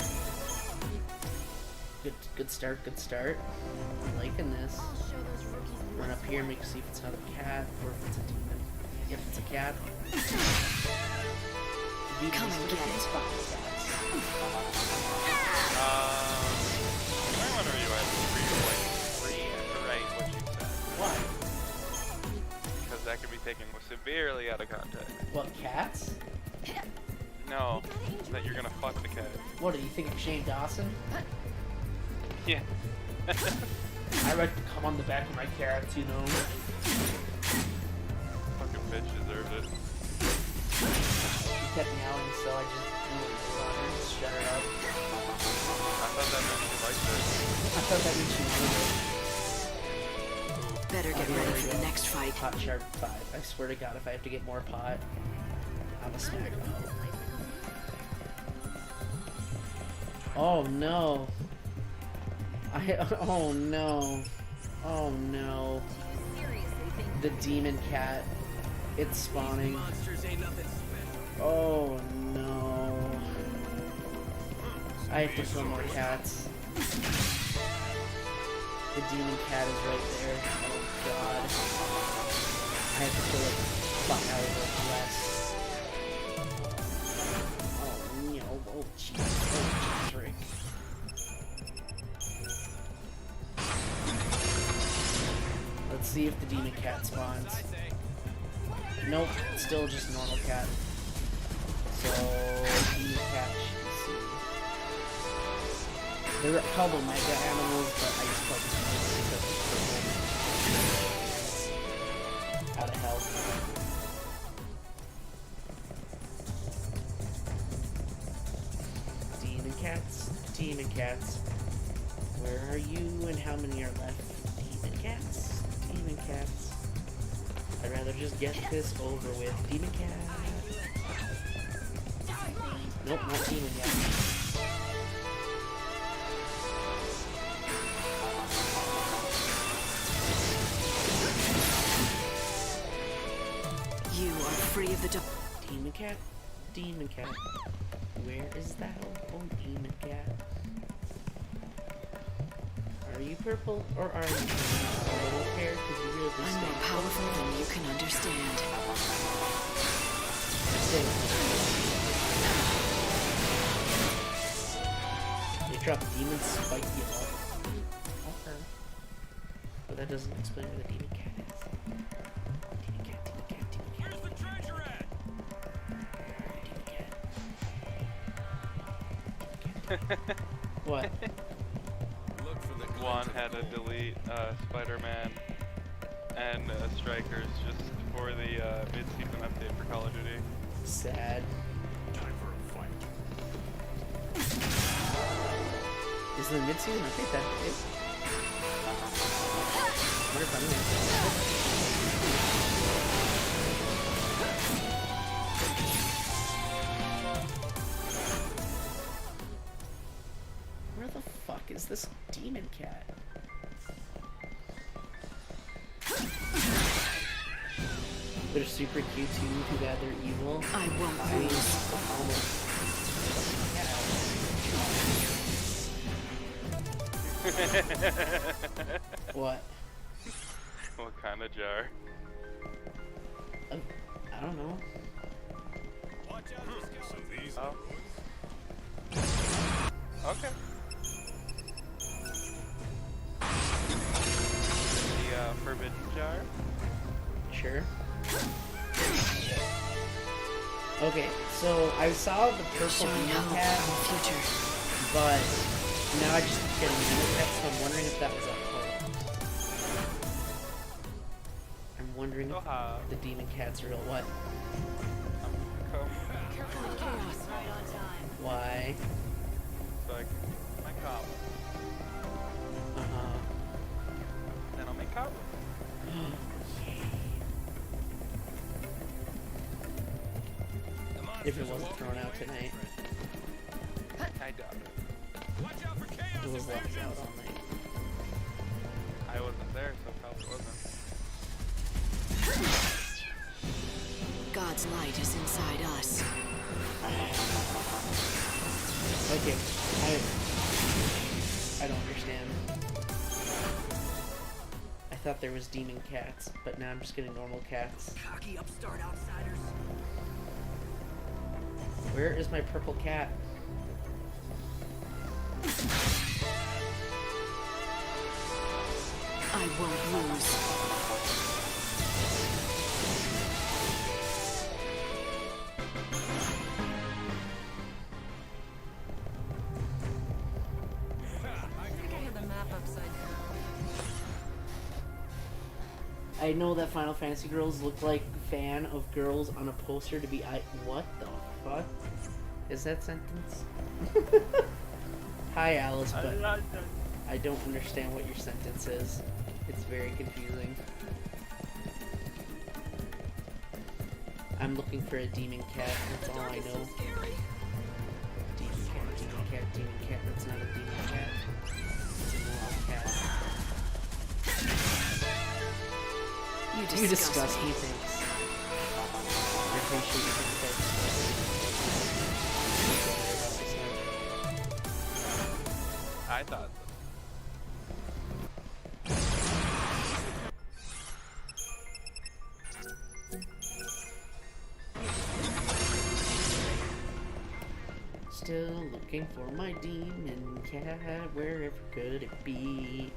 Good start, good start. I'm liking this. Run up here, make see if it's not a cat or if it's a demon. If it's a cat. Come and get it. I wonder you had to write what you said. Why? Because that could be taken severely out of context. What, cats? No, that you're gonna fuck the cat. What, do you think of Shane Dawson? Yeah. I like to come on the back of my cats, you know. Fucking bitch deserved it. She kept meowing, so I just threw it on her and shut her up. I thought that meant you liked it. I thought that meant she wanted it. Better get ready for the next fight. Pot sharp 5. I swear to God, if I have to get more pot, I'm a smack. Oh no. Oh no. Oh no. The demon cat. It's spawning. Monsters ain't nothing special. Oh no. I have to kill more cats. The demon cat is right there. Oh god. I have to kill it. Fuck out of it less. Oh no. Oh jeez. Oh frick. Let's see if the demon cat spawns. Nope, still just normal cat. So, demon cat should see. There are a couple mega animals, but I just called them because they're out of health. Demon cats. Where are you and how many are left? Demon cats. Demon cats. I'd rather just get this over with. Demon cat. Nope, not demon yet. You are free of the demon cat. Demon cat. Where is that? Oh, demon cat. Are you purple or are you pink? I don't care because you really I'm more powerful than you can understand. They drop demon spike yellow. Okay. But that doesn't explain where the demon cat is. Demon cat, demon cat, demon cat. Where's the treasure at? Demon cat. What? Juan had to delete Spider-Man and Strikers just for the mid-season update for Call of Duty. Sad. Time for a fight. Is the mid-season update that big? What if fuck is this demon cat? They're super cute too, too bad they're evil. I won't lose. What? What kind of jar? I don't know. Oh. Okay. The forbidden jar? Sure. Okay, so I saw the purple demon cat, but now I just get a demon cat, so I'm wondering if that was a hoax. I'm wondering if the demon cat's real. What? Why? So my cop. Then I'll make cop. If it wasn't thrown out tonight. I doubt it. It was left out all night. I wasn't there, so it probably wasn't. God's light is inside us. Okay, I don't understand. I thought there was demon cats, but now I'm just getting normal cats. Cocky upstart outsiders. Where is my purple cat? I won't lose. I know that Final Fantasy girls look like fan of girls on a poster to be what the fuck is that sentence? Hi Alice, but I don't understand what your sentence is. It's very confusing. I'm looking for a demon cat, that's all I know. Demon cat, demon cat, demon cat, that's not a demon cat. It's a normal cat. You disgust me, thanks. I appreciate you think that. I thought Still looking for my demon cat, wherever could it be?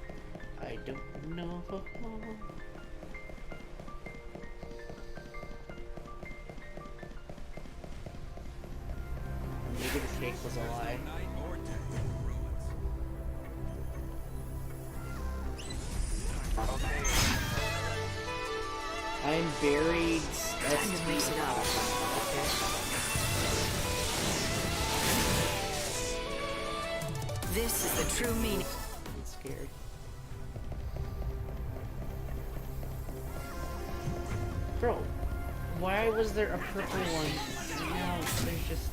I don't know. Maybe the cake was a lie. I'm buried. Time to mix it up. This is the true meaning. I'm scared. Bro, why was there a purple one? No, there's just...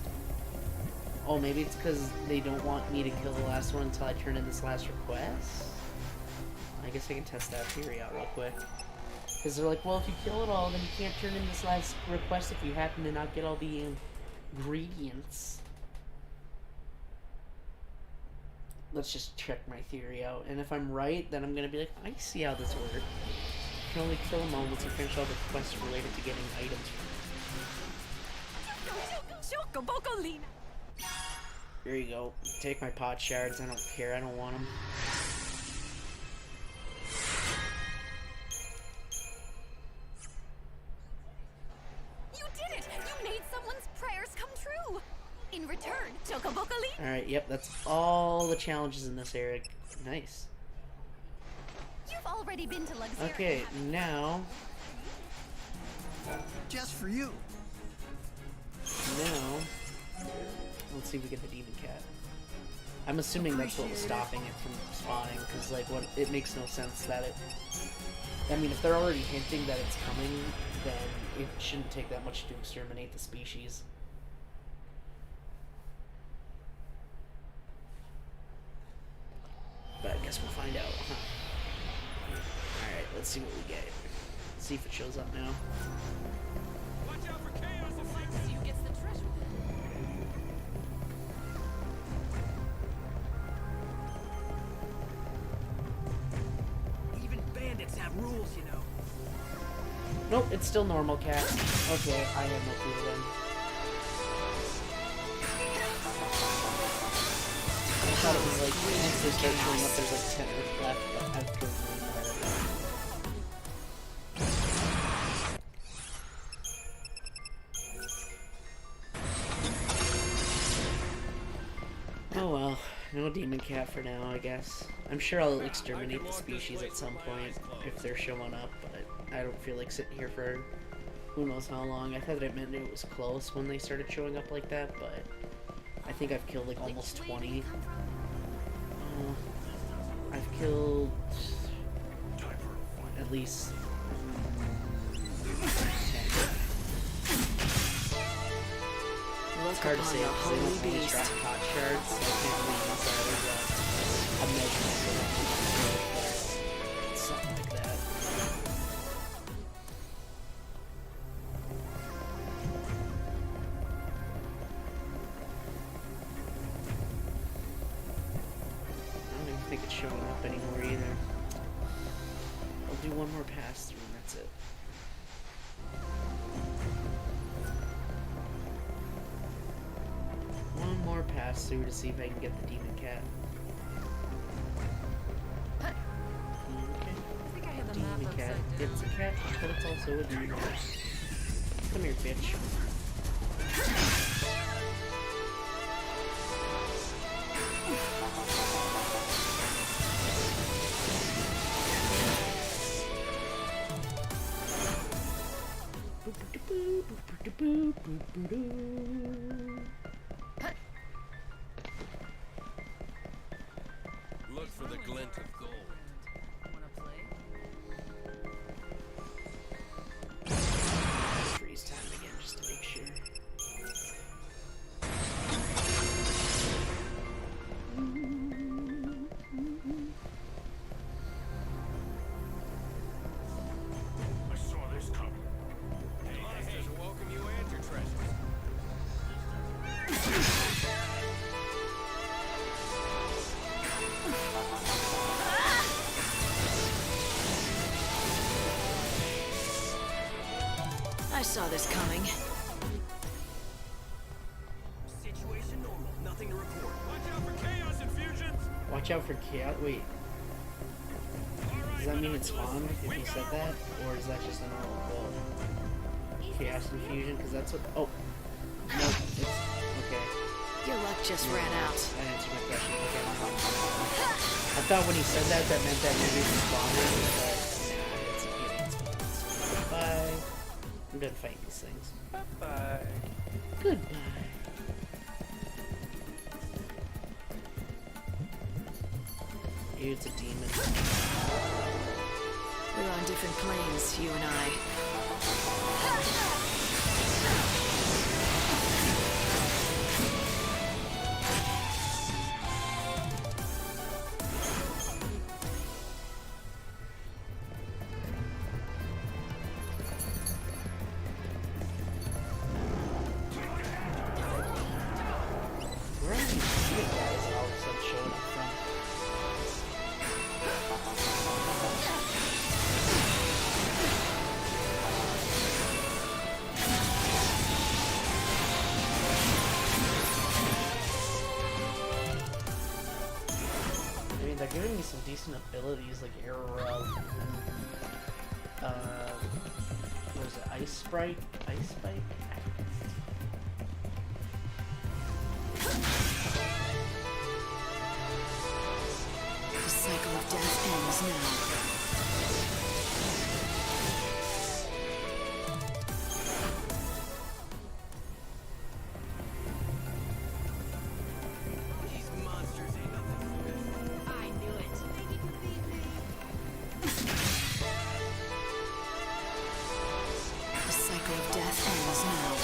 Oh, maybe it's because they don't want me to kill the last one until I turn in this last request? I guess I can test that theory out real quick. Because they're like, well, if you kill it all, then you can't turn in this last request if you happen to not get all the ingredients. Let's just check my theory out. And if I'm right, then I'm going to be like, I see how this works. You can only kill them all once you finish all the quests related to getting items. Here you go. Take my pot shards. I don't care. I don't want them. You did it! You made someone's prayers come true! In return, Chocobocoli. Alright, yep, that's all the challenges in this area. Nice. You've already been to Luxury. Okay, now... Just for you. Now... Let's see if we get the demon cat. I'm assuming that's what was stopping it from spawning, because, like, what it makes no sense that it... I mean, if they're already hinting that it's coming, then it shouldn't take that much to exterminate the species. guess we'll find out, huh? Alright, let's see what we get. See if it shows up now. Watch out for chaos and see who gets the treasure. Even bandits have rules, you know. Nope, it's still normal cat. Okay, I have no clue then. I thought it was like, once they start showing up, there's like 10 left, but I've killed way more of them. Oh well, no demon cat for now, I guess. I'm sure I'll exterminate the species at some point if they're showing up, but I don't feel like sitting here for who knows how long. I thought it meant it was close when they started showing up like that, but I think I've killed like almost 20. I've killed at least 10. It's hard to say because they don't always drop pot shards, so I can't really use that as a measurement for them, but something like that. I don't even think it's showing up anymore either. I'll do one more pass through and that's it. One more pass through to see if I can get the demon cat. Okay. Demon cat. It's a cat, but it's also a demon cat. Come here, bitch. Look for the glint of gold. Wanna play? Freeze time again just to make sure. I saw this coming. Hey, doesn't welcome you and your treasures. I saw this coming. Situation normal. Nothing to report. Watch out for chaos infusions. Watch out for chaos. Wait. Does that mean it spawned if you said that? Or is that just a normal quote? Chaos infusion? Because that's what. Oh. No. It's. Okay. Your luck just ran out. That answered my question. Okay. I thought when he said that, that meant that maybe it spawned, but nah, it's a spawn. Bye. I'm done fighting these things. Bye-bye. Goodbye. It's a demon. We're on different planes, you and I. Where are these demon guys all of a sudden showing up from? I mean, they're giving me some decent abilities like Aurora and what was it, Ice Sprite? Ice Spike? The cycle of death ends now. These monsters ain't nothing. I knew it. The cycle of death ends now.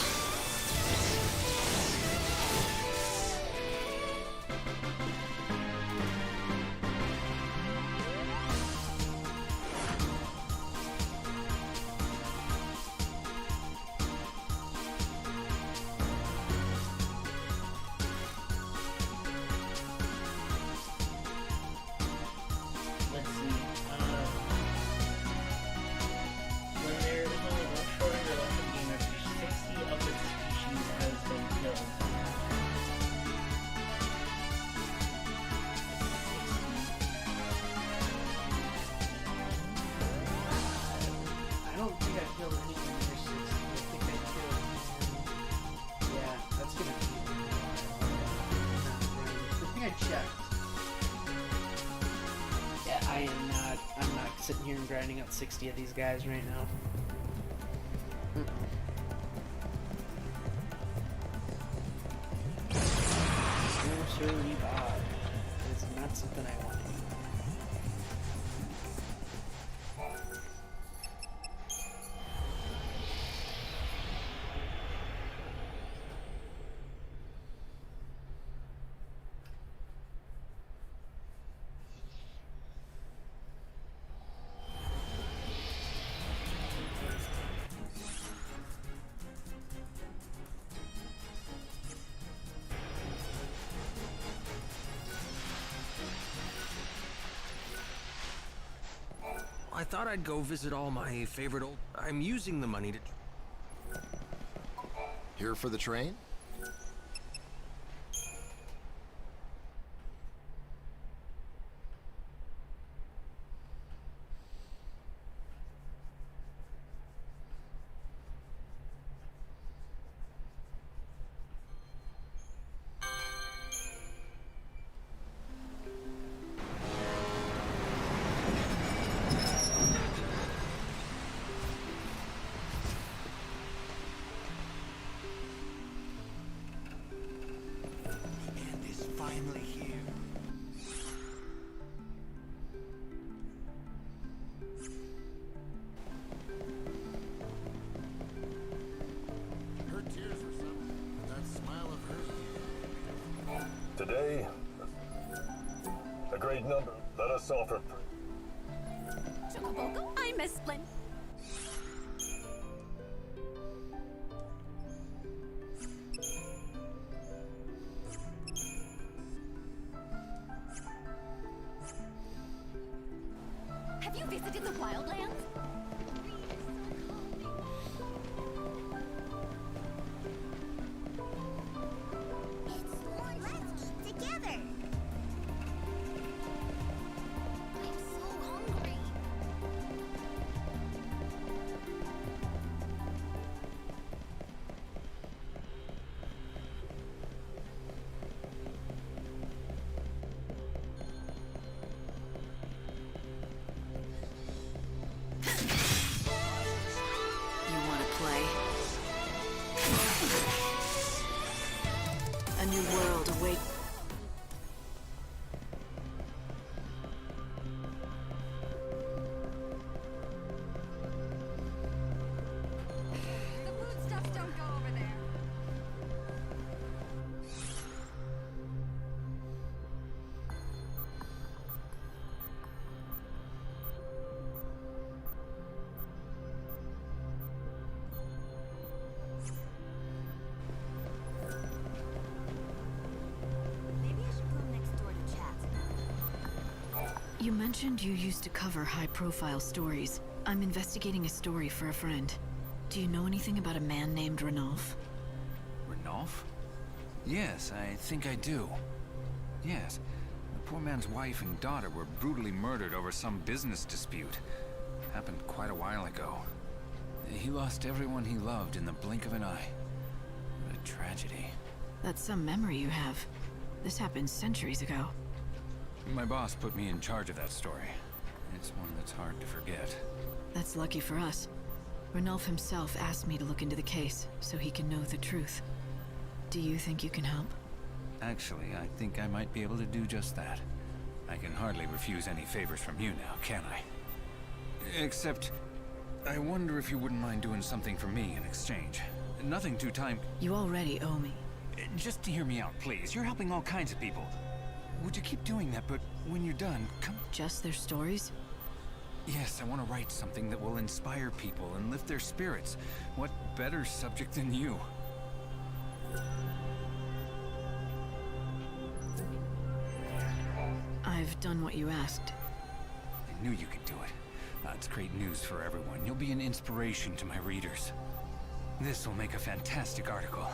I'm not sitting here and grinding out 60 of these guys right now. Sorcery God. It's not something I want. I thought I'd go visit all my favorite old... I'm using the money to... Here for the train? Finally here. Her tears were something. That smile of hers. Today, a great number. Let us offer. Chocoboco, I miss Splint. Have you visited the wildlands? Let's eat together. I'm so hungry. You want to play? A new world awaits. The foodstuffs don't go over there. Maybe I should go next door to chat. You mentioned you used to cover high-profile stories. I'm investigating a story for a friend. Do you know anything about a man named Ranulf? Ranulf? Yes, I think I do. Yes. The poor man's wife and daughter were brutally murdered over some business dispute. Happened quite a while ago. He lost everyone he loved in the blink of an eye. What a tragedy. That's some memory you have. This happened centuries ago. My boss put me in charge of that story. It's one that's hard to forget. That's lucky for us. Ranulf himself asked me to look into the case, so he can know the truth. Do you think you can help? Actually, I think I might be able to do just that. I can hardly refuse any favors from you now, can I? Except, I wonder if you wouldn't mind doing something for me in exchange. Nothing too time... You already owe me. Just to hear me out, please. You're helping all kinds of people. Would you keep doing that, but when you're done, come... Just their stories? Yes, I want to write something that will inspire people and lift their spirits. What better subject than you? I've done what you asked. I knew you could do it. That's great news for everyone. You'll be an inspiration to my readers. This will make a fantastic article.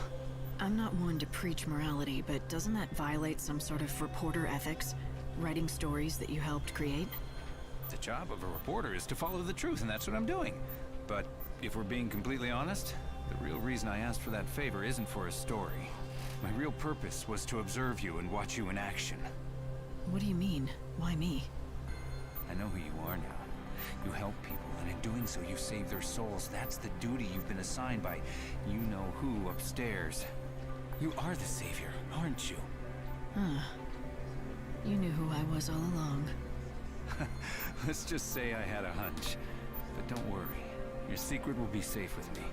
I'm not one to preach morality, but doesn't that violate some sort of reporter ethics? Writing stories that you helped create? The job of a reporter is to follow the truth, and that's what I'm doing. But if we're being completely honest, the real reason I asked for that favor isn't for a story. My real purpose was to observe you and watch you in action. What do you mean? Why me? I are now. You help people, and in doing so you save their souls. That's the duty you've been assigned by you-know-who upstairs. You are the savior, aren't you? Huh. You knew who I was all along. Let's just say I had a hunch. But don't worry. Your secret will be safe with me.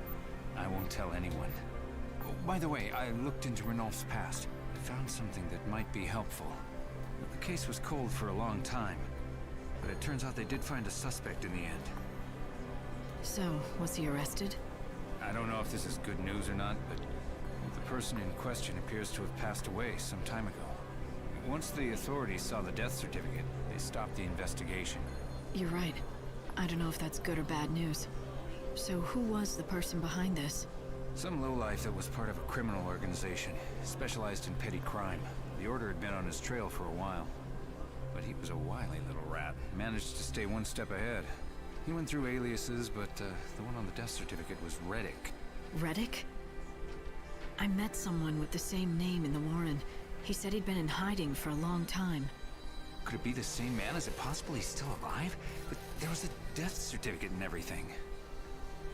I won't tell anyone. Oh, by the way, I looked into Ranulph's past. I found something that might be helpful. The case was cold for a long time. But it turns out they did find a suspect in the end. So, was he arrested? I don't know if this is good news or not, but the person in question appears to have passed away some time ago. Once the authorities saw the death certificate, they stopped the investigation. You're right. I don't know if that's good or bad news. So who was the person behind this? Some lowlife that was part of a criminal organization, specialized in petty crime. The Order had been on his trail for a while. But he was a wily little rat, managed to stay one step ahead. He went through aliases, but the one on the death certificate was Reddick. Reddick? I met someone with the same name in the Warren. He said he'd been in hiding for a long time. Could it be the same man? Is it possible he's still alive? But there was a death certificate and everything.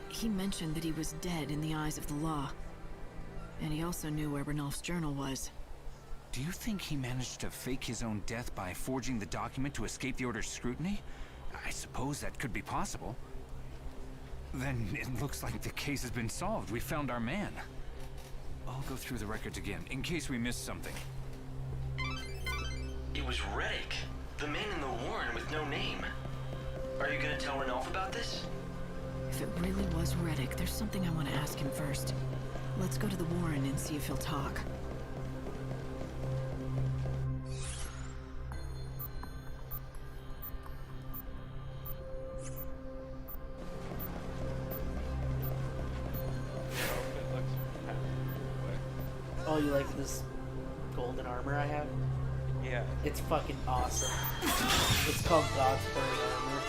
He mentioned that he was dead in the eyes of the law. And he also knew where Ranulph's journal was. Do you think he managed to fake his own death by forging the document to escape the Order's scrutiny? I suppose that could be possible. Then it looks like the case has been solved. We found our man. I'll go through the records again, in case we missed something. It was Reddick, the man in the Warren with no name. Are you gonna tell Ranulph about this? If it really was Reddick, there's something I want to ask him first. Let's go to the Warren and see if he'll talk. Oh, you like this golden armor I have? Yeah. It's fucking awesome. It's called God's Burning Armor.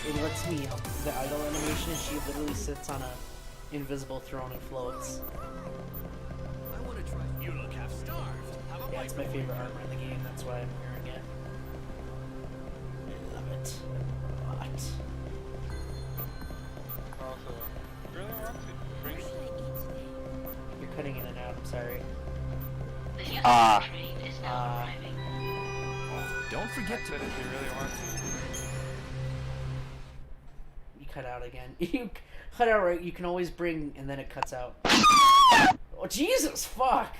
It lets me help the idol animation. She literally sits on a invisible throne and floats. I want to try. You look half starved. How about Yeah, it's my favorite armor in the game. That's why I'm wearing it. I love it a lot. Also, really want to bring. You're cutting in and out. I'm sorry. Don't forget to. If you really want to. You cut out again. You cut out right. You can always bring, and then it cuts out. Oh Jesus! Fuck.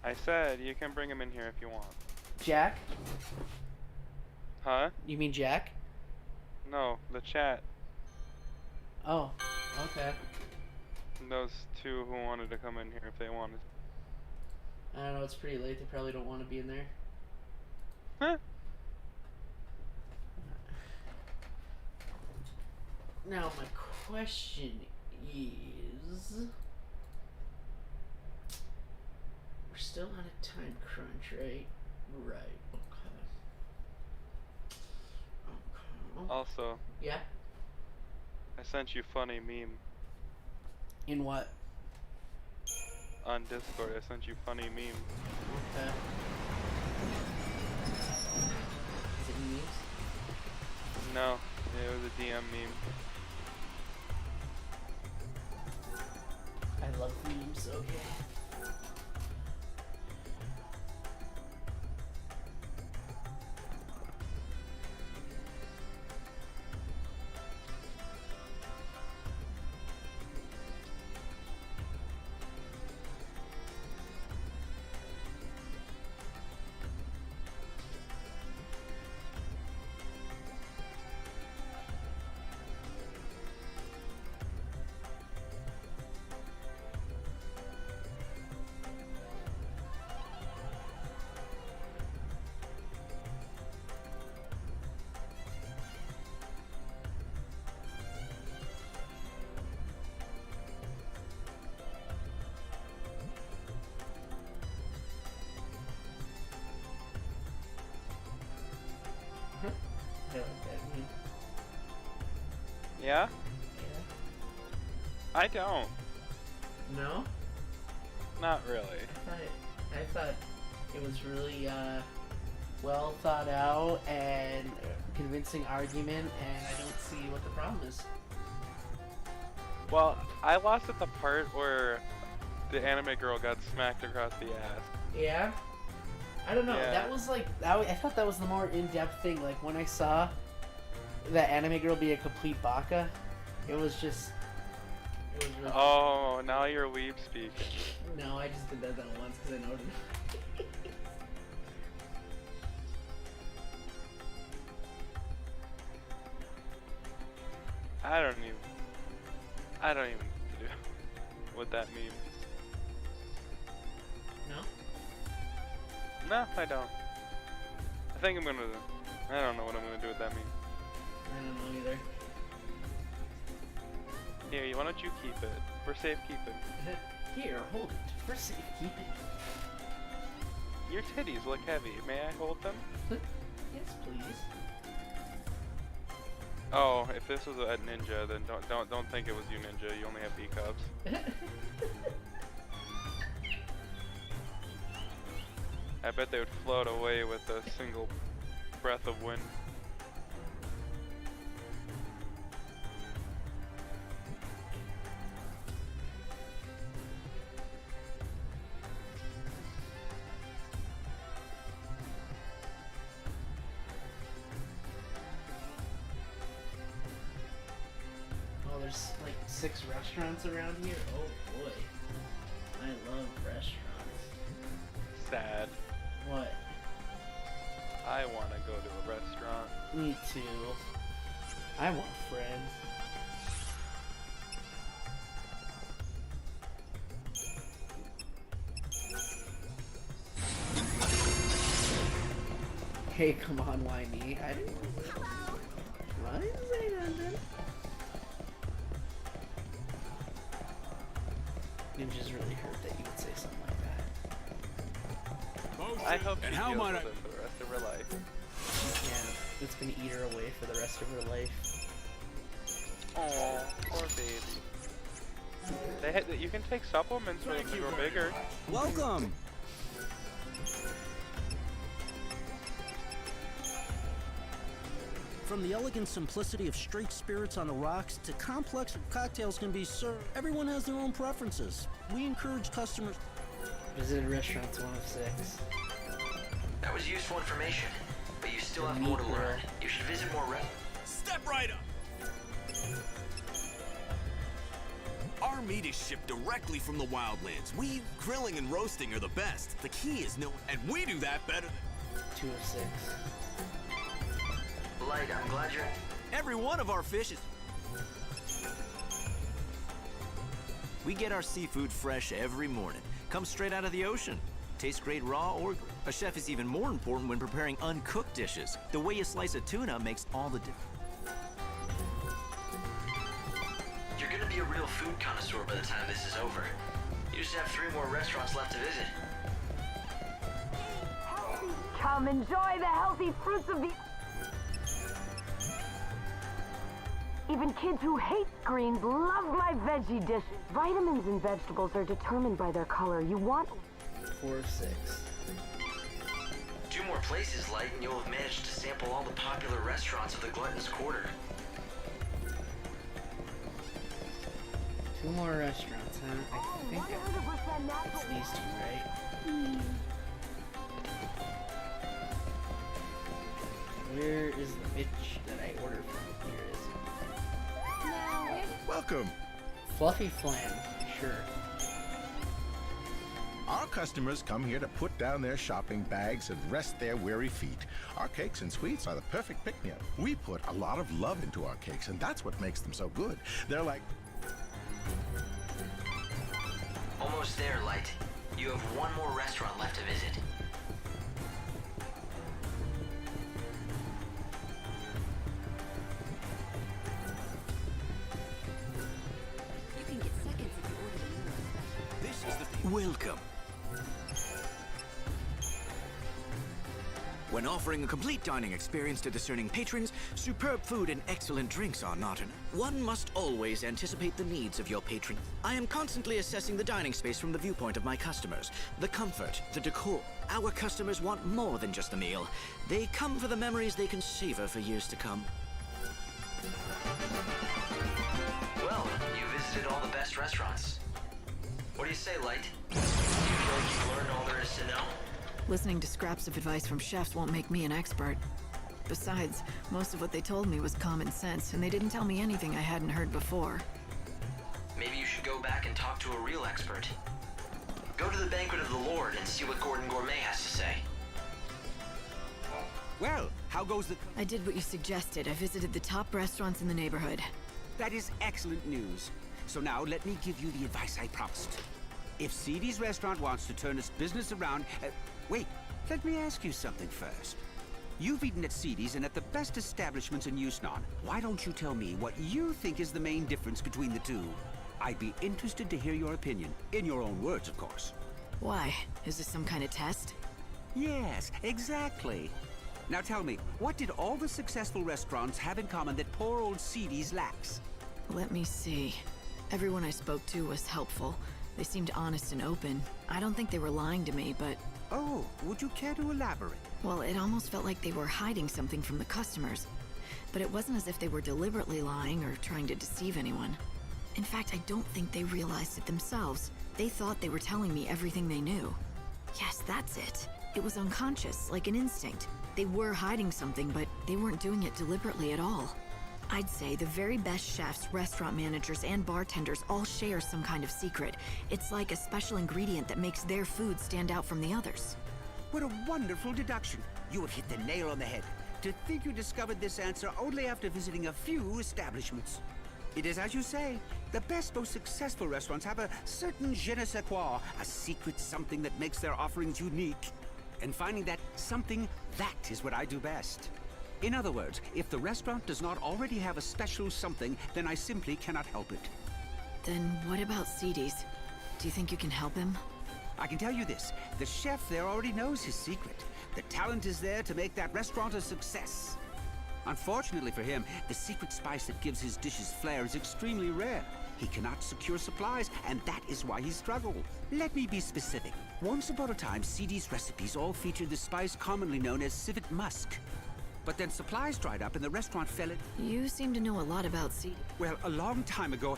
I said you can bring him in here if you want. Jack? Huh? You mean Jack? No, the chat. Oh, okay. Those two who wanted to come in here if they wanted. I don't know, it's pretty late. They probably don't want to be in there. Huh? Now, my question is... We're still on a time crunch, right? Right, okay. Also. Yeah? I sent you funny meme. In what? On Discord, I sent you funny meme. Okay. Is it memes? No, it was a DM meme. I love memes, okay. I like that meme. Yeah? I don't. No? Not really. I thought it was really well thought out and convincing argument, and I don't see what the problem is. Well, I lost at the part where the anime girl got smacked across the ass. Yeah? I don't know. Yeah. That was like, I thought that was the more in-depth thing. Like when I saw that anime girl be a complete baka, it was just. It was really Oh, now you're weeb speaking. No, I just did that once because I noticed. I don't even do what that means. No? No, I don't. I think I'm gonna. I don't know what I'm gonna do with that meme. I don't know either. Here, why don't you keep it? For safekeeping. Here, hold it. For safekeeping. Your titties look heavy. May I hold them? Yes, please. Oh, if this was a ninja, then don't think it was you, ninja. You only have B cups. I bet they would float away with a single breath of wind. Oh, there's like 6 restaurants around here. Oh boy. I love restaurants. Sad. What? I want to go to a restaurant. Me too. I want friends. Hey, come on, why me? I didn't. Why did you say nothing? Ninjas really hurt that you would say something like that. I hope she And how deals might with it for the rest of her life. Yeah, it's gonna eat her away for the rest of her life. Oh, poor baby. You can take supplements for them to grow bigger. Welcome! From the elegant simplicity of straight spirits on the rocks to complex cocktails can be served. Everyone has their own preferences. We encourage customers. Visited restaurants 1 of 6. That was useful information, but you still have more to learn. You should visit more Step right up! Our meat is shipped directly from the wildlands. We grilling and roasting are the best. The key is and we do that better than 2 of 6. Light, I'm glad you're... Every one of our fish is... We get our seafood fresh every morning. Comes straight out of the ocean. Tastes great raw or... A chef is even more important when preparing uncooked dishes. The way you slice a tuna makes all the difference. You're gonna be a real food connoisseur by the time this is over. You just have 3 more restaurants left to visit. Come enjoy the healthy fruits of the... Even kids who hate greens love my veggie dishes. Vitamins in vegetables are determined by their color. You want... 4 of 6. 2 more places, Light, and you'll have managed to sample all the popular restaurants of the Glutton's Quarter. 2 more restaurants, huh? I think it's these 2, right? Where is the bitch that I ordered from? Here it is. Welcome. Fluffy Flan, sure. Our customers come here to put down their shopping bags and rest their weary feet. Our cakes and sweets are the perfect pick-me-up. We put a lot of love into our cakes, and that's what makes them so good. They're like... Almost there, Light. You have 1 more restaurant left to visit. You can get seconds if you order the new This is the... Welcome. When offering a complete dining experience to discerning patrons, superb food and excellent drinks are not enough. One must always anticipate the needs of your patron. I am constantly assessing the dining space from the viewpoint of my customers. The comfort, the decor. Our customers want more than just a meal. They come for the memories they can savor for years to come. Well, you visited all the best restaurants. What do you say, Light? Do you feel like you've learned all there is to know? Listening to scraps of advice from chefs won't make me an expert. Besides, most of what they told me was common sense, and they didn't tell me anything I hadn't heard before. Maybe you should go back and talk to a real expert. Go to the Banquet of the Lord and see what Gordon Gourmet has to say. Well, how goes the... I did what you suggested. I visited the top restaurants in the neighborhood. That is excellent news. So now let me give you the advice I promised. If CD's restaurant wants to turn its business around... wait, let me ask you something first. You've eaten at CD's and at the best establishments in Yusnon. Why don't you tell me what you think is the main difference between the two? I'd be interested to hear your opinion. In your own words, of course. Why? Is this some kind of test? Yes, exactly. Now tell me, what did all the successful restaurants have in common that poor old CD's lacks? Let me see. Everyone I spoke to was helpful. They seemed honest and open. I don't think they were lying to me, but... Oh, would you care to elaborate? Well, it almost felt like they were hiding something from the customers. But it wasn't as if they were deliberately lying or trying to deceive anyone. In fact, I don't think they realized it themselves. They thought they were telling me everything they knew. Yes, that's it. It was unconscious, like an instinct. They were hiding something, but they weren't doing it deliberately at all. I'd say the very best chefs, restaurant managers, and bartenders all share some kind of secret. It's like a special ingredient that makes their food stand out from the others. What a wonderful deduction. You have hit the nail on the head. To think you discovered this answer only after visiting a few establishments. It is as you say. The best, most successful restaurants have a certain je ne sais quoi, a secret something that makes their offerings unique. And finding that something, that is what I do best. In other words, if the restaurant does not already have a special something, then I simply cannot help it. Then what about CD's? Do you think you can help him? I can tell you this, the chef there already knows his secret. The talent is there to make that restaurant a success. Unfortunately for him, the secret spice that gives his dishes flair is extremely rare. He cannot secure supplies, and that is why he struggled. Let me be specific. Once upon a time, CD's recipes all featured the spice commonly known as civet musk. But then supplies dried up and the restaurant fell in. You seem to know a lot about CD. Well, a long time ago,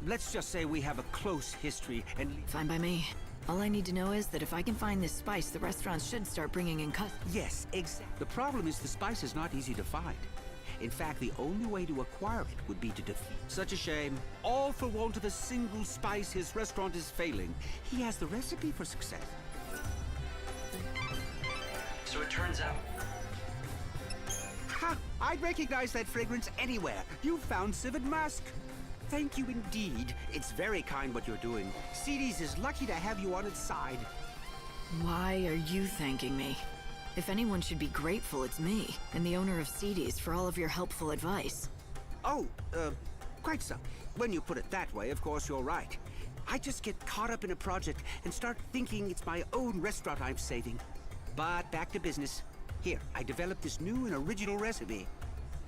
let's just say we have a close history and... Fine by me. All I need to know is that if I can find this spice, the restaurants should start bringing in customers. Yes, exactly. The problem is the spice is not easy to find. In fact, the only way to acquire it would be to defeat. Such a shame. All for want of a single spice, his restaurant is failing. He has the recipe for success. So it turns out... Ha! I'd recognize that fragrance anywhere. You found civet musk. Thank you indeed. It's very kind what you're doing. CD's is lucky to have you on its side. Why are you thanking me? If anyone should be grateful, it's me, and the owner of CD's for all of your helpful advice. Oh, quite so. When you put it that way, of course you're right. I just get caught up in a project and start thinking it's my own restaurant I'm saving. But back to business. Here, I developed this new and original recipe.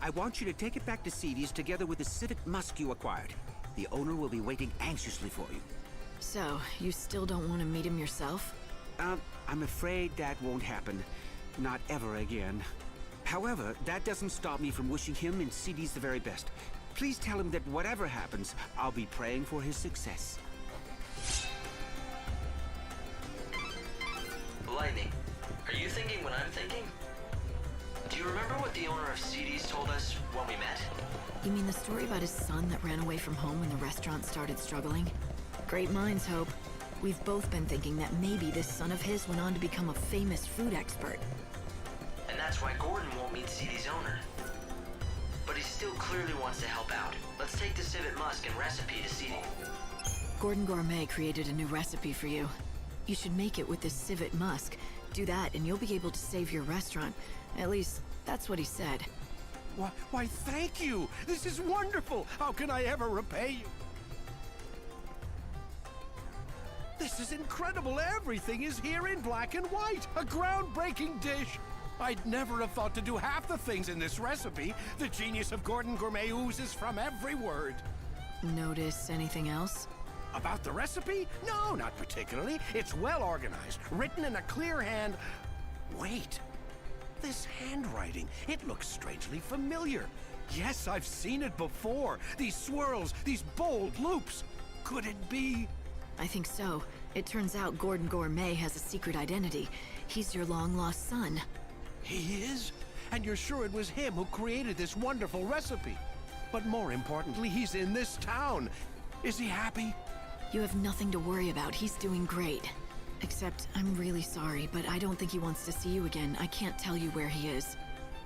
I want you to take it back to CD's together with the civet musk you acquired. The owner will be waiting anxiously for you. So, you still don't want to meet him yourself? I'm afraid that won't happen. Not ever again. However, that doesn't stop me from wishing him and CD's the very best. Please tell him that whatever happens, I'll be praying for his success. Lightning, are you thinking what I'm thinking? Do you remember what the owner of CD's told us when we met? You mean the story about his son that ran away from home when the restaurant started struggling? Great minds, Hope. We've both been thinking that maybe this son of his went on to become a famous food expert. And that's why Gordon won't meet CD's owner. But he still clearly wants to help out. Let's take the civet musk and recipe to CD. Gordon Gourmet created a new recipe for you. You should make it with this civet musk. Do that and you'll be able to save your restaurant. At least, that's what he said. Why, thank you! This is wonderful! How can I ever repay you? This is incredible! Everything is here in black and white! A groundbreaking dish! I'd never have thought to do half the things in this recipe. The genius of Gordon Gourmet oozes from every word. Notice anything else? About the recipe? No, not particularly. It's well organized, written in a clear hand. Wait. This handwriting, it looks strangely familiar. Yes, I've seen it before. These swirls, these bold loops. Could it be? I think so. It turns out Gordon Gourmet has a secret identity. He's your long-lost son. He is? And you're sure it was him who created this wonderful recipe? But more importantly, he's in this town. Is he happy? You have nothing to worry about. He's doing great. Except, I'm really sorry, but I don't think he wants to see you again. I can't tell you where he is.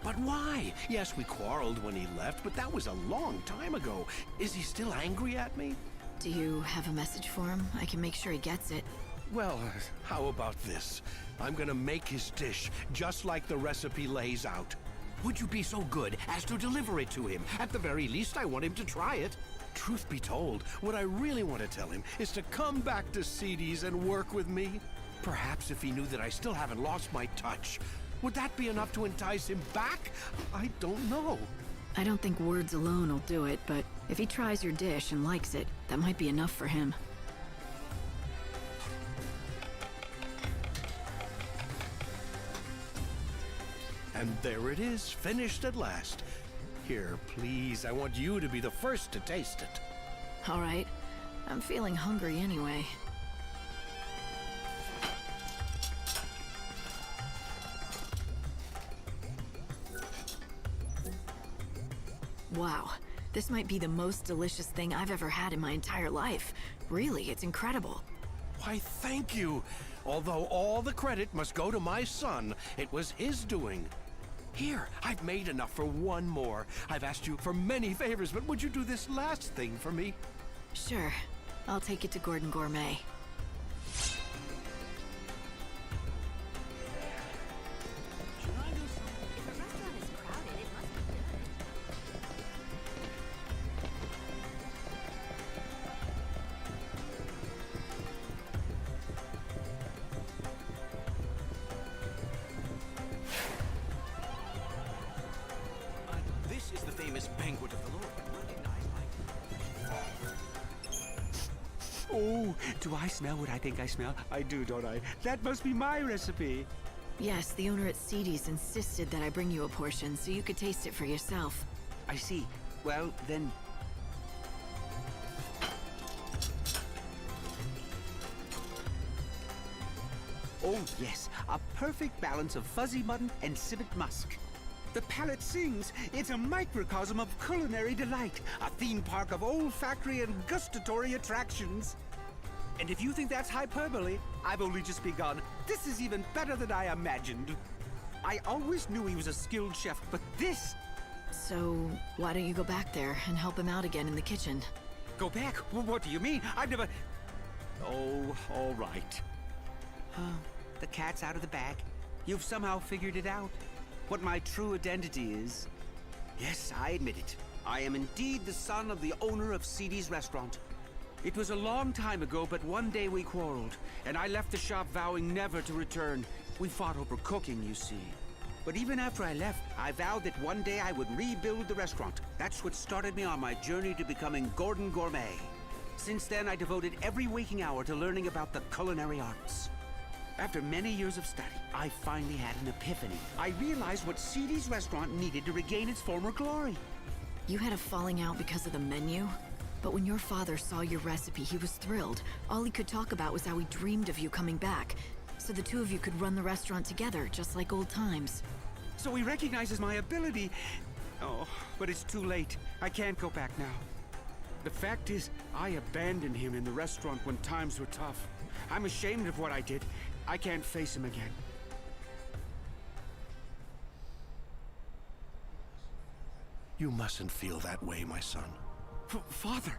But why? Yes, we quarreled when he left, but that was a long time ago. Is he still angry at me? Do you have a message for him? I can make sure he gets it. Well, how about this? I'm gonna make his dish, just like the recipe lays out. Would you be so good as to deliver it to him? At the very least, I want him to try it. Truth be told, what I really want to tell him is to come back to Seedy's and work with me. Perhaps if he knew that I still haven't lost my touch. Would that be enough to entice him back? I don't know. I don't think words alone will do it, but if he tries your dish and likes it, that might be enough for him. And there it is, finished at last. Here, please, I want you to be the first to taste it. All right. I'm feeling hungry anyway. Wow. This might be the most delicious thing I've ever had in my entire life. Really, it's incredible. Why, thank you. Although all the credit must go to my son, it was his doing. Here, I've made enough for one more. I've asked you for many favors, but would you do this last thing for me? Sure. I'll take it to Gordon Gourmet. This is the famous banquet of the Lord, recognized by... Oh, do I smell what I think I smell? I do, don't I? That must be my recipe. Yes, the owner at Seedy's insisted that I bring you a portion so you could taste it for yourself. I see. Well, then... Oh, yes. A perfect balance of fuzzy mutton and civet musk. The palate sings. It's a microcosm of culinary delight. A theme park of olfactory and gustatory attractions. And if you think that's hyperbole, I've only just begun. This is even better than I imagined. I always knew he was a skilled chef, but this... So, why don't you go back there and help him out again in the kitchen? Go back? What do you mean? I've never... Oh, all right. The cat's out of the bag. You've somehow figured it out. What my true identity is. Yes, I admit it. I am indeed the son of the owner of Seedy's restaurant. It was a long time ago, but one day we quarreled, and I left the shop vowing never to return. We fought over cooking, you see. But even after I left, I vowed that one day I would rebuild the restaurant. That's what started me on my journey to becoming Gordon Gourmet. Since then, I devoted every waking hour to learning about the culinary arts. After many years of study, I finally had an epiphany. I realized what Seedy's restaurant needed to regain its former glory. You had a falling out because of the menu? But when your father saw your recipe, he was thrilled. All he could talk about was how he dreamed of you coming back. So the two of you could run the restaurant together, just like old times. So he recognizes my ability. Oh, but it's too late. I can't go back now. The fact is, I abandoned him in the restaurant when times were tough. I'm ashamed of what I did. I can't face him again. You mustn't feel that way, my son. Father,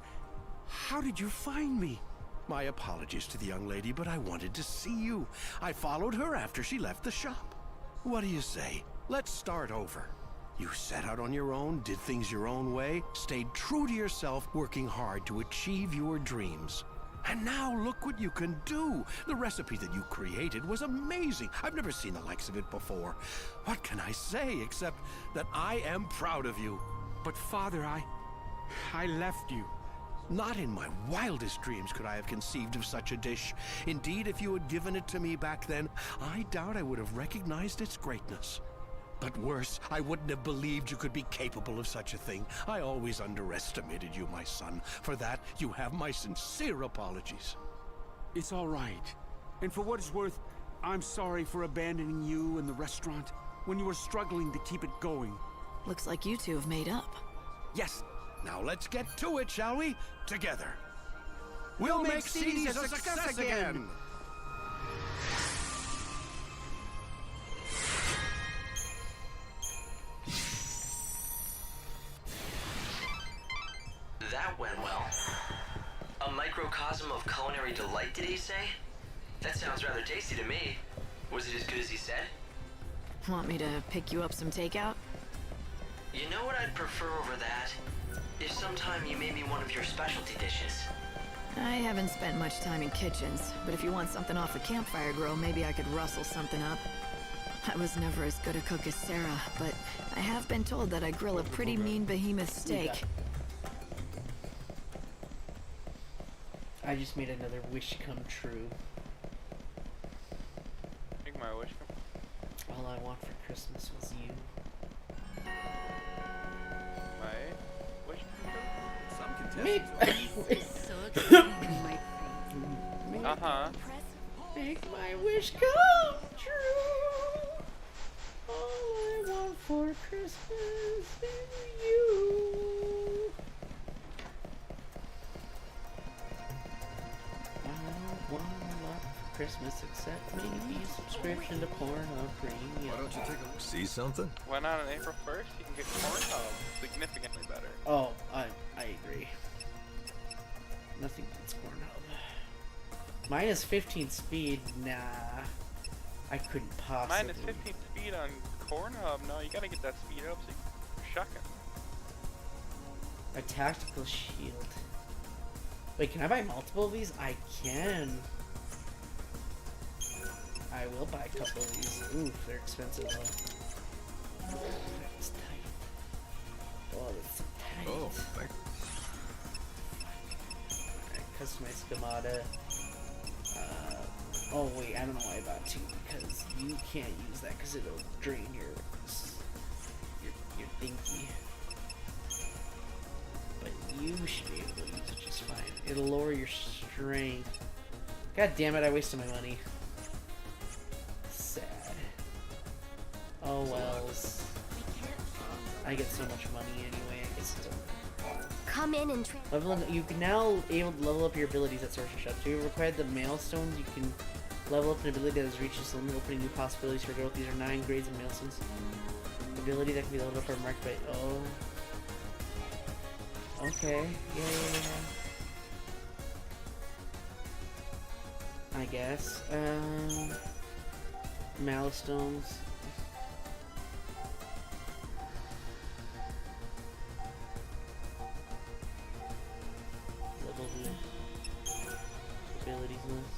how did you find me? My apologies to the young lady, but I wanted to see you. I followed her after she left the shop. What do you say? Let's start over. You set out on your own, did things your own way, stayed true to yourself, working hard to achieve your dreams. And now look what you can do. The recipe that you created was amazing. I've never seen the likes of it before. What can I say except that I am proud of you? But Father, I left you. Not in my wildest dreams could I have conceived of such a dish. Indeed, if you had given it to me back then, I doubt I would have recognized its greatness. But worse, I wouldn't have believed you could be capable of such a thing. I always underestimated you, my son. For that, you have my sincere apologies. It's all right. And for what it's worth, I'm sorry for abandoning you and the restaurant when you were struggling to keep it going. Looks like you two have made up. Yes. Now let's get to it, shall we? Together. We'll make CDs a success again! That went well. A microcosm of culinary delight, did he say? That sounds rather tasty to me. Was it as good as he said? Want me to pick you up some takeout? You know what I'd prefer over that? If sometime you made me one of your specialty dishes. I haven't spent much time in kitchens, but if you want something off the campfire grill, maybe I could rustle something up. I was never as good a cook as Sarah, but I have been told that I grill a pretty mean behemoth steak. I just made another wish come true. Make my wish come. All I want for Christmas was you. My wish come true? Make Make my wish come true. All I want for Christmas is you. I don't want a lot for Christmas except maybe a subscription to Pornhub Premium. Why don't you take a look? See something? Why not on April 1st? You can get Pornhub significantly better. Oh, I agree. Nothing beats Pornhub. Mine is 15 speed. Nah, I couldn't possibly. Mine is 15 speed on Pornhub. No, you gotta get that speed up so you're shucking. A tactical shield. Wait, can I buy multiple of these? I can. I will buy a couple of these. Ooh, they're expensive though. That's tight. Oh, that's so tight. Oh, thank Alright, customize schemata. Oh wait, I don't know why I bought two, because you can't use that because it'll drain your thingy. But you should be able to use it just fine. It'll lower your strength. God damn it, I wasted my money. Sad. Oh wells. I get so much money anyway, I guess it's over. Come in and You can now able to level up your abilities at Sorcerer Shop. To require the Mailstones, you can level up an ability that has reached its limit, opening new possibilities for growth. These are 9 grades of Mailstones. Ability that can be leveled up are marked by okay. Yeah. I guess. Milestones. Level the abilities list.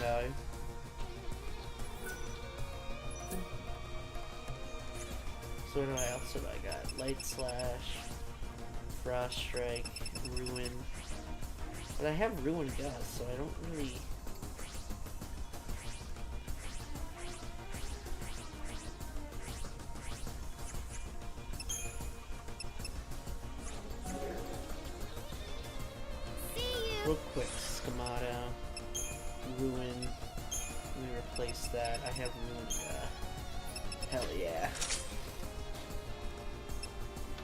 Okay. So what else have I got? Light Slash, Frost Strike, Ruin. But I have Ruin Gust, so I don't really... Real quick, Schemata, Ruin, we replace that. I have Ruin hell yeah.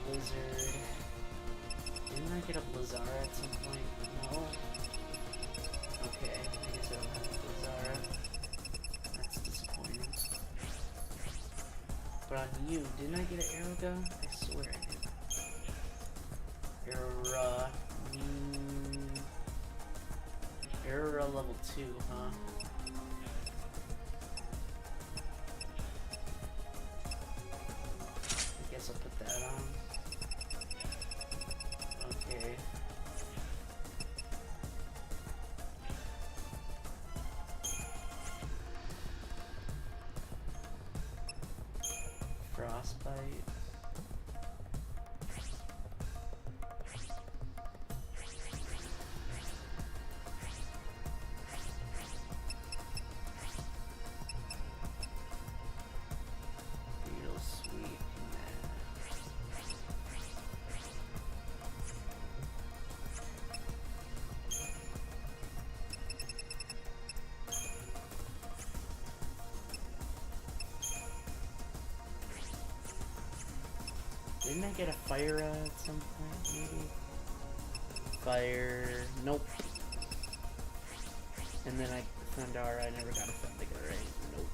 Blizzard. Didn't I get a Blizzara at some point? No. Okay, I guess I don't have a Blizzara. That's disappointing. But on you, didn't I get an arrow gun? I swear I did. Aurora. Aurora level 2, huh? I guess I'll put that on. fight. Beetle sweep. Didn't I get a fire at some point, maybe? Fire... Nope. And then I... Thundara, I never got a Thundiga, right? Nope.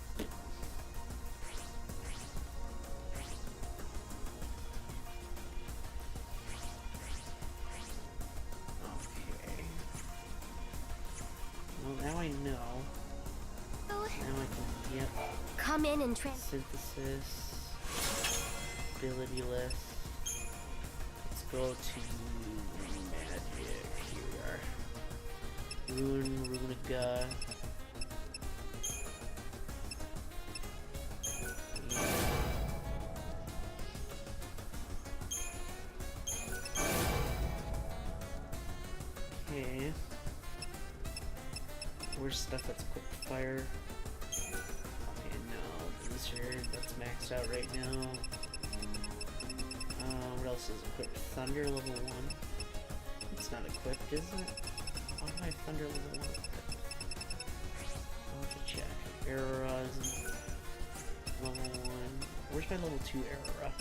Okay. Well, now I know. Now I can... Yep. Come in and Synthesis. Ability list. Let's go to magic. Here we are. Runiga. Okay. Where's stuff that's quick fire? Okay, no. Blizzard, that's maxed out right now. What else is equipped? Thunder level 1. It's not equipped, is it? Why am I Thunder level 1 equipped? I'll have to check. Aurora is level 1. Where's my level 2 Aurora?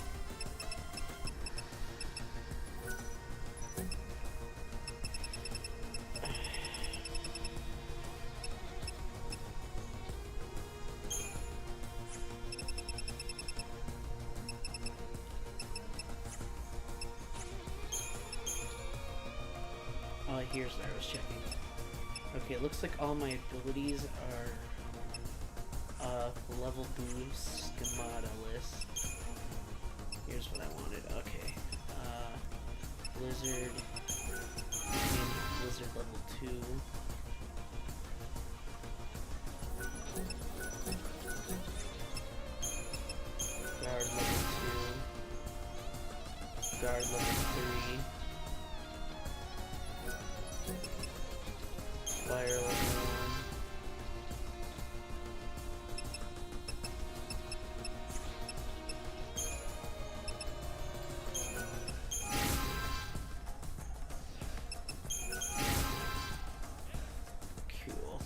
Here's what I was checking. Okay, it looks like all my abilities are level boost schemata list. Here's what I wanted. Okay. Blizzard. Blizzard level 2. Guard level 2. Guard level 3. Fire level 1. Cool.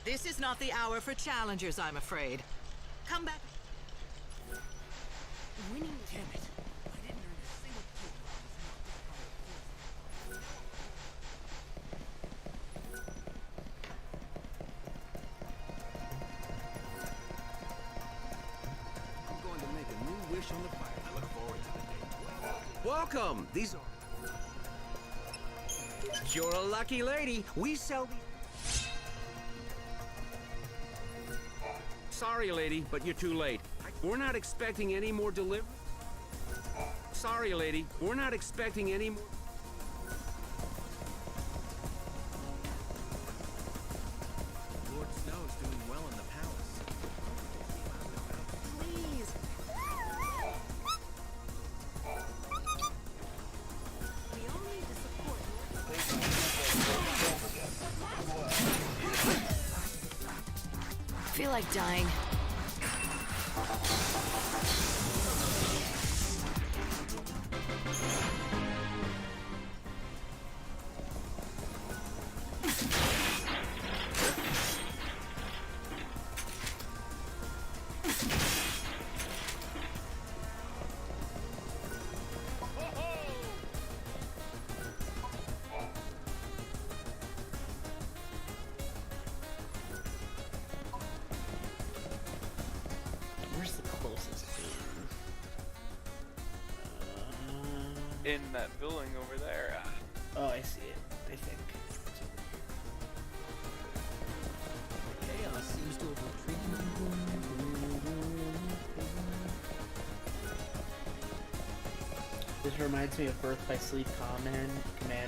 This is not the hour for challengers, I'm afraid. Come back. Winning. Damn it. I didn't earn a single I'm going to make a new wish on the fire. I look forward to the day. Welcome. These are... You're a lucky lady. We sell the... Sorry, lady, but you're too late. We're not expecting any more delivery. Sorry, lady, we're not expecting any more. Lord Snow's doing well in the palace. Please. We all need to support Feel like dying. Where's the closest In that building over there. Oh, I see it. I think. Chaos seems to have retreated. This reminds me of Birth by Sleep command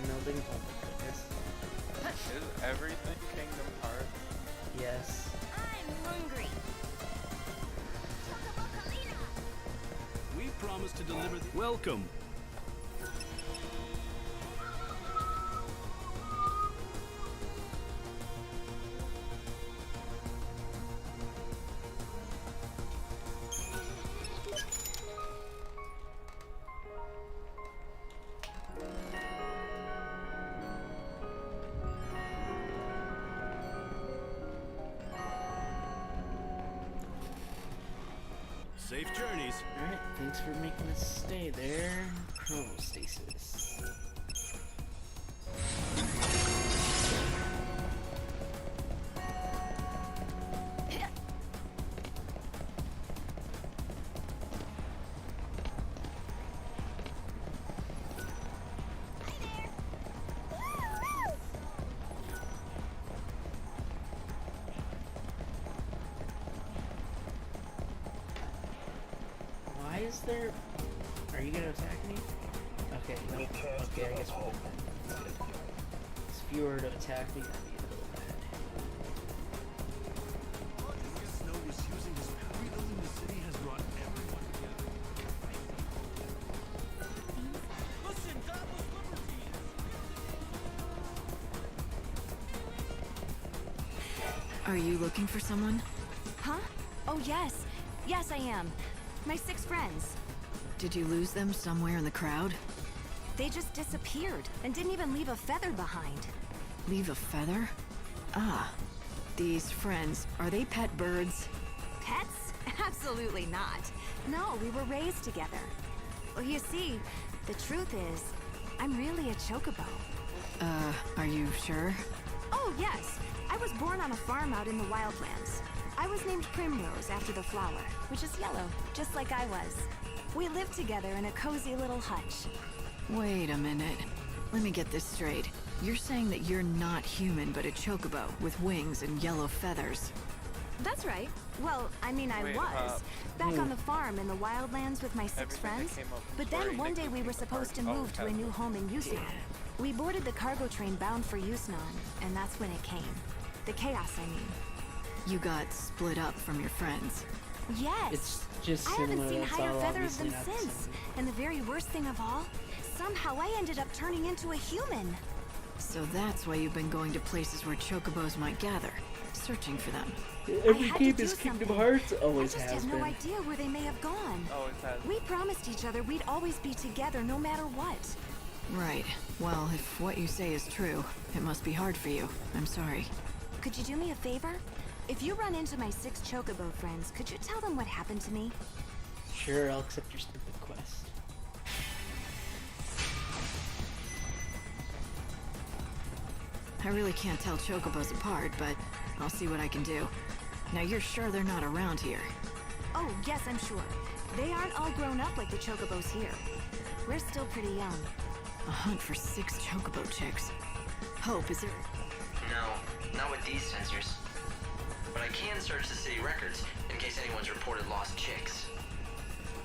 building. Oh my goodness. Is everything Kingdom Hearts? Yes. I'm hungry. We promised to deliver the... Welcome. Safe journeys. Alright, thanks for making us stay there. Chronostasis. Why is there... Are you gonna attack me? Okay, no. Okay, I guess we're good. If you were to attack me, I'd be a little mad. Snow was using his power. Rebuilding the city has brought everyone together. Listen, godless liberties! Are you looking for someone? Huh? Oh, yes. Yes, I am. My 6 friends. Did you lose them somewhere in the crowd? They just disappeared and didn't even leave a feather behind. Leave a feather? Ah. These friends, are they pet birds? Pets? Absolutely not. No, we were raised together. Well, you see, the truth is, I'm really a chocobo. Are you sure? Oh, yes. I was born on a farm out in the wildlands. I was named Primrose after the flower, which is yellow, just like I was. We lived together in a cozy little hutch. Wait a minute. Let me get this straight. You're saying that you're not human, but a chocobo with wings and yellow feathers. That's right. Well, I mean, I was. Back on the farm in the wildlands with my 6 friends. But then one day we were supposed to move to a new home in Yusnan. We boarded the cargo train bound for Yusnan, and that's when it came. The chaos, I mean. You got split up from your friends. Yes. It's just I haven't similar, seen that's higher all feather of obviously them not the since. And the very worst thing of all, somehow I ended up turning into a human. So that's why you've been going to places where chocobos might gather, searching for them. Every game is Kingdom Hearts. Always I just has have no been. idea where they may have gone. Always has. We promised each other we'd always be together no matter what. Right. Well, if what you say is true, it must be hard for you. I'm sorry. Could you do me a favor? If you run into my 6 chocobo friends, could you tell them what happened to me? Sure, I'll accept your stupid quest. I really can't tell chocobos apart, but I'll see what I can do. Now, you're sure they're not around here? Oh, yes, I'm sure. They aren't all grown up like the chocobos here. We're still pretty young. A hunt for 6 chocobo chicks. Hope, is there... No, not with these sensors. But I can search the city records in case anyone's reported lost chicks.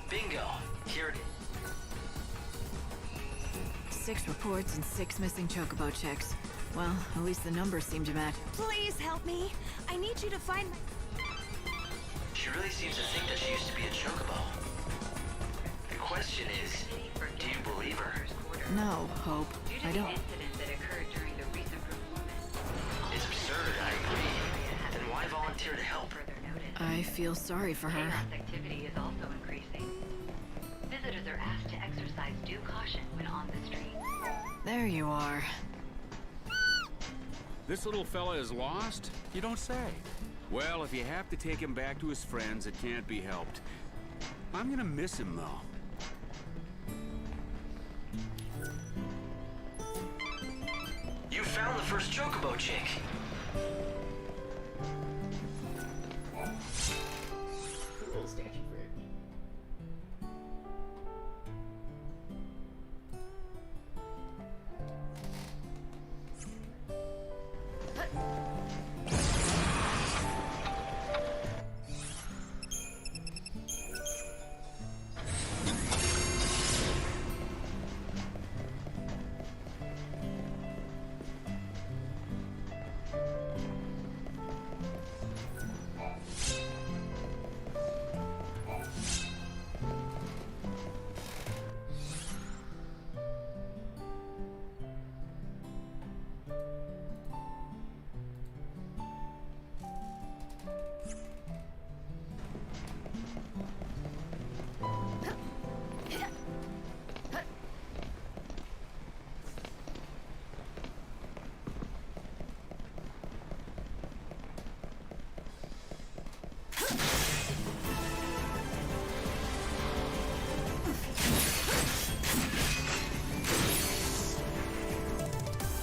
Bingo! Here it is. 6 reports and 6 missing chocobo chicks. Well, at least the numbers seem to match. Please help me. I need you to find my... She really seems to think that she used to be a chocobo. The question is, do you believe her? No, Hope. I don't. It's absurd, I agree. Then why volunteer to help? I feel sorry for her. Activity is also increasing. Visitors are asked to exercise due caution when on the street. There you are. This little fella is lost? You don't say. Well, if you have to take him back to his friends, it can't be helped. I'm gonna miss him, though. You found the first chocobo chick. Cool statue for it.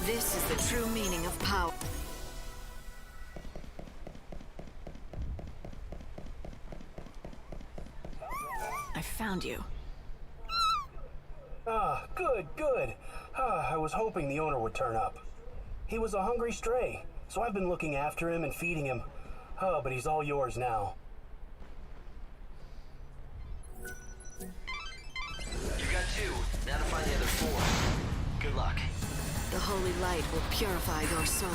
This is the true meaning of power. I found you. Ah, good, good. I was hoping the owner would turn up. He was a hungry stray, so I've been looking after him and feeding him. But he's all yours now. You've got 2. Now to find the other 4. Good luck. The holy light will purify your soul.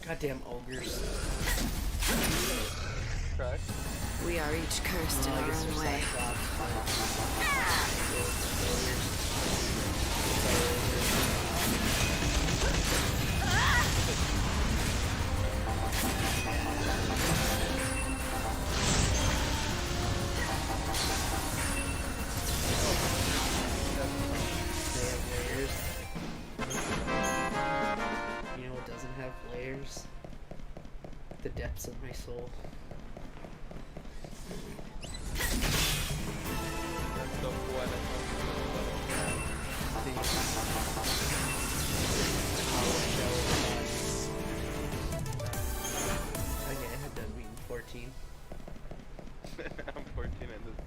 Goddamn ogres. We are each cursed in our own way. You know what doesn't have layers? The depths of my soul. Okay, I had done reading 14. I'm 14 in this.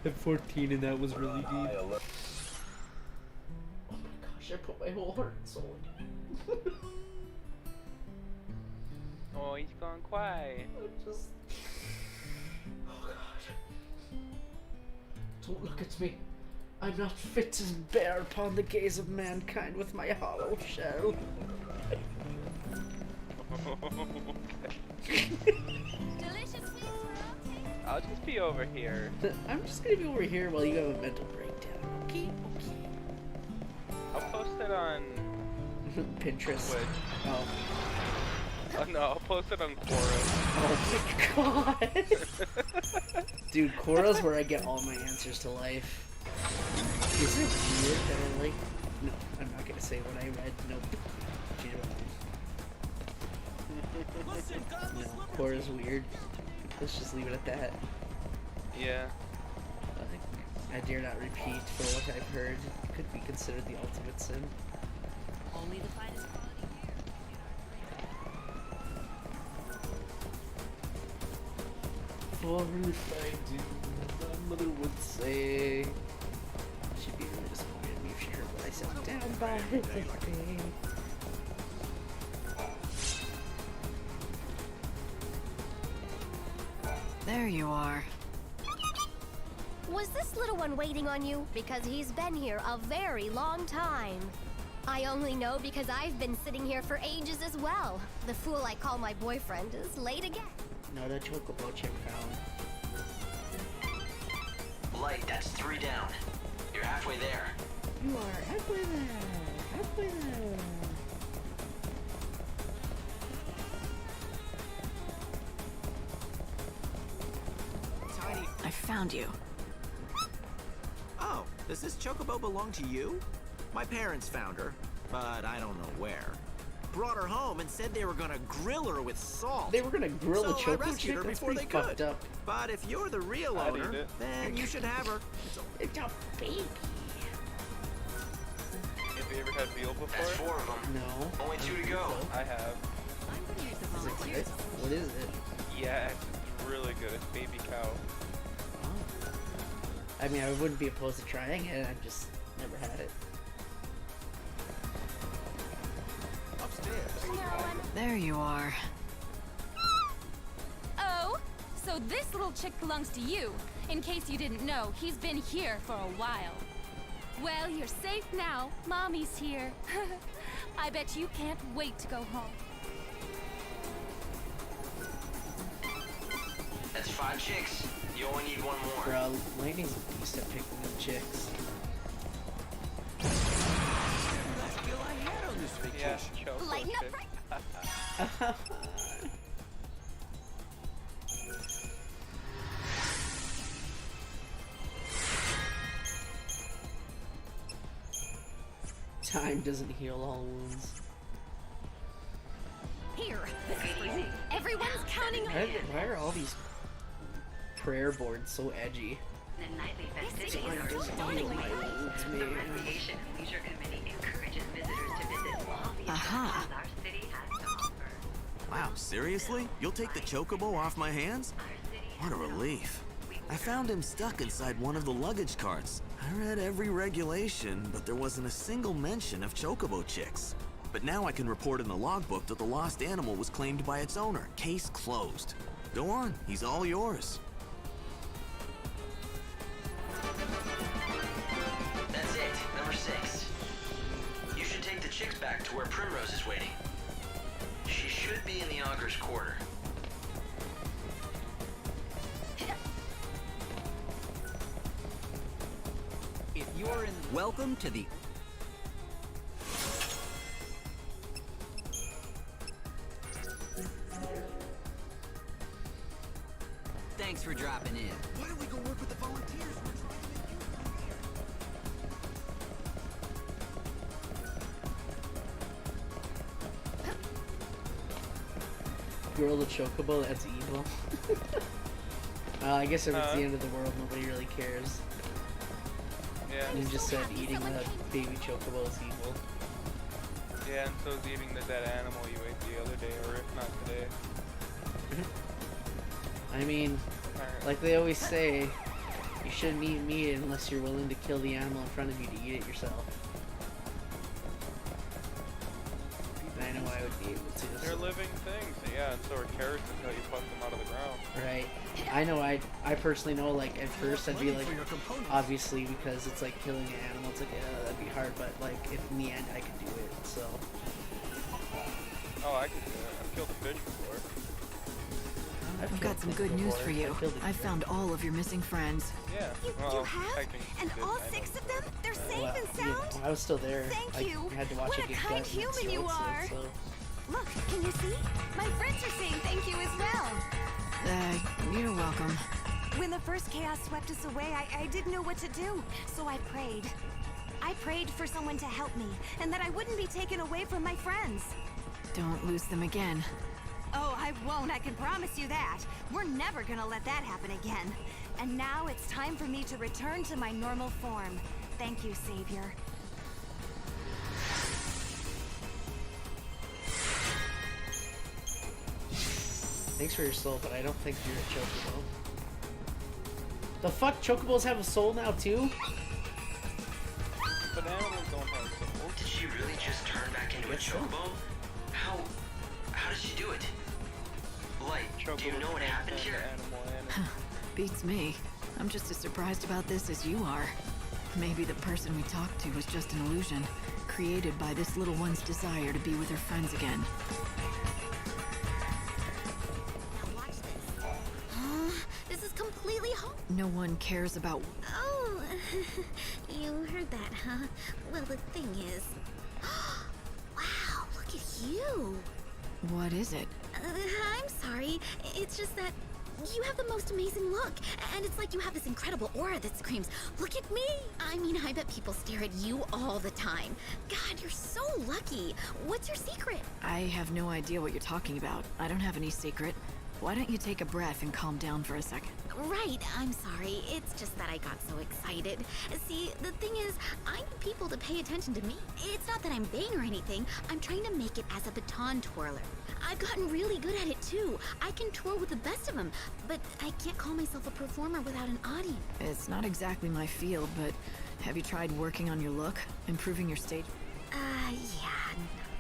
I'm 14 and that was really deep. Oh my gosh, I put my whole heart and soul in it. Oh, he's gone quiet. Just... Oh god. Don't look at me. I'm not fit to bear upon the gaze of mankind with my hollow shell. I'll just be over here. I'm just gonna be over here while you have a mental breakdown. Okay, okay. I'll post it on Pinterest. Twitch. Oh. Oh no, I'll post it on Quora. Oh my god. Dude, Quora's where I get all my answers to life. Is it weird that I like... No, I'm not gonna say what I read. Nope. No, Quora's weird. Let's just leave it at that. Yeah. I dare not repeat, for what I've heard could be considered the ultimate sin. Only the finest quality here. For if I do, my mother would say she'd be really disappointed in me if she heard what I sat down by the day. There you are. Was this little one waiting on you? Because he's been here a very long time. I only know because I've been sitting here for ages as well. The fool I call my boyfriend is late again. No, the chocobo chick found. Light, that's 3 down. You're halfway there. You are halfway there. Halfway there. I found you. Oh, does this chocobo belong to you? My parents found her, but I don't know where. Brought her home and said they were gonna grill her with salt. They were gonna grill so a choco I rescued chick? her That's before they pretty fucked could. up. But if you're the real I'd owner, eat it. then you should have her. It's a baby. Have you ever had veal before? That's 4 of them. No. Only 2 to go. I have. Is it good? What is it? Yeah, it's really good. It's baby cow. I mean, I wouldn't be opposed to trying it. I've just never had it. There you are. Oh, so this little chick belongs to you. In case you didn't know, he's been here for a while. Well, you're safe now. Mommy's here. I bet you can't wait to go home. That's 5 chicks. You only need 1 more. Bro, Lainey's a beast at picking up chicks. Yeah, choco Lighten up chick. right. Time doesn't heal all wounds. Here, this is for you. Everyone's counting on you. Why are all these prayer boards so edgy? The nightly festivities Time are doesn't heal my wounds, The man. Recreation and Leisure Committee encourages visitors to visit all the attractions our city has to offer. Wow, seriously? You'll take the chocobo off my hands? What a relief. I found him stuck inside one of the luggage carts. I read every regulation, but there wasn't a single mention of chocobo chicks. But now I can report in the logbook that the lost animal was claimed by its owner. Case closed. Go on, he's all yours. That's it. Number 6. You should take the chicks back to where Primrose is waiting. She should be in the Augur's quarter. If you're in... Welcome to the... Thanks for dropping in. Why don't we go work with the volunteers? Grill the chocobo, that's evil. I guess if it's the end of the world, nobody really cares. Yeah. You just said eating the baby chocobo is evil. Yeah, and so is eating the dead animal you ate the other day, or if not today. I mean, like they always say, you shouldn't eat meat unless you're willing to kill the animal in front of you to eat it yourself. And I know I would be able to. They're living things, yeah, and so are carrots until you pluck them out of the ground. Right. I know I personally know, like, at first I'd be like, obviously, because it's like killing an animal, it's like, yeah, that'd be hard, but like, if in the end I could do it, so. Oh, I could do it. I've killed a fish before. I've got some good news for you. I found all of your missing friends. Yeah. You have? And all 6 of them? They're safe and sound? I was still there. Thank you. I had to watch what it a get kind cut and human see you what's in are. it, so. Look, can you see? My friends are saying thank you as well. You're welcome. When the first chaos swept us away, I didn't know what to do, so I prayed. I prayed for someone to help me, and that I wouldn't be taken away from my friends. Don't lose them again. Oh, I won't, I can promise you that. We're never gonna let that happen again. And now it's time for me to return to my normal form. Thank you, Savior. Thanks for your soul, but I don't think you're a chocobo. The fuck? Chocobos have a soul now, too? But animals don't have souls. Did she really just turn back into a chocobo? How did she do it? Like, do you know what happened here? Beats me. I'm just as surprised about this as you are. Maybe the person we talked to was just an illusion, created by this little one's desire to be with her friends again. This is completely home. No one cares about... Oh, you heard that, huh? Well, the thing is... Wow, look at you. What is it? I'm sorry. It's just that you have the most amazing look. And it's like you have this incredible aura that screams, look at me! I mean, I bet people stare at you all the time. God, you're so lucky. What's your secret? I have no idea what you're talking about. I don't have any secret. Why don't you take a breath and calm down for a second? Right, I'm sorry. It's just that I got so excited. See, the thing is, I need people to pay attention to me. It's not that I'm vain or anything. I'm trying to make it as a baton twirler. I've gotten really good at it too. I can twirl with the best of them, but I can't call myself a performer without an audience. It's not exactly my field, but have you tried working on your look? Improving your stage? Yeah.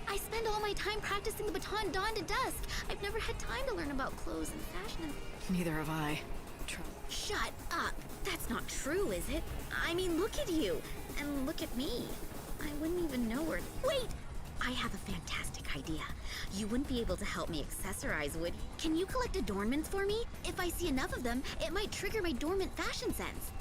I spend all my time practicing the baton dawn to dusk. I've never had time to learn about clothes and fashion and... Neither have I. Shut up. That's not true, is it? I mean, look at you. And look at me. I wouldn't even know where... Wait! I have a fantastic idea. You wouldn't be able to help me accessorize, would you? Can you collect adornments for me? If I see enough of them, it might trigger my dormant fashion sense.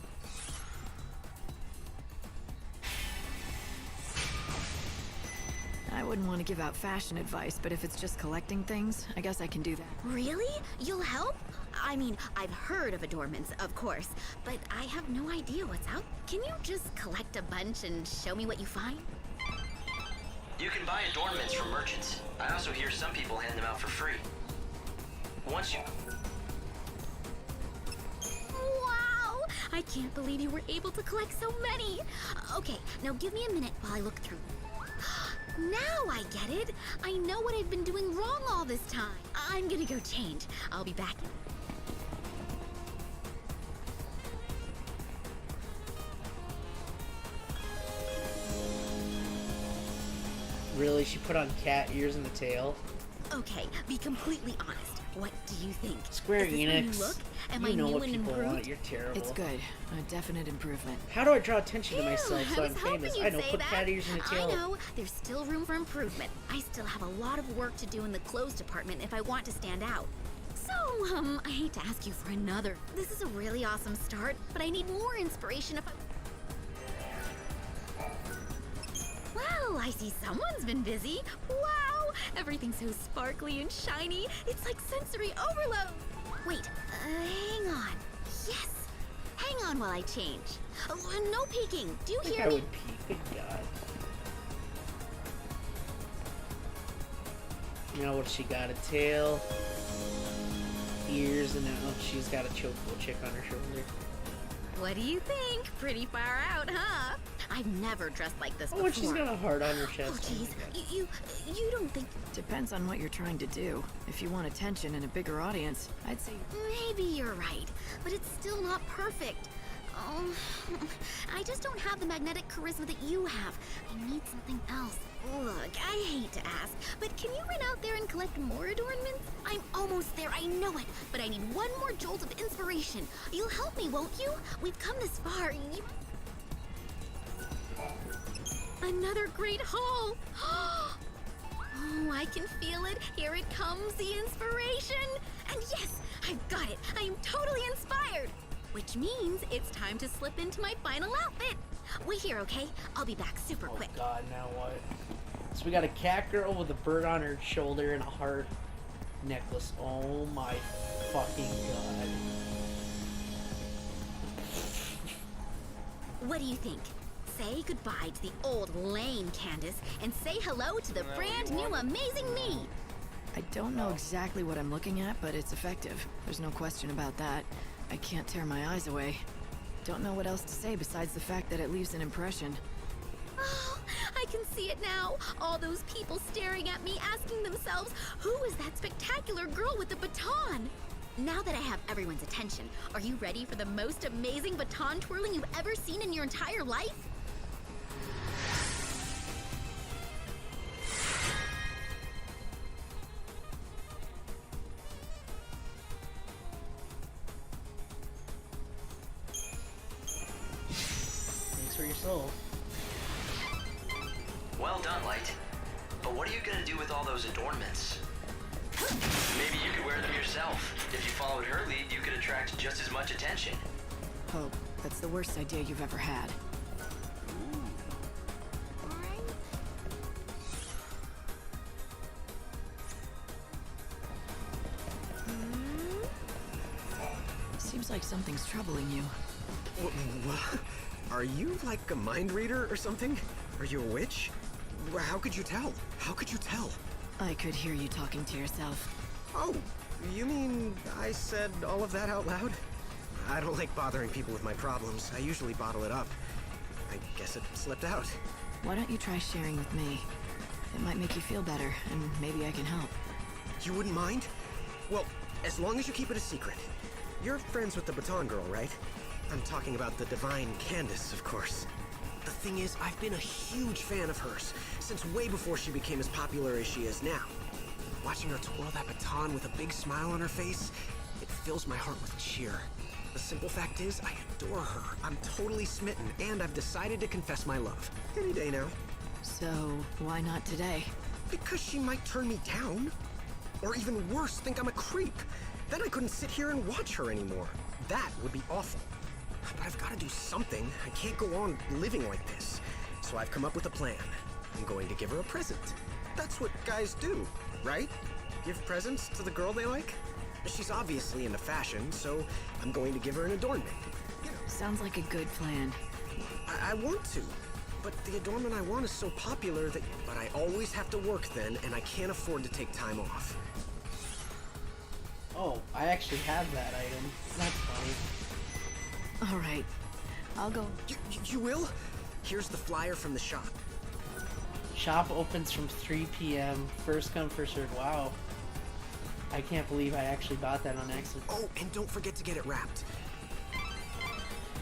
I wouldn't want to give out fashion advice, but if it's just collecting things, I guess I can do that. Really? You'll help? I mean, I've heard of adornments, of course, but I have no idea what's out. Can you just collect a bunch and show me what you find? You can buy adornments from merchants. I also hear some people hand them out for free. Once you... Wow! I can't believe you were able to collect so many! Okay, now give me a minute while I look through. Now I get it! I know what I've been doing wrong all this time. I'm gonna go change. I'll be back. Really? She put on cat ears and a tail? Okay, be completely honest. What do you think? Square Is this how Enix, you look? Am you I know new what and people improved? want. You're terrible. It's good. A definite improvement. How do I draw attention to myself so I I'm was hoping famous? you'd I know, say put that. cat ears and a tail. I know. There's still room for improvement. I still have a lot of work to do in the clothes department if I want to stand out. So, I hate to ask you for another. This is a really awesome start, but I need more inspiration if I... Well, I see someone's been busy. Wow! Everything's so sparkly and shiny. It's like sensory overload. Wait, hang on. Yes! Hang on while I change. No peeking. Do you I think hear I me? would peek. Good God. You know what? She got a tail, ears, and now she's got a chokeable chick on her shoulder. What do you think? Pretty far out, huh? I've never dressed like this Oh, before. and she's got a heart on her chest. Oh, jeez. You don't think... Depends on what you're trying to do. If you want attention and a bigger audience, I'd say... Maybe you're right, but it's still not perfect. Oh, I just don't have the magnetic charisma that you have. I need something else. Look, I hate to ask, but can you run out there and collect more adornments? I'm almost there, I know it, but I need one more jolt of inspiration. You'll help me, won't you? We've come this far. Another great haul! Oh, I can feel it. Here it comes, the inspiration. And yes, I've got it. I am totally inspired. Which means it's time to slip into my final outfit. Wait here, okay? I'll be back super quick. Oh god, now what? So we got a cat girl with a bird on her shoulder and a heart necklace. Oh my fucking god. What do you think? Say goodbye to the old lame Candace and say hello to the brand new amazing me. I don't know exactly what I'm looking at, but it's effective. There's no question about that. I can't tear my eyes away. Don't know what else to say besides the fact that it leaves an impression. Oh, I can see it now. All those people staring at me, asking themselves, who is that spectacular girl with the baton? Now that I have everyone's attention, are you ready for the most amazing baton twirling you've ever seen in your entire life? For your soul. Well done, Light. But what are you gonna do with all those adornments? Maybe you could wear them yourself. If you followed her lead, you could attract just as much attention. Hope, that's the worst idea you've ever had. Seems like something's troubling you. Are you like a mind reader or something? Are you a witch? How could you tell? How could you tell? I could hear you talking to yourself. Oh, you mean I said all of that out loud? I don't like bothering people with my problems. I usually bottle it up. I guess it slipped out. Why don't you try sharing with me? It might make you feel better, and maybe I can help. You wouldn't mind? Well, as long as you keep it a secret. You're friends with the Baton Girl, right? I'm talking about the divine Candace, of course. The thing is, I've been a huge fan of hers since way before she became as popular as she is now. Watching her twirl that baton with a big smile on her face, it fills my heart with cheer. The simple fact is, I adore her. I'm totally smitten, and I've decided to confess my love. Any day now. So, why not today? Because she might turn me down. Or even worse, think I'm a creep. Then I couldn't sit here and watch her anymore. That would be awful. But I've got to do something. I can't go on living like this. So I've come up with a plan. I'm going to give her a present. That's what guys do, right? Give presents to the girl they like? She's obviously into fashion, so I'm going to give her an adornment. You know. Sounds like a good plan. I want to, but the adornment I want is so popular that... But I always have to work then, and I can't afford to take time off. Oh, I actually have that item. That's funny. All right, I'll go. You will? Here's the flyer from the shop. Shop opens from 3 p.m. First come, first served. Wow. I can't believe I actually bought that on accident. Oh, and don't forget to get it wrapped.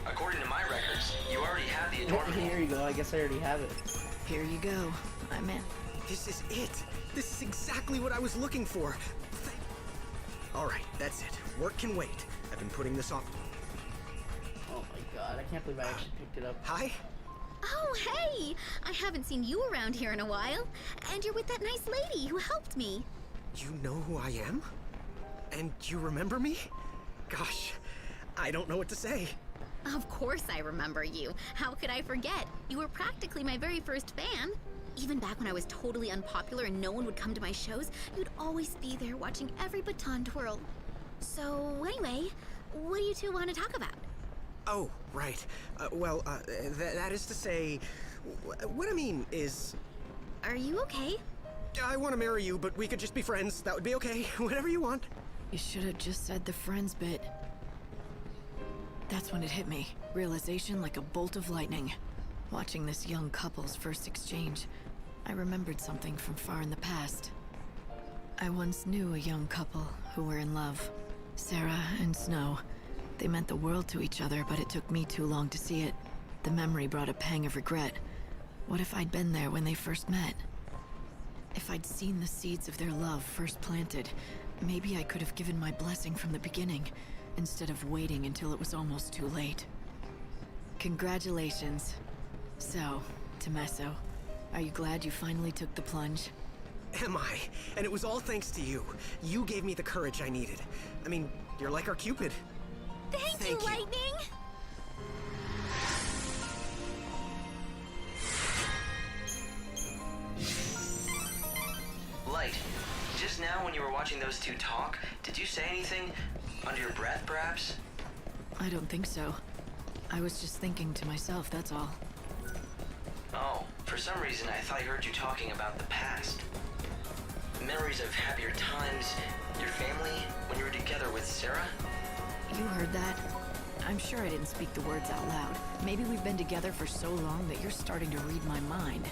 According to my records, you already have the adornment. Here you go. I guess I already have it. Here you go. I'm in. This is it. This is exactly what I was looking for. All right, that's it. Work can wait. I've been putting this on. Oh my god, I can't believe I actually picked it up. Hi. Oh, hey! I haven't seen you around here in a while. And you're with that nice lady who helped me. You know who I am? And you remember me? Gosh, I don't know what to say. Of course I remember you. How could I forget? You were practically my very first fan. Even back when I was totally unpopular and no one would come to my shows, you'd always be there watching every baton twirl. So anyway, what do you two want to talk about? Oh, right. That is to say, what I mean is... Are you okay? I want to marry you, but we could just be friends. That would be okay. Whatever you want. You should have just said the friends bit. That's when it hit me. Realization like a bolt of lightning. Watching this young couple's first exchange, I remembered something from far in the past. I once knew a young couple who were in love. Sarah and Snow. They meant the world to each other, but it took me too long to see it. The memory brought a pang of regret. What if I'd been there when they first met? If I'd seen the seeds of their love first planted, maybe I could have given my blessing from the beginning, instead of waiting until it was almost too late. Congratulations. So, Tommaso, are you glad you finally took the plunge? Am I? And it was all thanks to you. You gave me the courage I needed. I mean, you're like our Cupid. Thank you, Lightning! Light, just now when you were watching those two talk, did you say anything under your breath, perhaps? I don't think so. I was just thinking to myself, that's all. Oh, for some reason I thought I heard you talking about the past. Memories of happier times, your family, when you were together with Sarah? You heard that? I'm sure I didn't speak the words out loud. Maybe we've been together for so long that you're starting to read my mind.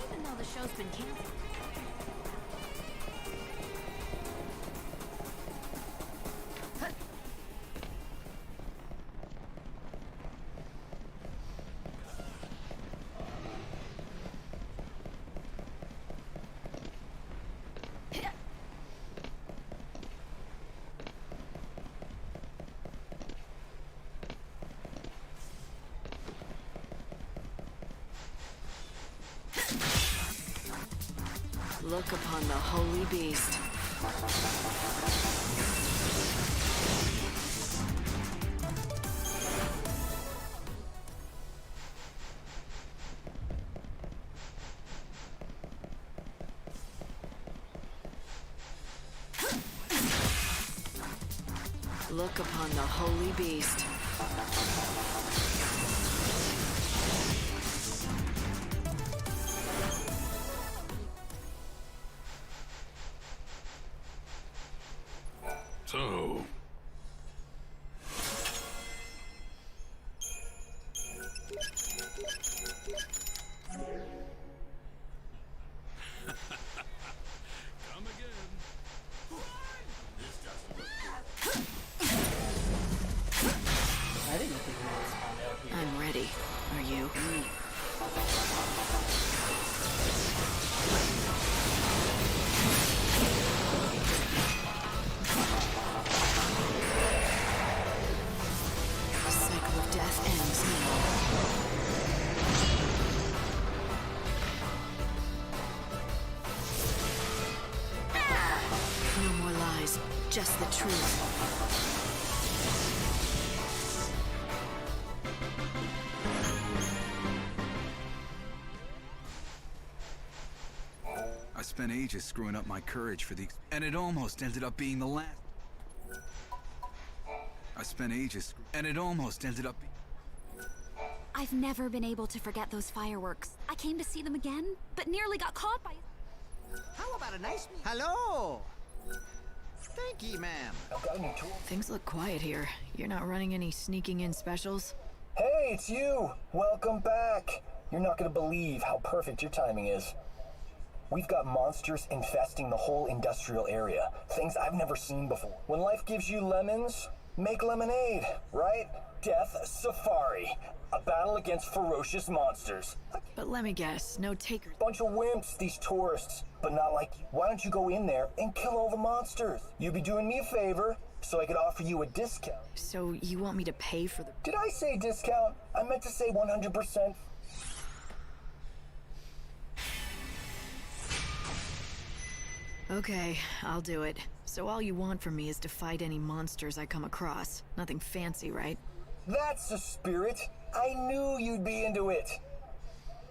Even though the show's been canceled. Look upon the holy beast. Look upon the holy beast. So... Come again. I didn't think we would spawn out here. I'm ready. Are you? The cycle of death ends now. No more lies, just the truth. I spent ages screwing up my courage for the... And it almost ended up being the last... I spent ages... And it almost ended up... I've never been able to forget those fireworks. I came to see them again, but nearly got caught by... How about a nice... Hello! Thank you, ma'am. Things look quiet here. You're not running any sneaking in specials? Hey, it's you! Welcome back! You're not gonna believe how perfect your timing is. We've got monsters infesting the whole industrial area. Things I've never seen before. When life gives you lemons, make lemonade, right? Death Safari. A battle against ferocious monsters. But let me guess, no takers. Bunch of wimps, these tourists. But not like you. Why don't you go in there and kill all the monsters? You'd be doing me a favor, so I could offer you a discount. So you want me to pay for the... Did I say discount? I meant to say 100%. Okay, I'll do it. So all you want from me is to fight any monsters I come across. Nothing fancy, right? That's the spirit. I knew you'd be into it.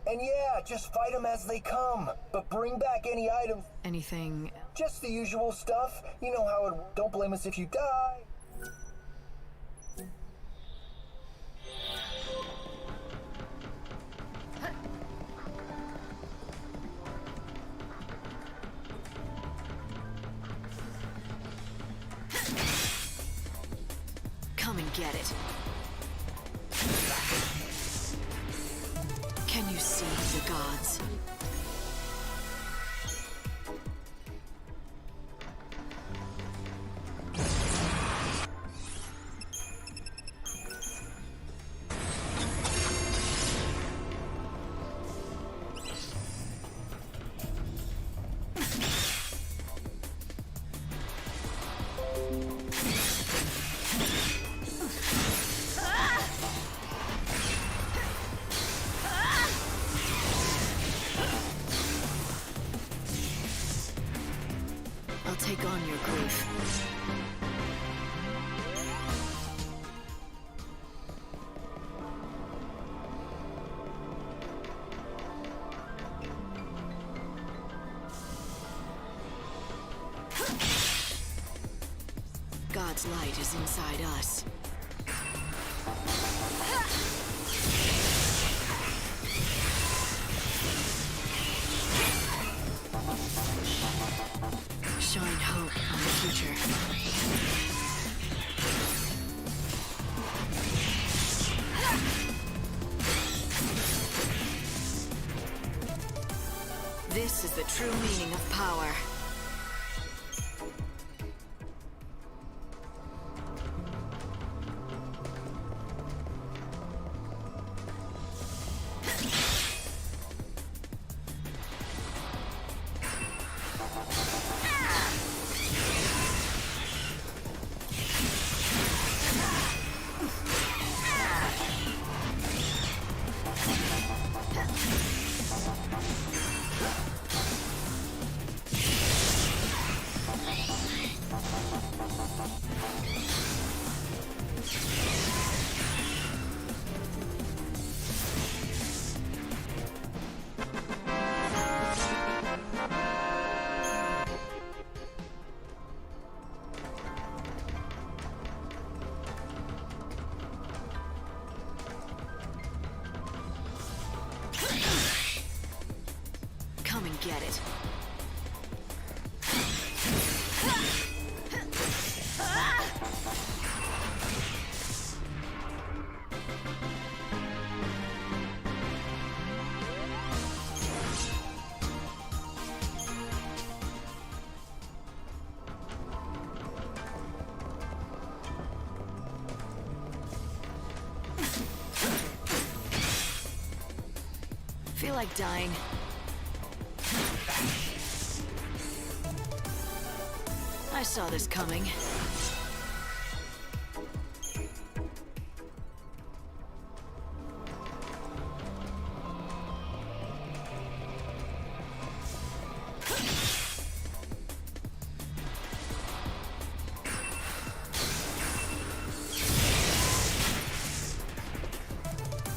And yeah, just fight them as they come. But bring back any items. Anything... Just the usual stuff. You know how it... Don't blame us if you die. get it. Can you see the gods? I'll take on your grief. God's light is inside us. Shine hope on the future. This is the true meaning of power. Come and get it. Feel like dying? I saw this coming.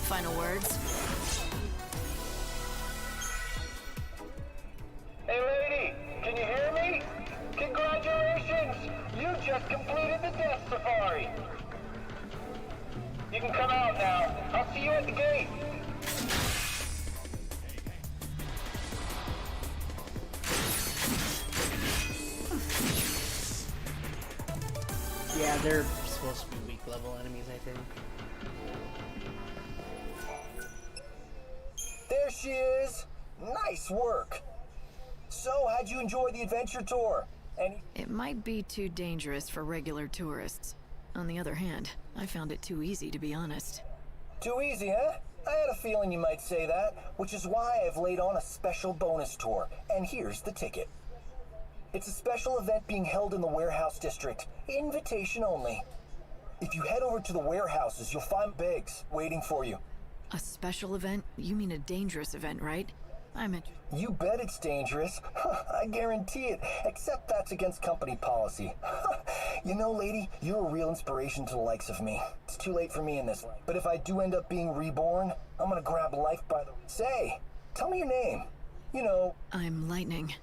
Final words? Hey lady, can you hear me? Congratulations! You just completed the Death Safari! You can come out now. I'll see you at the gate. Yeah, they're supposed to be weak level enemies, I think. There she is! Nice work! So, how'd you enjoy the adventure tour? It might be too dangerous for regular tourists. On the other hand, I found it too easy, to be honest. Too easy, huh? I had a feeling you might say that, which is why I've laid on a special bonus tour. And here's the ticket. It's a special event being held in the warehouse district. Invitation only. If you head over to the warehouses, you'll find Biggs waiting for you. A special event? You mean a dangerous event, right? You bet it's dangerous. I guarantee it. Except that's against company policy. You know, lady, you're a real inspiration to the likes of me. It's too late for me in this life. But if I do end up being reborn, I'm gonna grab life by the... Say, tell me your name. You know... I'm Lightning.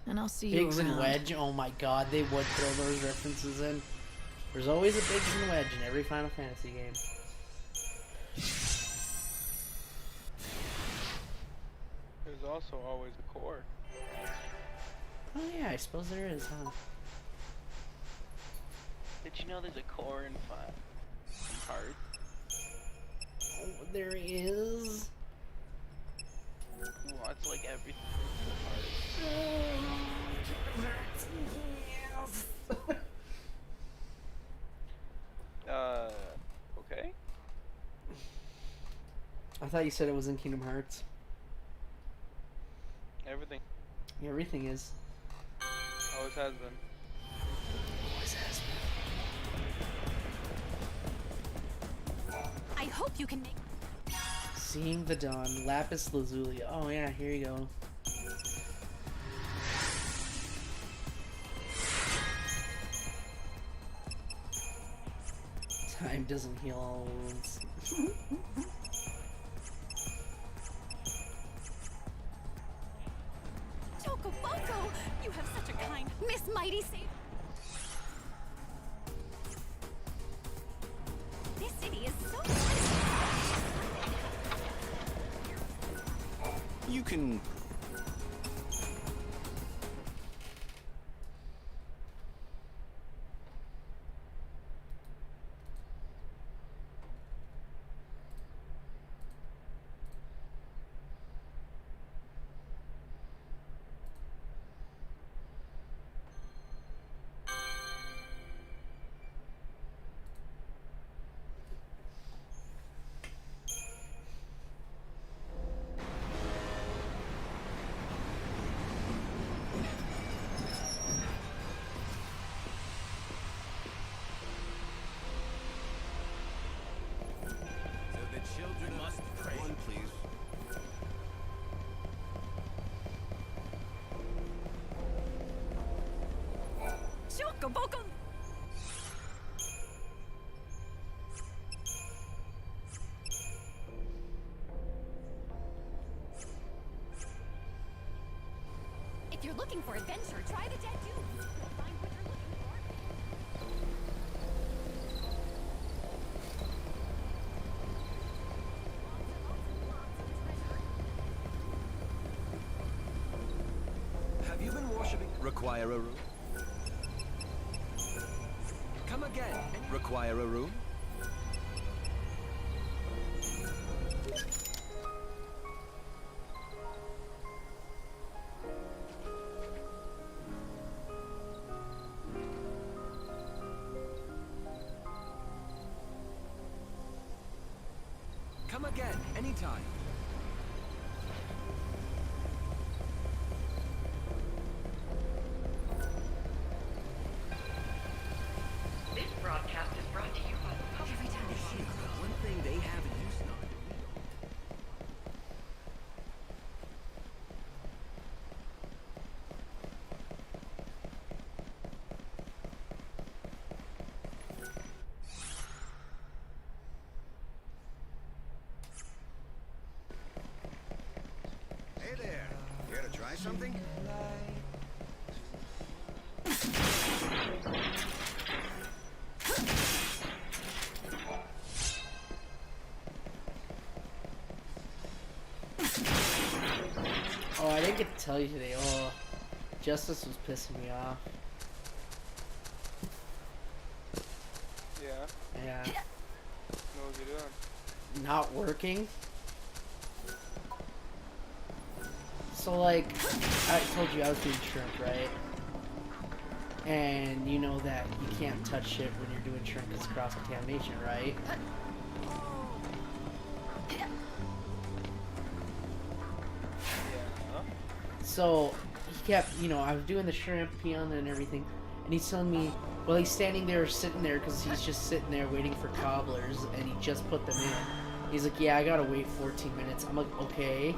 And I'll see Biggs you around. and Wedge, oh my god, they would throw those references in. There's always a Biggs and Wedge in every Final Fantasy game. There's also always a core. Oh yeah, I suppose there is, huh? Did you know there's a core in 5? Heart. Oh, there is. What's like everything? Okay. I thought you said it was in Kingdom Hearts. Everything. Everything is. Always has been. Always has been. I hope you can make. Seeing the Dawn, Lapis Lazuli. Oh yeah, here you go. Time doesn't heal all wounds. Chocoboco! You have such a kind Miss Mighty Savior. This city is so You can... Children must pray. One, please. Chocoboco! If you're looking for adventure, try the Dead Dunes. You'll find what you're looking for. Have you been worshiping? Require a room? Come again. Require a room? Come again, anytime. This broadcast is brought to you by the public. Every time I see one thing they have in use now. Hey there. Care to try something? Oh, I didn't get to tell you today. Oh, Justice was pissing me off. Yeah. Yeah. What was he doing? Not working. So like, I told you I was doing shrimp, right? And you know that you can't touch shit when you're doing shrimp because cross-contamination, right? So he kept, you know, I was doing the shrimp, peon, and everything, and he's telling me, well, he's standing there, sitting there, because he's just sitting there waiting for cobblers, and he just put them in. He's like, yeah, I gotta wait 14 minutes. I'm like, okay.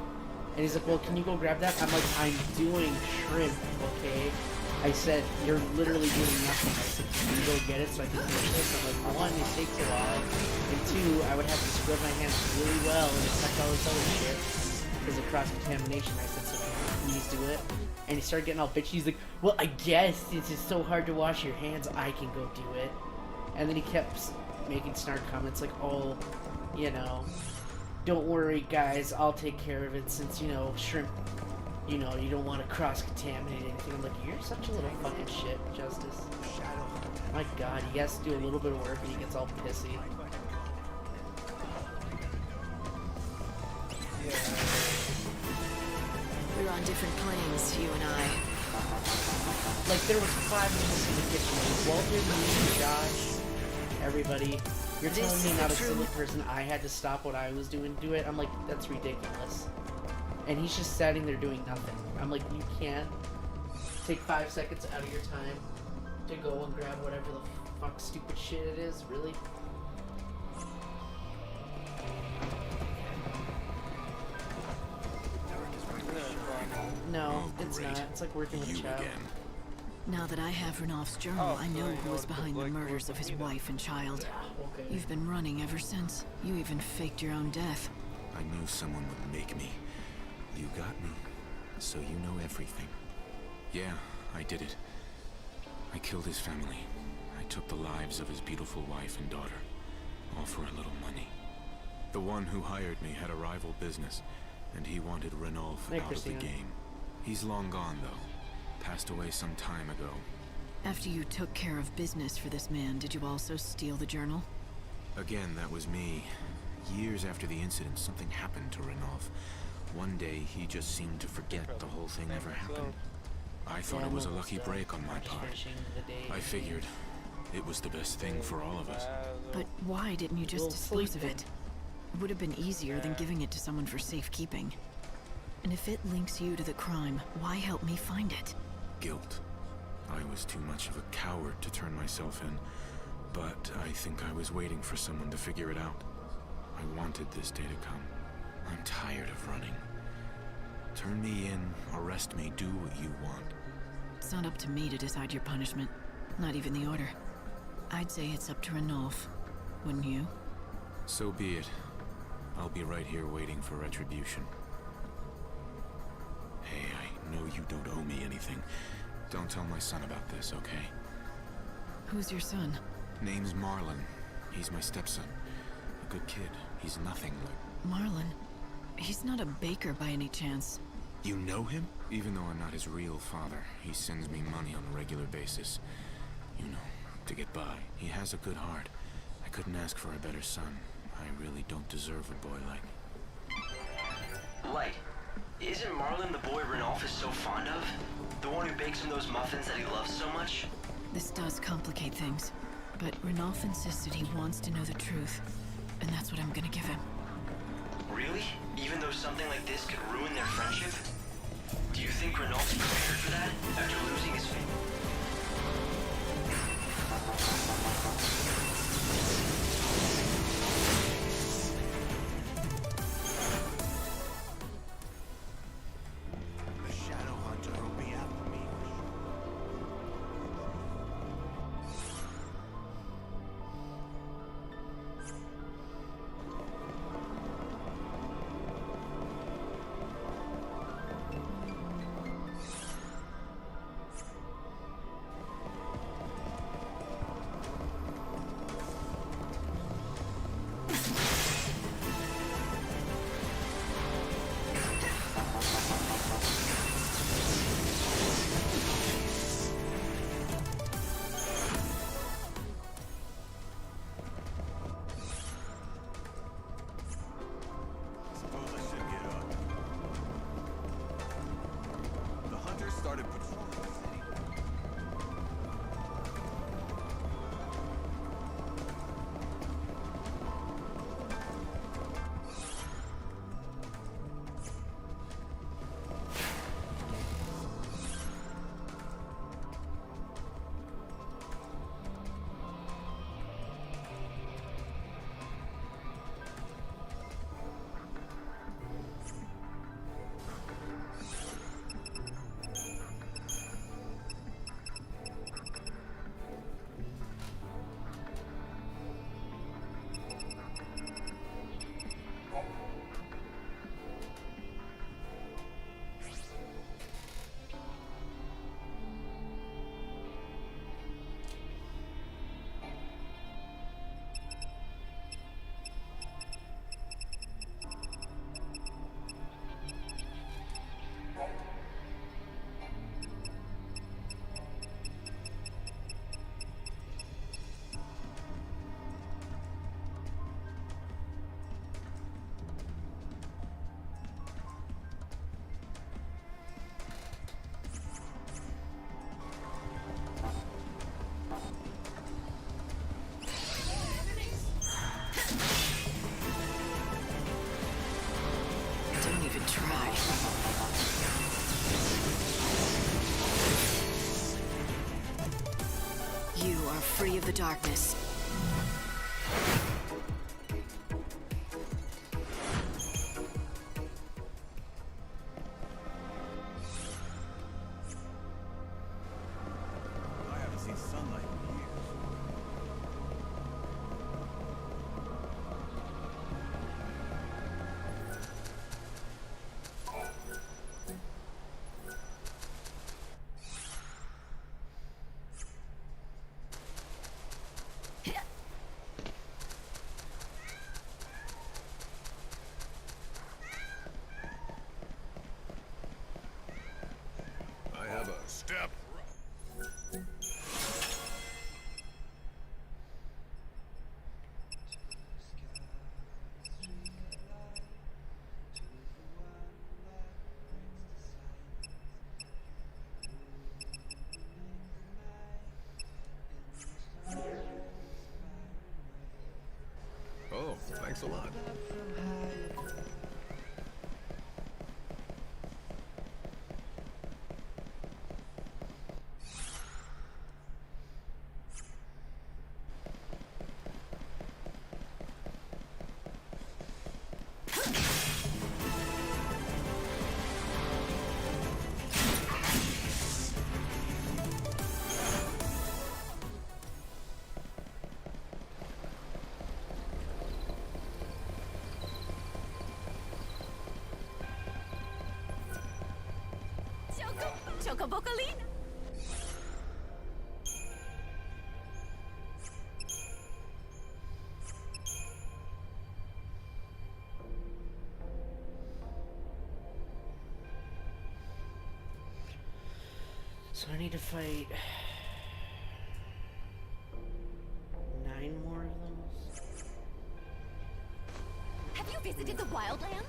And he's like, well, can you go grab that? I'm like, I'm doing shrimp, okay? I said, you're literally doing nothing. I said, can you go get it so I can finish this? I'm like, one, it takes a while, and two, I would have to scrub my hands really well and affect all this other shit because of cross-contamination. I said, so can you please do it? And he started getting all bitchy. He's like, well, I guess it's just so hard to wash your hands, I can go do it. And then he kept making snark comments like, oh, you know, don't worry, guys, I'll take care of it since, you know, shrimp, you know, you don't want to cross-contaminate anything. I'm like, you're such a little fucking shit, Justice. My god, he has to do a little bit of work and he gets all pissy. on different planes, you and I. Like, there was 5 of us in the kitchen. Walter, me, Josh, everybody. You're telling me not a silly person I had to stop what I was doing to do it? I'm like, that's ridiculous. And he's just sitting there doing nothing. I'm like, you can't take 5 seconds out of your time to go and grab whatever the fuck stupid shit it is, really? No, it's not. It's like working with a child. Now that I have Ranulph's journal, I know who was behind the murders of his wife and child. You've been running ever since. You even faked your own death. I knew someone would make me. You got me, so you know everything. Yeah, I did it. I killed his family. I took the lives of his beautiful wife and daughter, all for a little money. The one who hired me had a rival business, and he wanted Ranulph out of the game. He's long gone, though. Passed away some time ago. After you took care of business for this man, did you also steal the journal? Again, that was me. Years after the incident, something happened to Ranulph. One day, he just seemed to forget the whole thing ever happened. I thought it was a lucky break on my part. I figured it was the best thing for all of us. But why didn't you just dispose of it? It would have been easier than giving it to someone for safekeeping. And if it links you to the crime, why help me find it? Guilt. I was too much of a coward to turn myself in, but I think I was waiting for someone to figure it out. I wanted this day to come. I'm tired of running. Turn me in, arrest me, do what you want. It's not up to me to decide your punishment. Not even the order. I'd say it's up to Ranulph. Wouldn't you? So be it. I'll be right here waiting for retribution. Hey, I know you don't owe me anything. Don't tell my son about this, okay? Who's your son? Name's Marlon. He's my stepson. A good kid. He's nothing like... Marlon? He's not a baker by any chance. You know him? Even though I'm not his real father, he sends me money on a regular basis. You know, to get by. He has a good heart. I couldn't ask for a better son. I really don't deserve a boy like... Light, isn't Marlon the boy Ranulph is so fond of? The one who bakes him those muffins that he loves so much? This does complicate things, but Ranulph insists that he wants to know the truth, and that's what I'm gonna give him. Really? Even though something like this could ruin their friendship? Do you think Ranulph's prepared for that after losing his family? You are free of the darkness. I haven't seen sunlight in years. I have a step. Oh, thanks a lot. Chocobocolina. So I need to fight 9 more of those. Have you visited the Wildlands?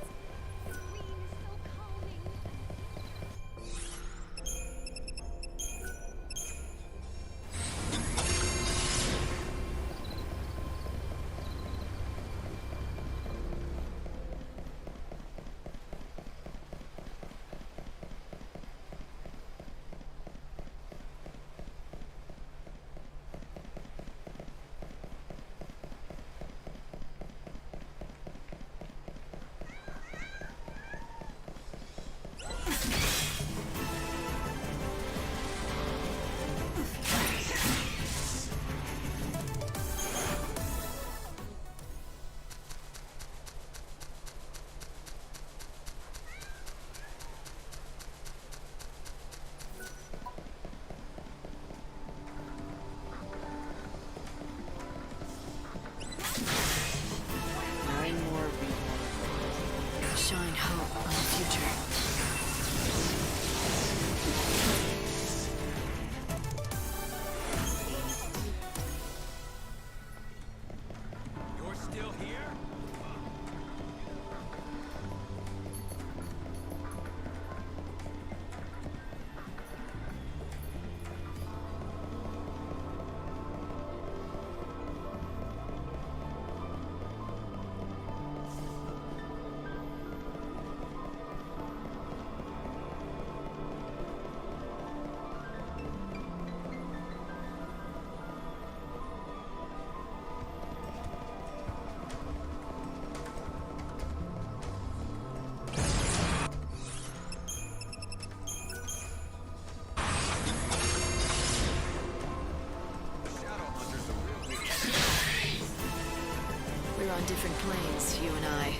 Shine hope on the future. You're still here? We're on different planes, you and I.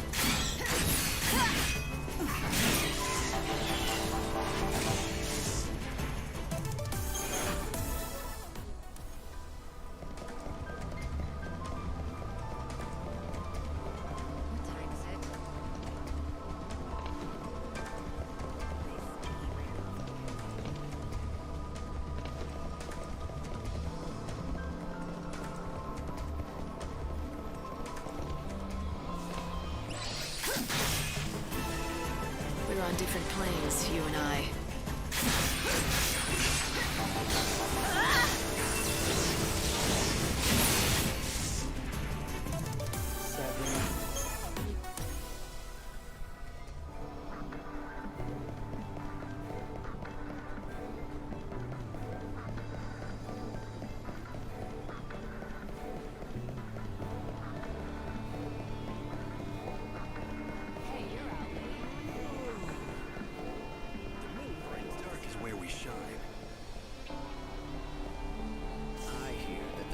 We're on different planes, you and I.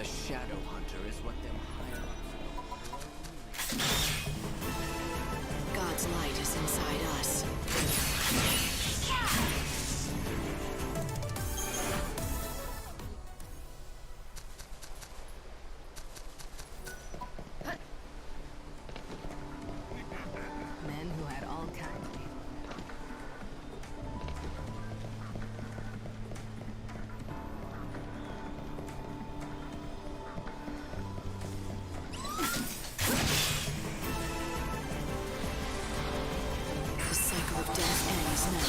shadow hunter is what them higher ups. God's light is inside us. Men who had all kinds of people. The cycle of death ends now.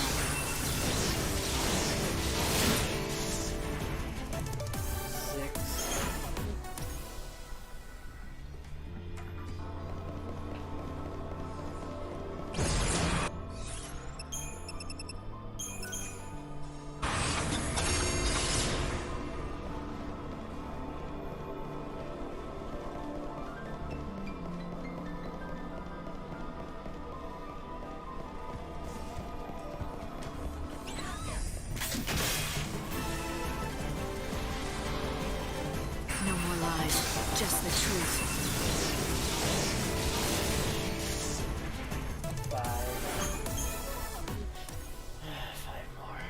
No more lies, just the truth. Five more.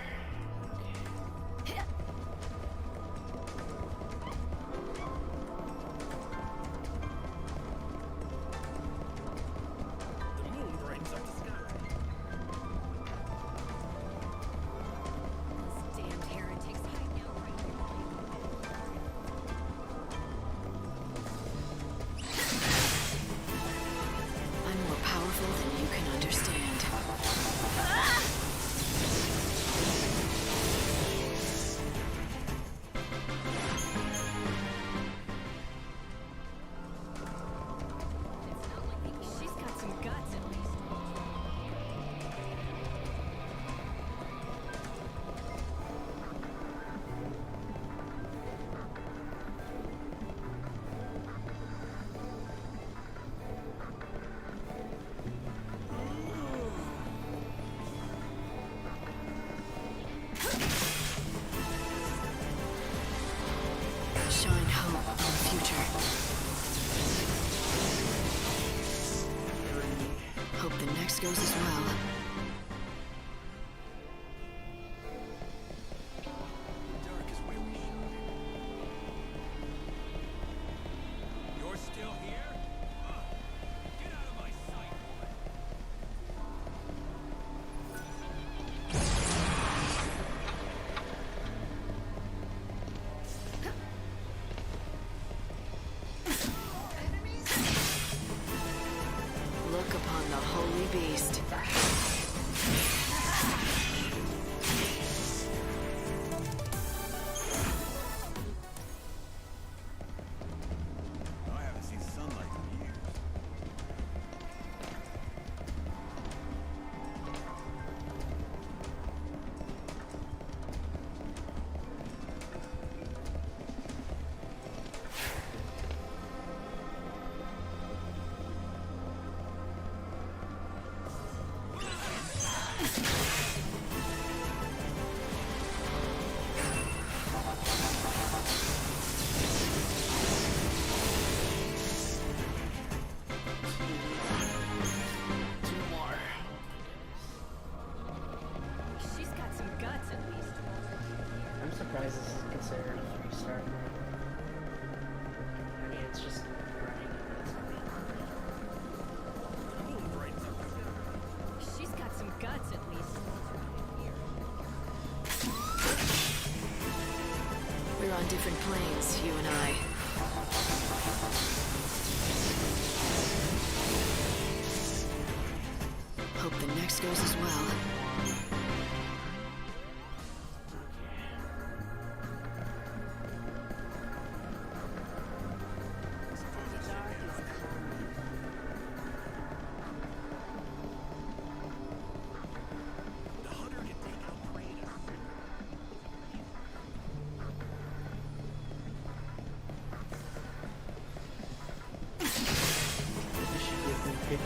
The moon brightens up the sky. Those damned heretics hiding out right I'm more powerful than you can understand. She's got some guts at least. Shine hope on the future. Hope the next goes as well. Dark is where we shine. You're still here? Get out of my sight, woman. Look upon the holy beast. I haven't seen sunlight in years. Two more. She's got some guts at least. I'm surprised this is considered a 3-star. I mean, it's just running. The moon brightens up the sky. She's got some guts at least. We're on different planes, you and I. Hope the next goes as well. The hunter can take out Raider.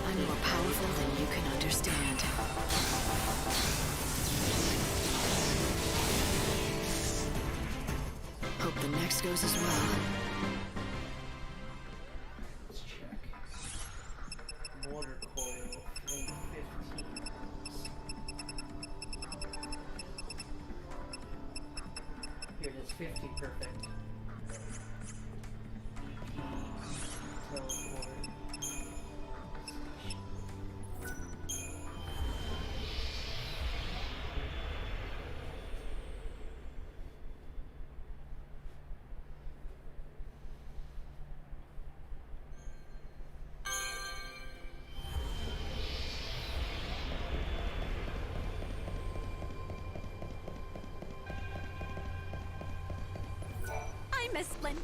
I'm more powerful than you can understand. Hope the next goes as well. Okay, perfect. Teleport. I'm Miss Flynn.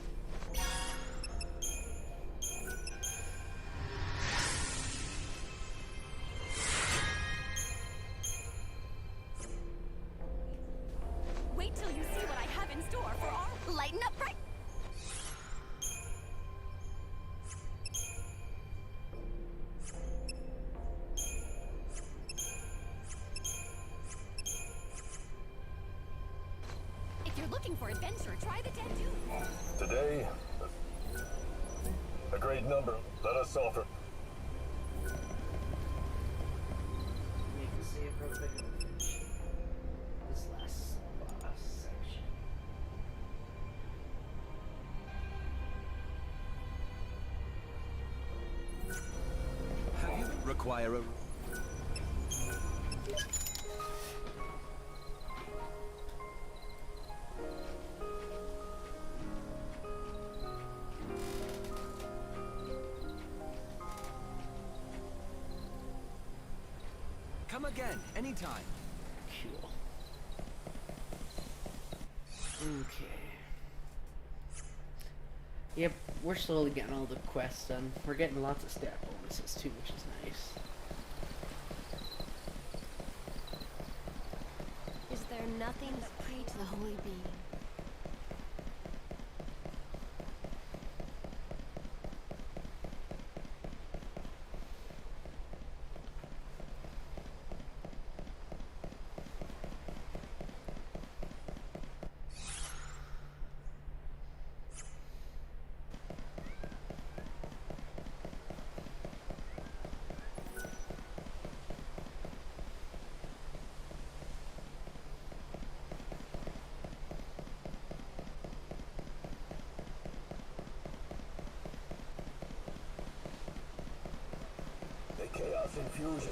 Wait till you see what I have in store for our lighten up right. If you're looking for adventure, try the Dead Dunes. Today, a great number. Let us offer. Make the save real quick and we'll finish this last section. Have you require a... Come again, anytime. Cool. Okay. Yep, we're slowly getting all the quests done. We're getting lots of stat bonuses too, which is nice. Is there nothing but pray to the holy being? The Chaos Infusion.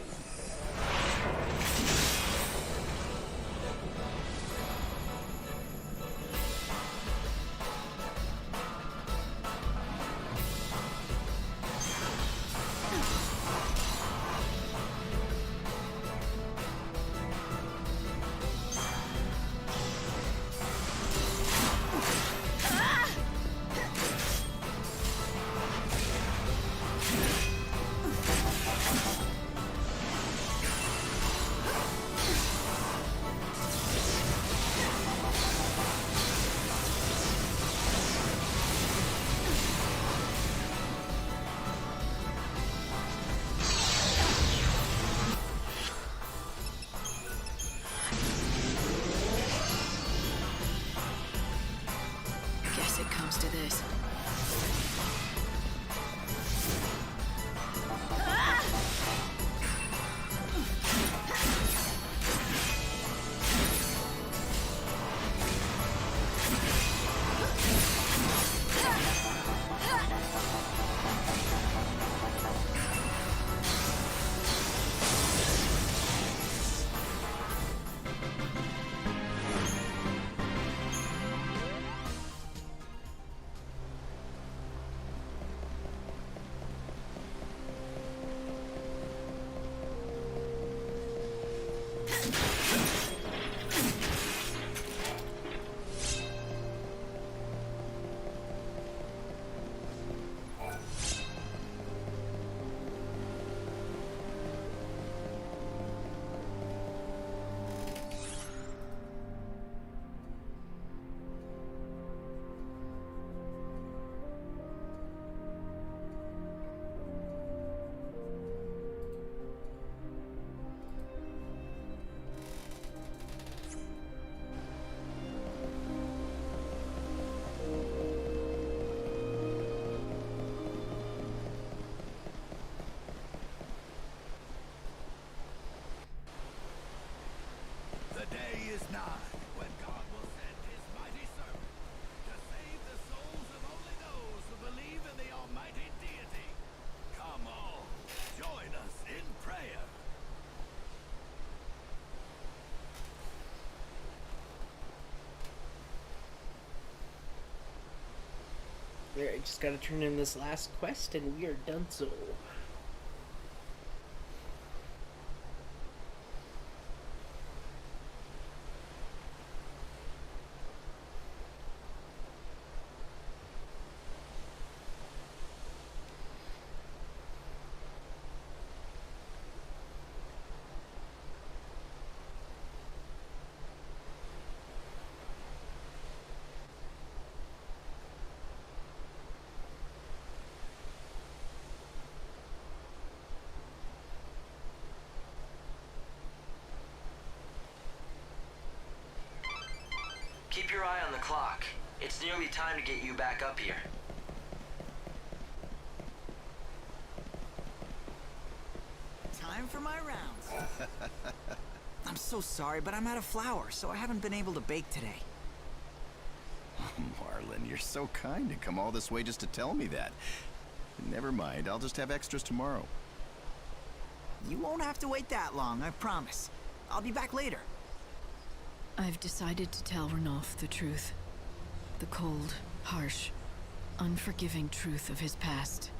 Guess it comes to this. There, I just gotta turn in this last quest and we are done so. Keep your eye on the clock. It's nearly time to get you back up here. Time for my rounds. I'm so sorry, but I'm out of flour, so I haven't been able to bake today. Marlon, you're so kind to come all this way just to tell me that. Never mind, I'll just have extras tomorrow. You won't have to wait that long, I promise. I'll be back later. I've decided to tell Ranulph the truth. The cold, harsh, unforgiving truth of his past.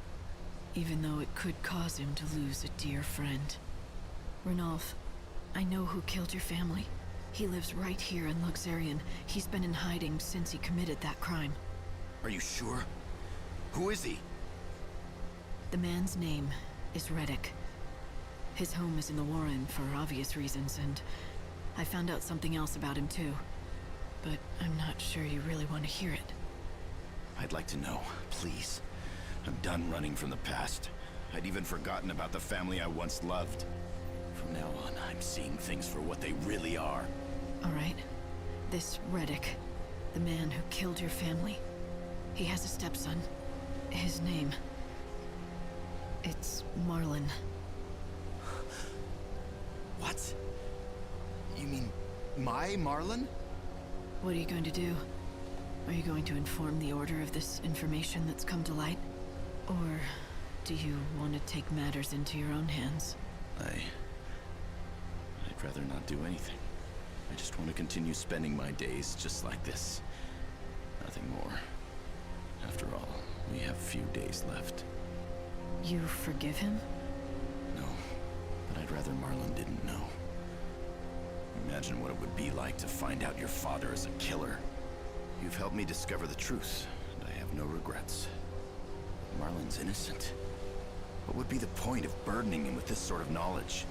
Even though it could cause him to lose a dear friend. Ranulph, I know who killed your family. He lives right here in Luxarian. He's been in hiding since he committed that crime. Are you sure? Who is he? The man's name is Reddick. His home is in the Warren for obvious reasons, and I found out something else about him too. But I'm not sure you really want to hear it. I'd like to know, please. I'm done running from the past. I'd even forgotten about the family I once loved. From now on, I'm seeing things for what they really are. All right. This Reddick, the man who killed your family, he has a stepson. His name... it's Marlon. What? You mean my Marlon? What are you going to do? Are you going to inform the Order of this information that's come to light? Or do you want to take matters into your own hands? I'd rather not do anything. I just want to continue spending my days just like this. Nothing more. After all, we have few days left. You forgive him? No, but I'd rather Marlon didn't know. Imagine what it would be like to find out your father is a killer. You've helped me discover the truth, and I have no regrets. Marlon's innocent. What would be the point of burdening him with this sort of knowledge?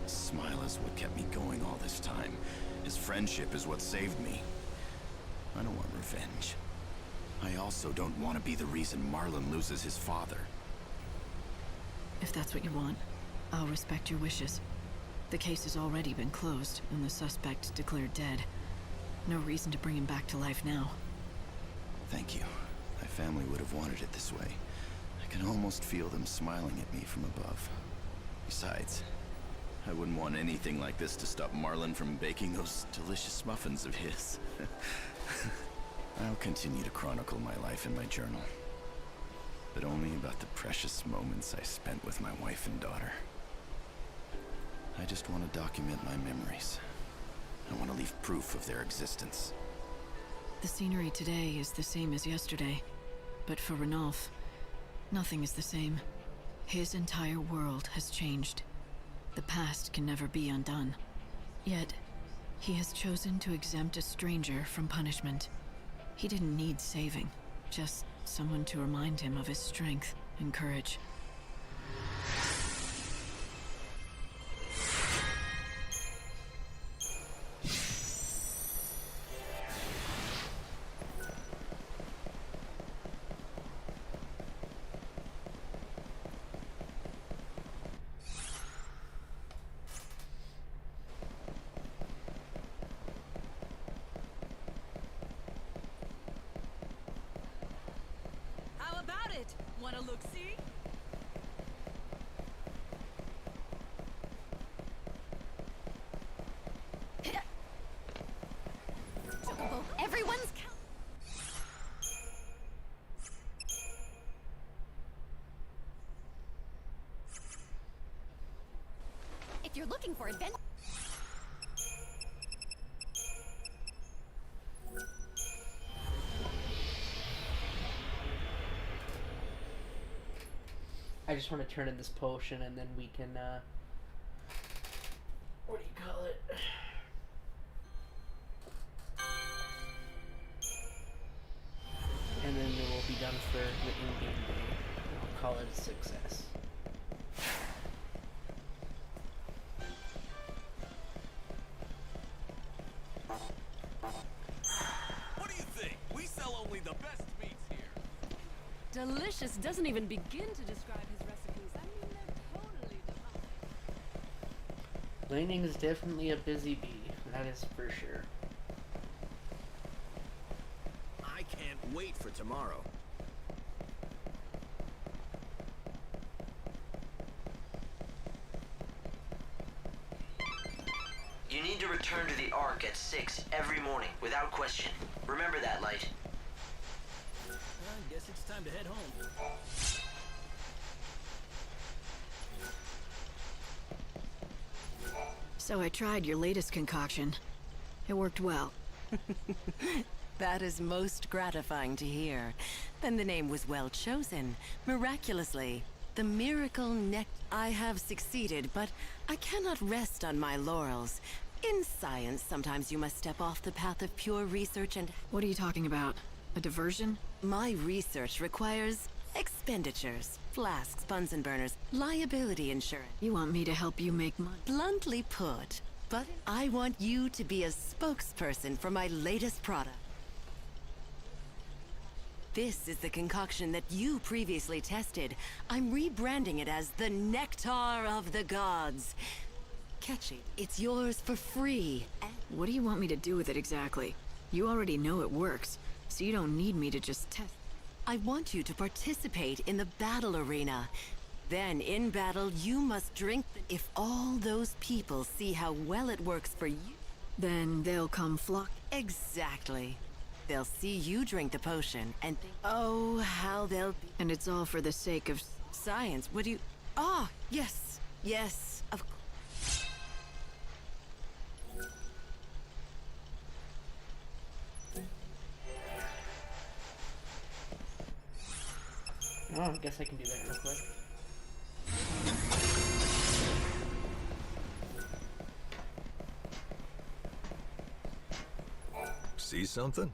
His smile is what kept me going all this time. His friendship is what saved me. I don't want revenge. I also don't want to be the reason Marlon loses his father. If that's what you want, I'll respect your wishes. The case has already been closed, and the suspect declared dead. No reason to bring him back to life now. Thank you. My family would have wanted it this way. I can almost feel them smiling at me from above. Besides, I wouldn't want anything like this to stop Marlon from baking those delicious muffins of his. I'll continue to chronicle my life in my journal. But only about the precious moments I spent with my wife and daughter. I just want to document my memories. I want to leave proof of their existence. The scenery today is the same as yesterday, but for Ranulph, nothing is the same. His entire world has changed. The past can never be undone. Yet, he has chosen to exempt a stranger from punishment. He didn't need saving, just someone to remind him of his strength and courage. How about it? Wanna look-see? Everyone's If you're looking for adventure... I just want to turn in this potion and then we can, what do you call it? And then it will be done for the in-game day. And I'll call it a success. What do you think? We sell only the best meats here. Delicious doesn't even begin to describe his recipes. I mean, they're totally divine. Laning is definitely a busy bee. That is for sure. I can't wait for tomorrow. You need to return to the Ark at 6 every morning, without question. Remember that, Light. I guess it's time to head home. So I tried your latest concoction. It worked well. That is most gratifying to hear. Then the name was well chosen. Miraculously. The miracle neck. I have succeeded, but I cannot rest on my laurels. In science, sometimes you must step off the path of pure research and... What are you talking about? A diversion? My research requires expenditures. Flasks, Bunsen burners, liability insurance. You want me to help you make money? Bluntly put. But I want you to be a spokesperson for my latest product. This is the concoction that you previously tested. I'm rebranding it as the Nectar of the Gods. Catchy. It's yours for free. What do you want me to do with it exactly? You already know it works, so you don't need me to just test. I want you to participate in the battle arena. Then, in battle, you must drink. If all those people see how well it works for you, then they'll come flock. Exactly. They'll see you drink the potion and think, oh, how they'll be. And it's all for the sake of science. What do you... Ah, yes. Yes, of course. Oh, I guess I can do that real quick. See something?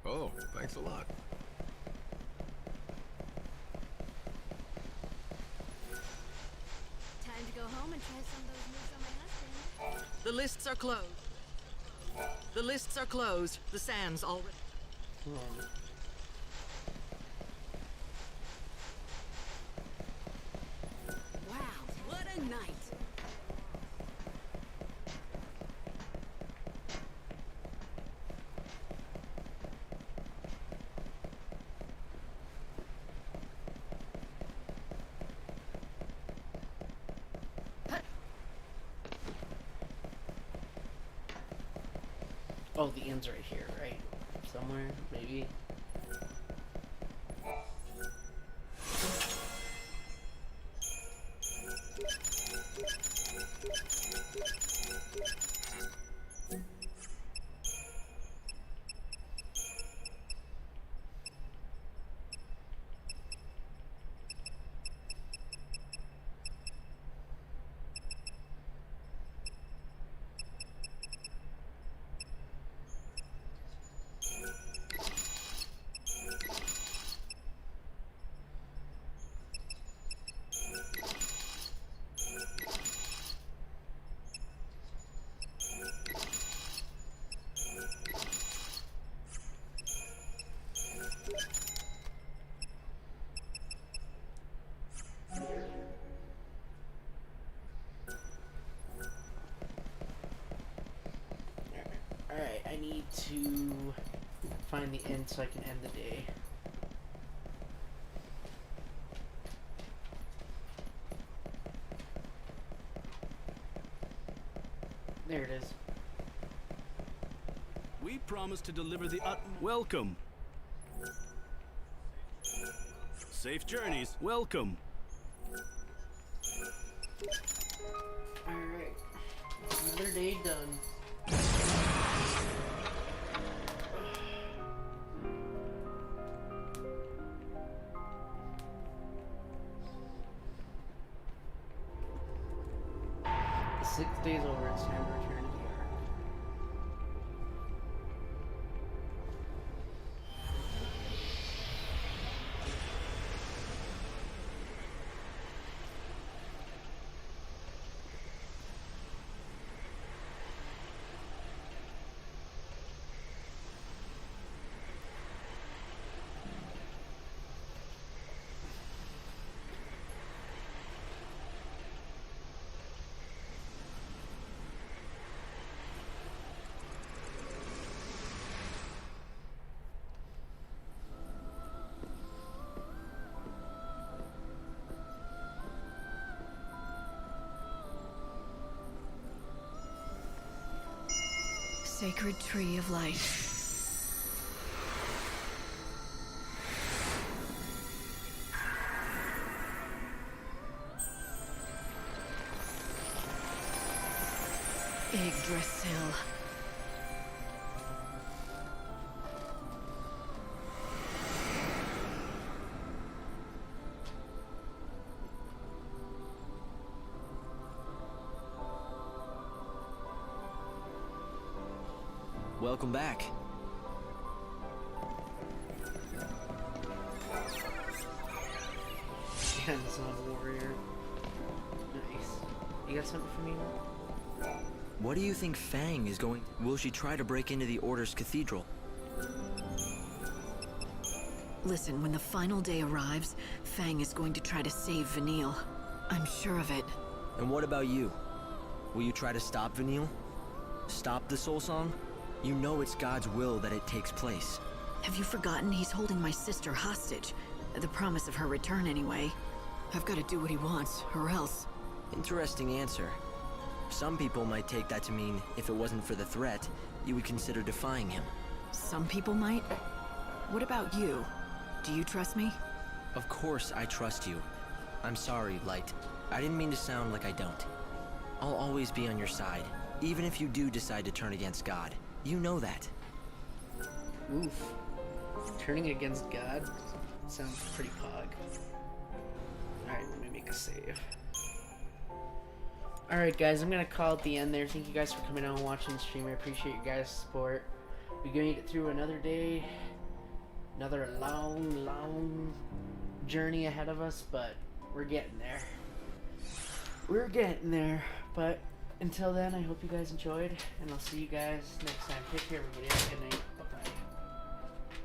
Oh, thanks a lot. Time to go home and try some of those moves on my husband. The lists are closed. The lists are closed. The sands already. Wow, what a night. Oh, the end's right here, right? Somewhere, maybe? Alright, I need to find the end so I can end the day. There it is. We promise to deliver the welcome. Safe journeys. Welcome. Alright. Another day done. The 6 days over, it's time to return to the Ark. Sacred tree of light. Yggdrasil. Welcome back. And son of a warrior. Nice. You got something for me now? What do you think Fang is going? Will she try to break into the Order's cathedral? Listen, when the final day arrives, Fang is going to try to save Vanille. I'm sure of it. And what about you? Will you try to stop Vanille? Stop the Soul Song? You know it's God's will that it takes place. Have you forgotten he's holding my sister hostage? The promise of her return, anyway. I've got to do what he wants, or else. Interesting answer. Some people might take that to mean if it wasn't for the threat, you would consider defying him. Some people might. What about you? Do you trust me? Of course I trust you. I'm sorry, Light. I didn't mean to sound like I don't. I'll always be on your side, even if you do decide to turn against God. You know that. Oof. Turning against God sounds pretty pog. Alright, let me make a save. Alright guys, I'm gonna call it the end there. Thank you guys for coming out and watching the stream. I appreciate your guys' support. We're gonna get through another day. Another long journey ahead of us, but we're getting there. We're getting there, but until then, I hope you guys enjoyed, and I'll see you guys next time. Take care, everybody. Have a good night.